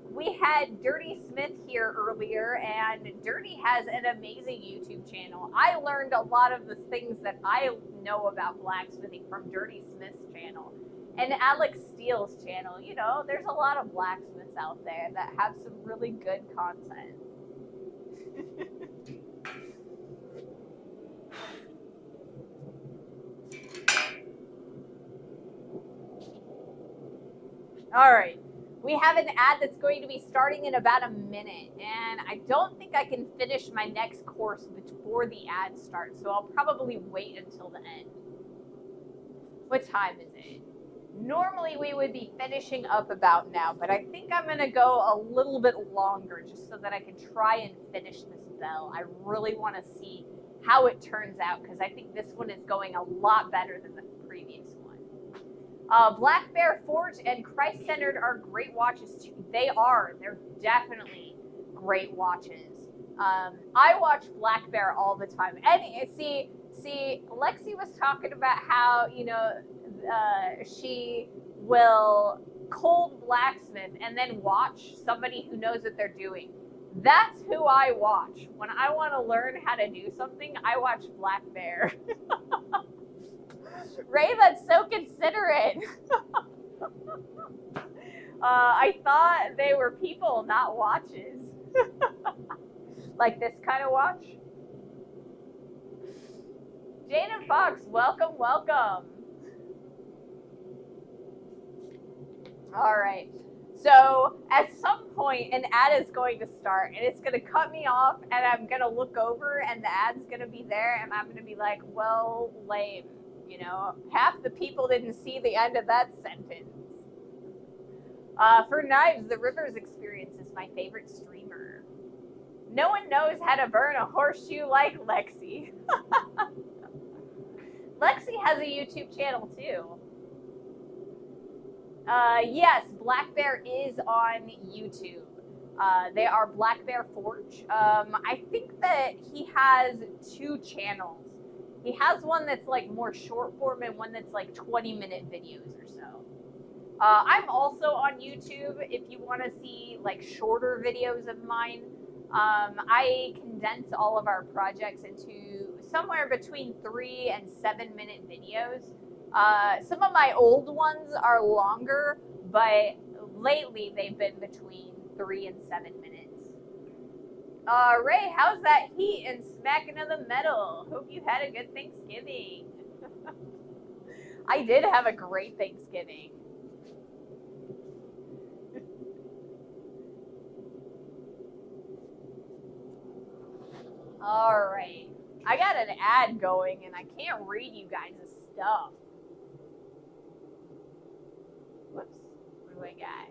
A: we had Dirty Smith here earlier, and Dirty has an amazing YouTube channel. I learned a lot of the things that I know about blacksmithing from Dirty Smith's channel. And Alex Steele's channel. You know, there's a lot of blacksmiths out there that have some really good content. All right. We have an ad that's going to be starting in about a minute, and I don't think I can finish my next course before the ad starts, so I'll probably wait until the end. What time is it? Normally we would be finishing up about now, but I think I'm going to go a little bit longer just so that I can try and finish this bell. I really want to see how it turns out, because I think this one is going a lot better than the previous one. Black Bear Forge and Christ Centered are great watches too. They are. They're definitely great watches. I watch Black Bear all the time. And see, Lexi was talking about how, you know, she will cold blacksmith and then watch somebody who knows what they're doing. That's who I watch. When I want to learn how to do something, I watch Black Bear. Ray, that's so considerate. I thought they were people, not watches. Like this kind of watch. Jane and Fox, welcome, welcome. All right. So at some point, an ad is going to start, and it's going to cut me off, and I'm going to look over, and the ad's going to be there, and I'm going to be like, well, lame. You know, half the people didn't see the end of that sentence. For Knives, the Rivers Experience is my favorite streamer. No one knows how to burn a horseshoe like Lexi. Lexi has a YouTube channel too. Yes, Black Bear is on YouTube. They are Black Bear Forge. I think that he has 2 channels. He has one that's like more short form and one that's like 20-minute videos or so. I'm also on YouTube if you want to see like shorter videos of mine. I condense all of our projects into somewhere between 3 and 7-minute videos. Some of my old ones are longer, but lately they've been between 3 and 7 minutes. Ray, how's that heat and smacking of the metal? Hope you had a good Thanksgiving. I did have a great Thanksgiving. All right. I got an ad going and I can't read you guys' stuff. Whoops. What do I got?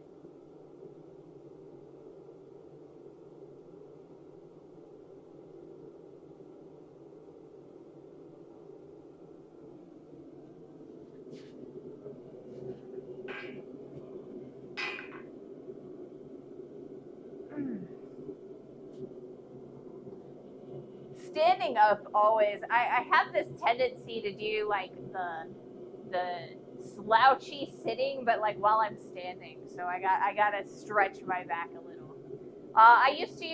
A: Standing up always. I have this tendency to do like the slouchy sitting, but like while I'm standing. So I gotta stretch my back a little. I used to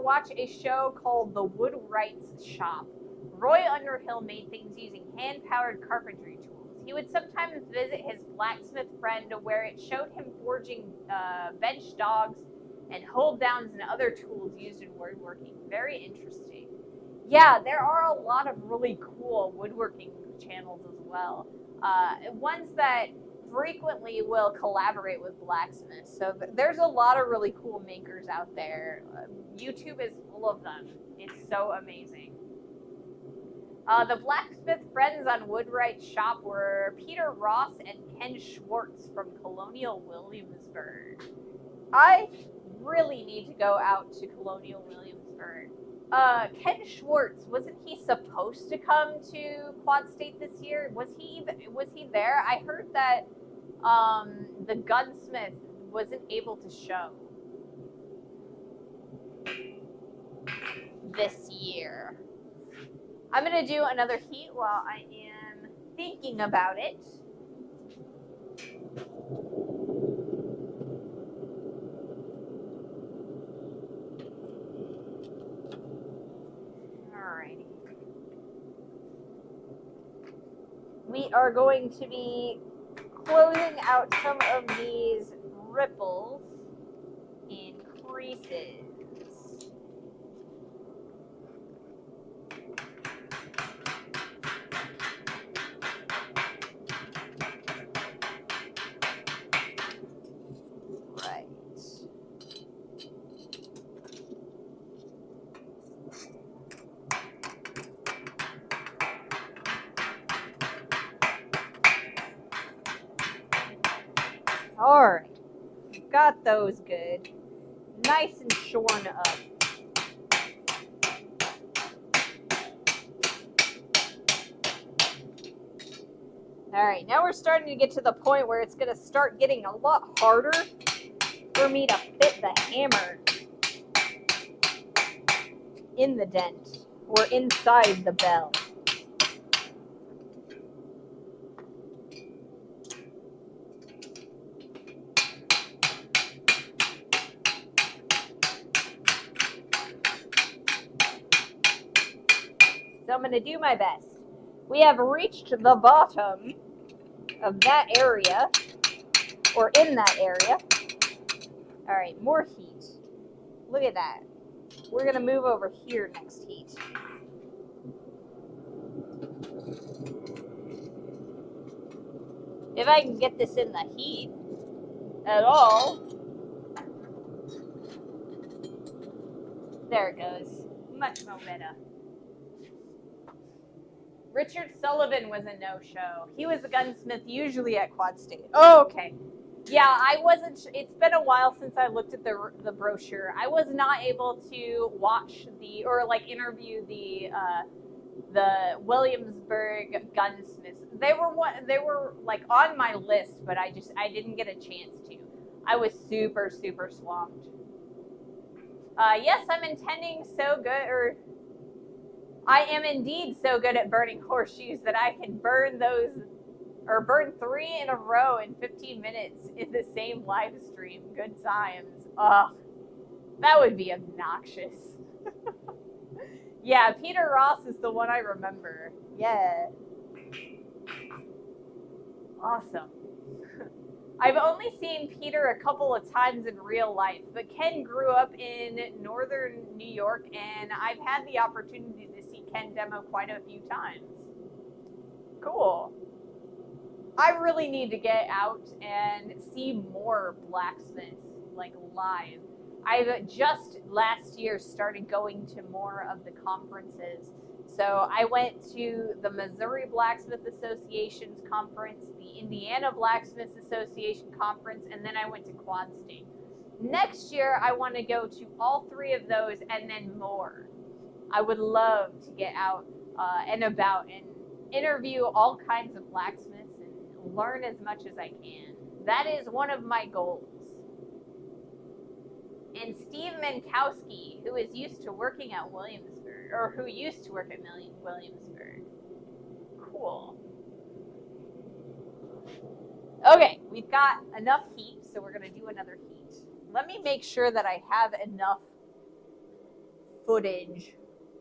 A: watch a show called The Woodwright's Shop. Roy Underhill made things using hand-powered carpentry tools. He would sometimes visit his blacksmith friend where it showed him forging bench dogs and hold downs and other tools used in woodworking. Very interesting. Yeah, there are a lot of really cool woodworking channels as well. Ones that frequently will collaborate with blacksmiths. So there's a lot of really cool makers out there. YouTube is full of them. It's so amazing. The blacksmith friends on Woodwright Shop were Peter Ross and Ken Schwartz from Colonial Williamsburg. I really need to go out to Colonial Williamsburg. Ken Schwartz, wasn't he supposed to come to Quad State this year? Was he there? I heard that the gunsmith wasn't able to show this year. I'm gonna do another heat while I am thinking about it. Alrighty. We are going to be closing out some of these ripples and creases. Right. All right. Got those good. Nice and shorn up. All right, now we're starting to get to the point where it's going to start getting a lot harder for me to fit the hammer in the dent or inside the bell. So I'm going to do my best. We have reached the bottom of that area, or in that area. All right, more heat. Look at that. We're going to move over here next heat. If I can get this in the heat at all. There it goes. Much more better. Richard Sullivan was a no-show. He was a gunsmith usually at Quad State. Oh, okay. Yeah, I wasn't. It's been a while since I looked at the brochure. I was not able to watch interview the Williamsburg gunsmiths. They were like on my list, but I didn't get a chance to. I was super swamped. Yes, I'm intending so good, or I am indeed so good at burning horseshoes that I can burn those, or burn 3 in a row in 15 minutes in the same live stream. Good times. Ugh, that would be obnoxious. Yeah, Peter Ross is the one I remember. Yeah. Awesome. I've only seen Peter a couple of times in real life, but Ken grew up in northern New York, and I've had the opportunity to see Ken demo quite a few times. Cool. I really need to get out and see more blacksmiths, like live. I've just last year started going to more of the conferences. So I went to the Missouri Blacksmith Association's conference, the Indiana Blacksmith Association conference, and then I went to Quad State. Next year, I want to go to all 3 of those and then more. I would love to get out and about and interview all kinds of blacksmiths and learn as much as I can. That is one of my goals. And Steve Mankowski, who is used to working at Williamsburg, or who used to work at Williamsburg. Cool. Okay, we've got enough heat, so we're going to do another heat. Let me make sure that I have enough footage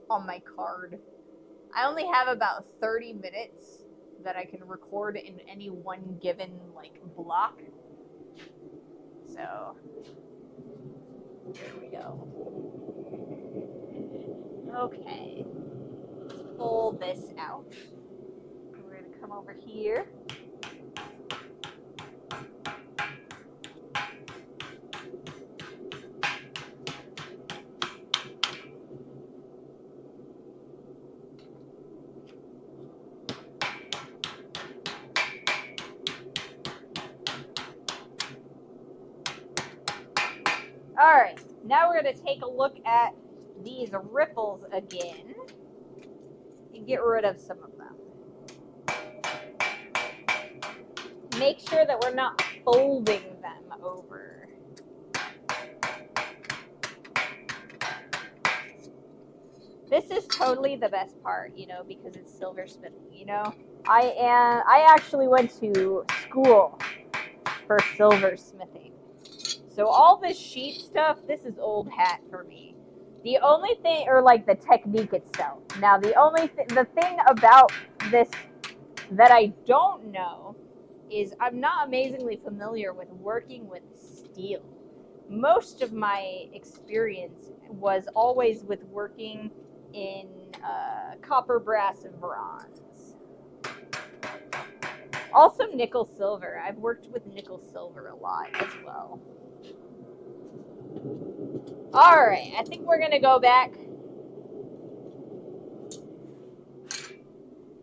A: on my card. I only have about 30 minutes that I can record in any one given block. So there we go. Okay. Pull this out. We're going to come over here. All right, now we're going to take a look at these ripples again and get rid of some of them. Make sure that we're not folding them over. This is totally the best part, you know, because it's silversmithing, you know. I actually went to school for silversmithing. So all this sheet stuff, this is old hat for me. The only thing, or like the technique itself. Now, the thing about this that I don't know is I'm not amazingly familiar with working with steel. Most of my experience was always with working in copper, brass, and bronze. Also nickel silver. I've worked with nickel silver a lot as well. All right, I think we're gonna go back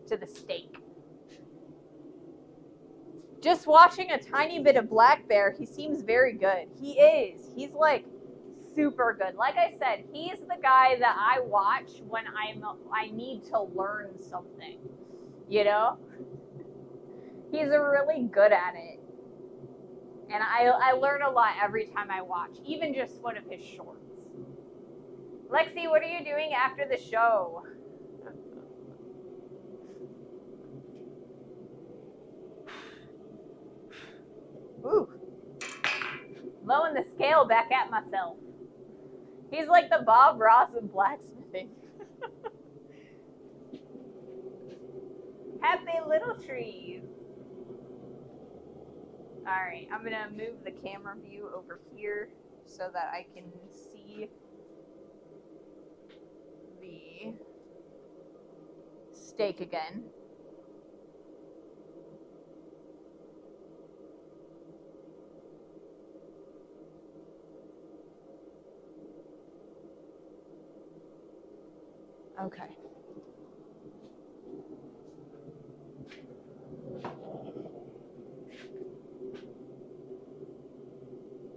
A: to the steak. Just watching a tiny bit of Black Bear, he seems very good. He is. He's like super good. Like I said, he's the guy that I watch when I need to learn something. You know? He's really good at it. And I learn a lot every time I watch, even just one of his shorts. Lexi, what are you doing after the show? Ooh. Lowering the scale back at myself. He's like the Bob Ross of blacksmithing. Happy little trees. Alright, I'm going to move the camera view over here so that I can see the steak again. Okay.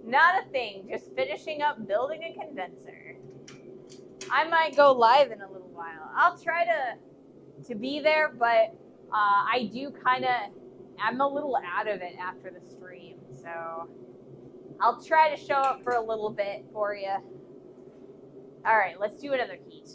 A: Not a thing, just finishing up building a condenser. I might go live in a little while. I'll try to be there, but I do I'm a little out of it after the stream, so I'll try to show up for a little bit for you. All right, let's do another heat.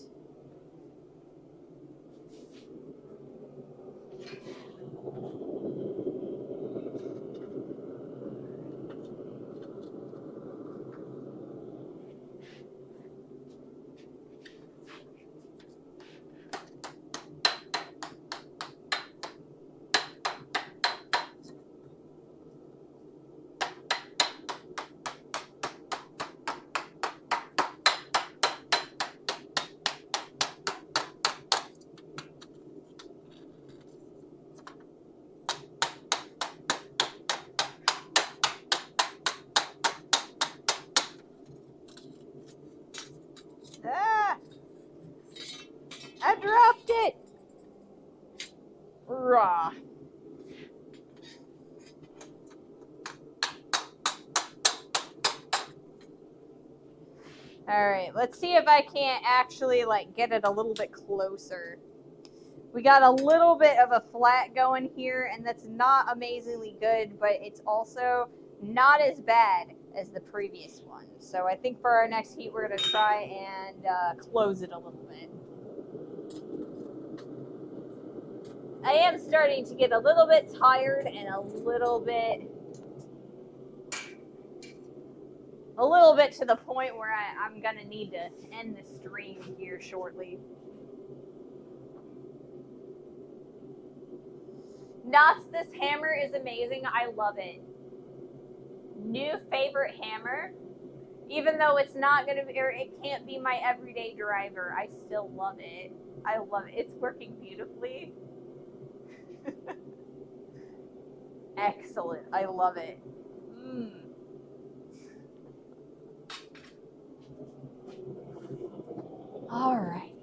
A: Ah! I dropped it! Raw. All right, let's see if I can't actually like get it a little bit closer. We got a little bit of a flat going here, and that's not amazingly good, but it's also not as bad as the previous one. So I think for our next heat, we're going to try and close it a little bit. I am starting to get a little bit tired and a little bit to the point where I'm going to need to end the stream here shortly. Knots, this hammer is amazing. I love it. New favorite hammer. Even though it's not going to be, or it can't be my everyday driver, I still love it. I love it. It's working beautifully. Excellent. I love it. All right.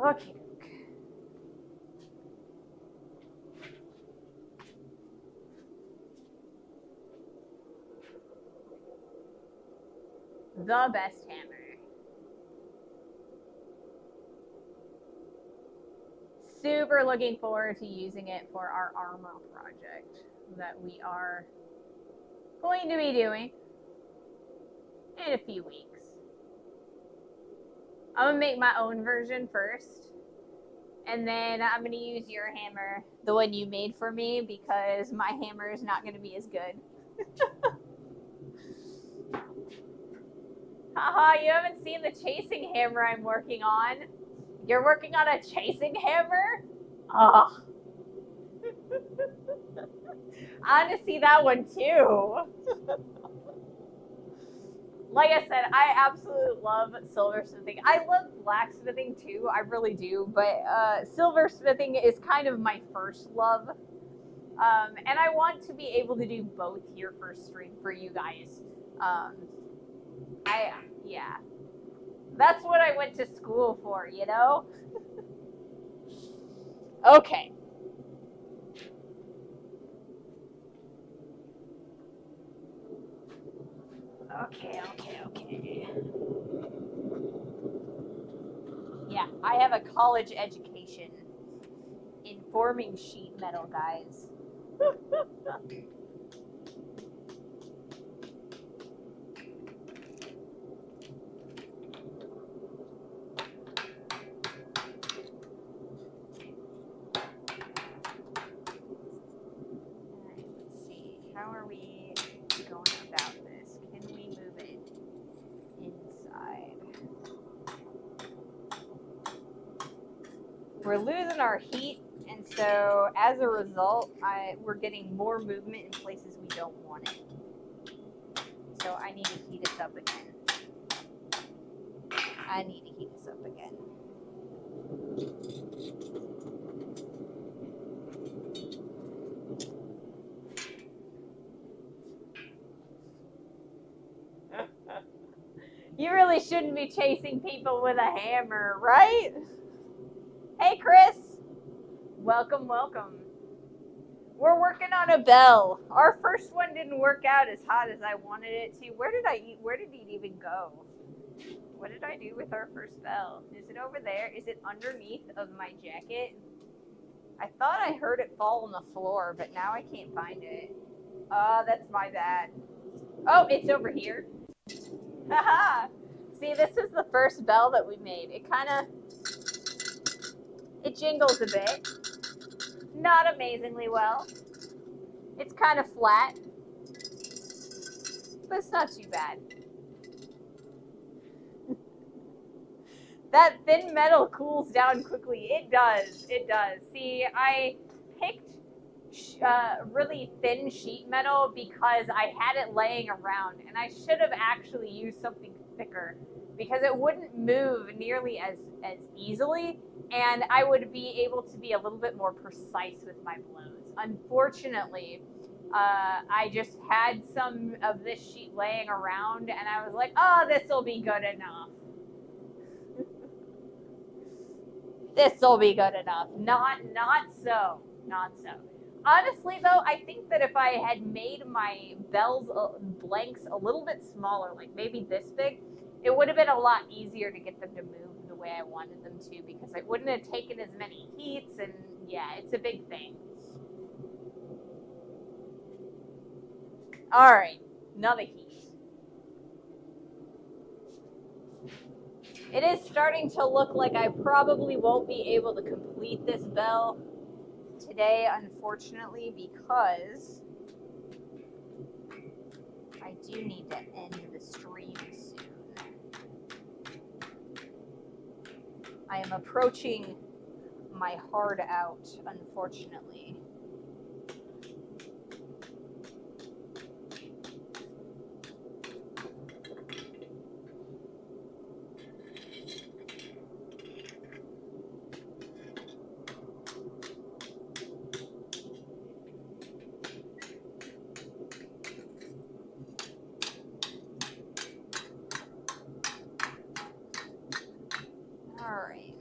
A: Okay. The best hammer. Super looking forward to using it for our armor project that we are going to be doing in a few weeks. I'm going to make my own version first. And then I'm going to use your hammer, the one you made for me, because my hammer is not going to be as good. Haha, you haven't seen the chasing hammer I'm working on. You're working on a chasing hammer? Ugh. I want to see that one too. Like I said, I absolutely love silversmithing. I love blacksmithing too, I really do. But silversmithing is kind of my first love. And I want to be able to do both here for stream for you guys. Yeah. That's what I went to school for, you know? Okay. Okay. Yeah, I have a college education in forming sheet metal, guys. Let's see. How are we going about this? Can we move it inside? We're losing our heat, and so as a result, we're getting more movement in places we don't want it. So I need to heat us up again. You really shouldn't be chasing people with a hammer, right? Hey, Chris. Welcome. We're working on a bell. Our first one didn't work out as hot as I wanted it to. Where did it even go? What did I do with our first bell? Is it over there? Is it underneath of my jacket? I thought I heard it fall on the floor, but now I can't find it. That's my bad. Oh, it's over here. Haha. See, this is the first bell that we made. It jingles a bit. Not amazingly well. It's kind of flat, but it's not too bad. That thin metal cools down quickly. It does. See, I picked really thin sheet metal because I had it laying around, and I should have actually used something thicker because it wouldn't move nearly as easily, and I would be able to be a little bit more precise with my blows. Unfortunately, I just had some of this sheet laying around, and I was like, oh, this will be good enough. This'll be good enough. Not so. Honestly, though, I think that if I had made my bells blanks a little bit smaller, like maybe this big, it would have been a lot easier to get them to move the way I wanted them to, because I wouldn't have taken as many heats, and yeah, it's a big thing. All right, another heat. It is starting to look like I probably won't be able to complete this bell today, unfortunately, because I do need to end the stream soon. I am approaching my hard out, unfortunately. All right.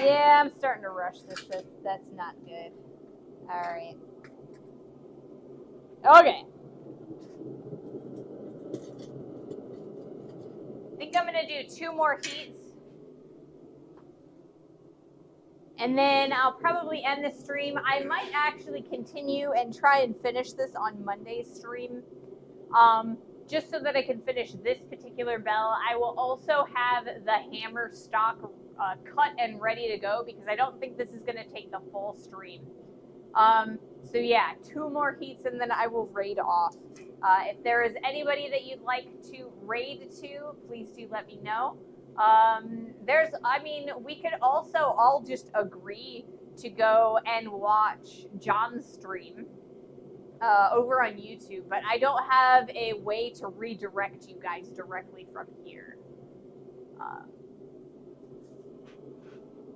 A: Yeah, I'm starting to rush this. That's not good. All right. Okay. I think I'm going to do 2 more heats. And then I'll probably end the stream. I might actually continue and try and finish this on Monday's stream. Just so that I can finish this particular bell. I will also have the hammer stock cut and ready to go because I don't think this is going to take the full stream. So yeah, 2 more heats and then I will raid off. If there is anybody that you'd like to raid to, please do let me know. We could also all just agree to go and watch John's stream over on YouTube, but I don't have a way to redirect you guys directly from here.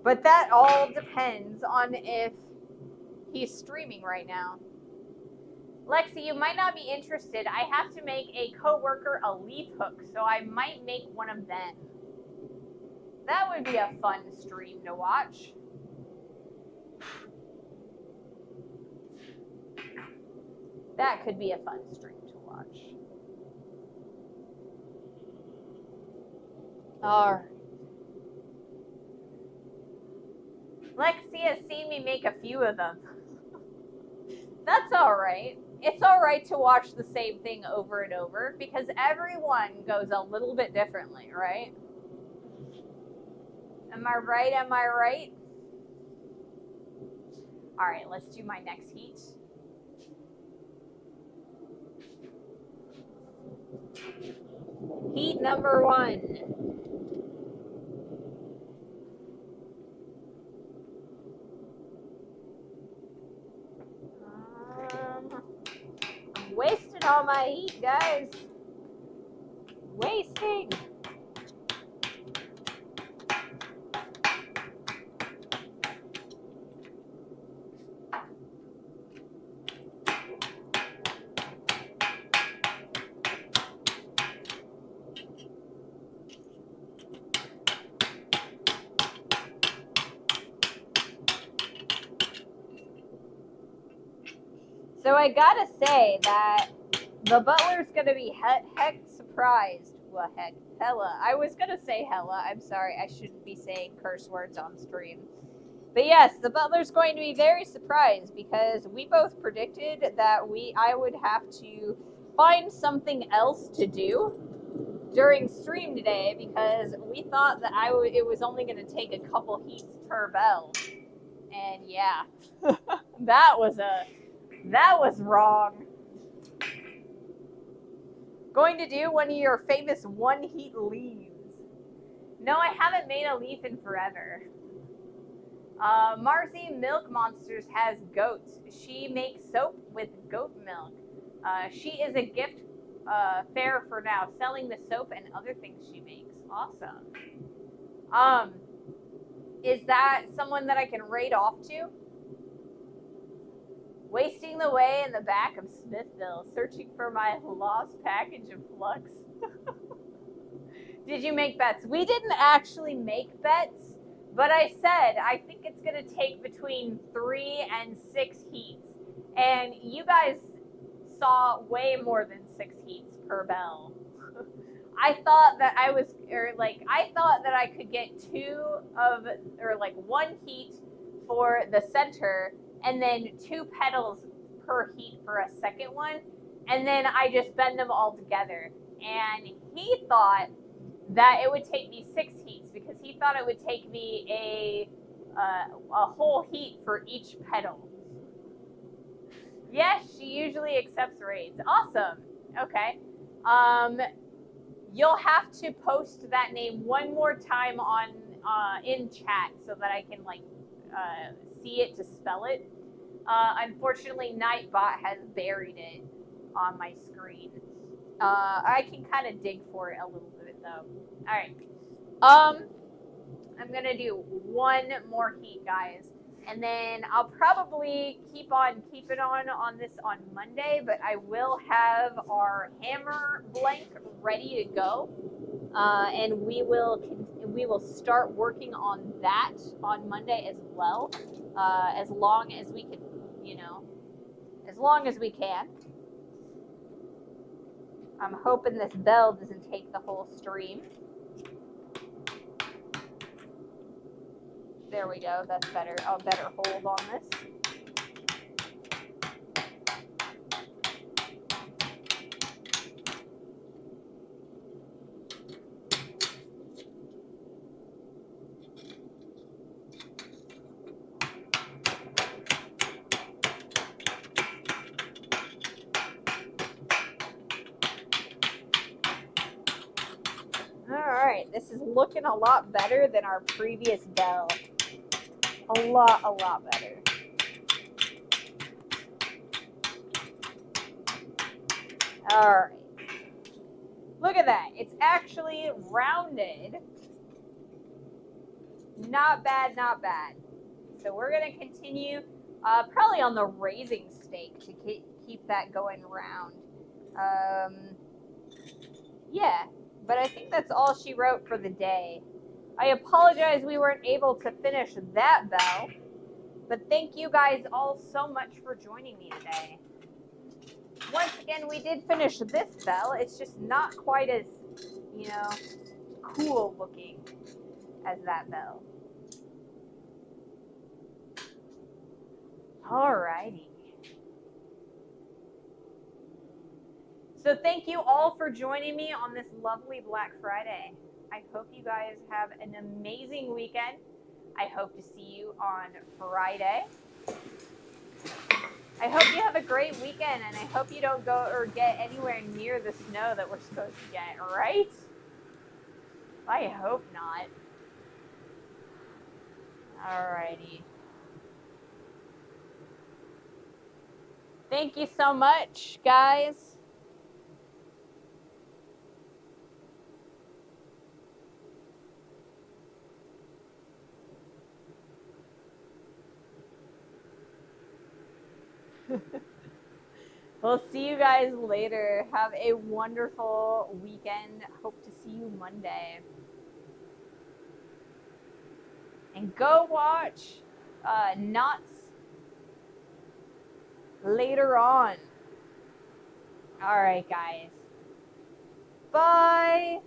A: But that all depends on if he's streaming right now. Lexi, you might not be interested. I have to make a coworker a leaf hook, so I might make one of them. That would be a fun stream to watch. That could be a fun stream to watch. All right. Lexi has seen me make a few of them. That's all right. It's all right to watch the same thing over and over because everyone goes a little bit differently, right? Am I right? Am I right? All right, let's do my next heat. Heat number 1. I'm wasting all my heat, guys. Wasting. So I gotta say that the butler's gonna be heck surprised. Well, heck, hella. I was gonna say hella. I'm sorry. I shouldn't be saying curse words on stream. But yes, the butler's going to be very surprised because we both predicted that I would have to find something else to do during stream today because we thought that it was only going to take a couple heats per bell. And yeah, that was wrong. Going to do one of your famous 1 heat leaves. No, I haven't made a leaf in forever. Marcy Milk Monsters has goats. She makes soap with goat milk. She is a gift fair for now, selling the soap and other things she makes. Awesome. Is that someone that I can raid off to? Wasting the way in the back of Smithville, searching for my lost package of flux. Did you make bets? We didn't actually make bets, but I said I think it's going to take between 3 and 6 heats. And you guys saw way more than 6 heats per bell. I thought that I could get 1 heat for the center and then 2 petals per heat for a second one. And then I just bend them all together. And he thought that it would take me 6 heats because he thought it would take me a whole heat for each petal. Yes, she usually accepts raids. Awesome. Okay. You'll have to post that name one more time on in chat so that I can see it to spell it. Unfortunately, Nightbot has buried it on my screen. I can kind of dig for it a little bit though. All right. I'm gonna do 1 more heat, guys, and then I'll probably keep it on this on Monday. But I will have our hammer blank ready to go. and we will start working on that on Monday as well, as long as we can, as long as we can. I'm hoping this bell doesn't take the whole stream. There we go. That's better. A better hold on this. Alright, this is looking a lot better than our previous bell. A lot better. Alright. Look at that. It's actually rounded. Not bad, not bad. So we're going to continue probably on the raising stake to keep that going round. Yeah, but I think that's all she wrote for the day. I apologize we weren't able to finish that bell, but thank you guys all so much for joining me today. Once again, we did finish this bell. It's just not quite as, cool looking as that bell. Alrighty. So thank you all for joining me on this lovely Black Friday. I hope you guys have an amazing weekend. I hope to see you on Friday. I hope you have a great weekend, and I hope you don't go or get anywhere near the snow that we're supposed to get, right? I hope not. Alrighty. Thank you so much, guys. We'll see you guys later. Have a wonderful weekend. Hope to see you Monday. And go watch Knots later on. All right, guys. Bye.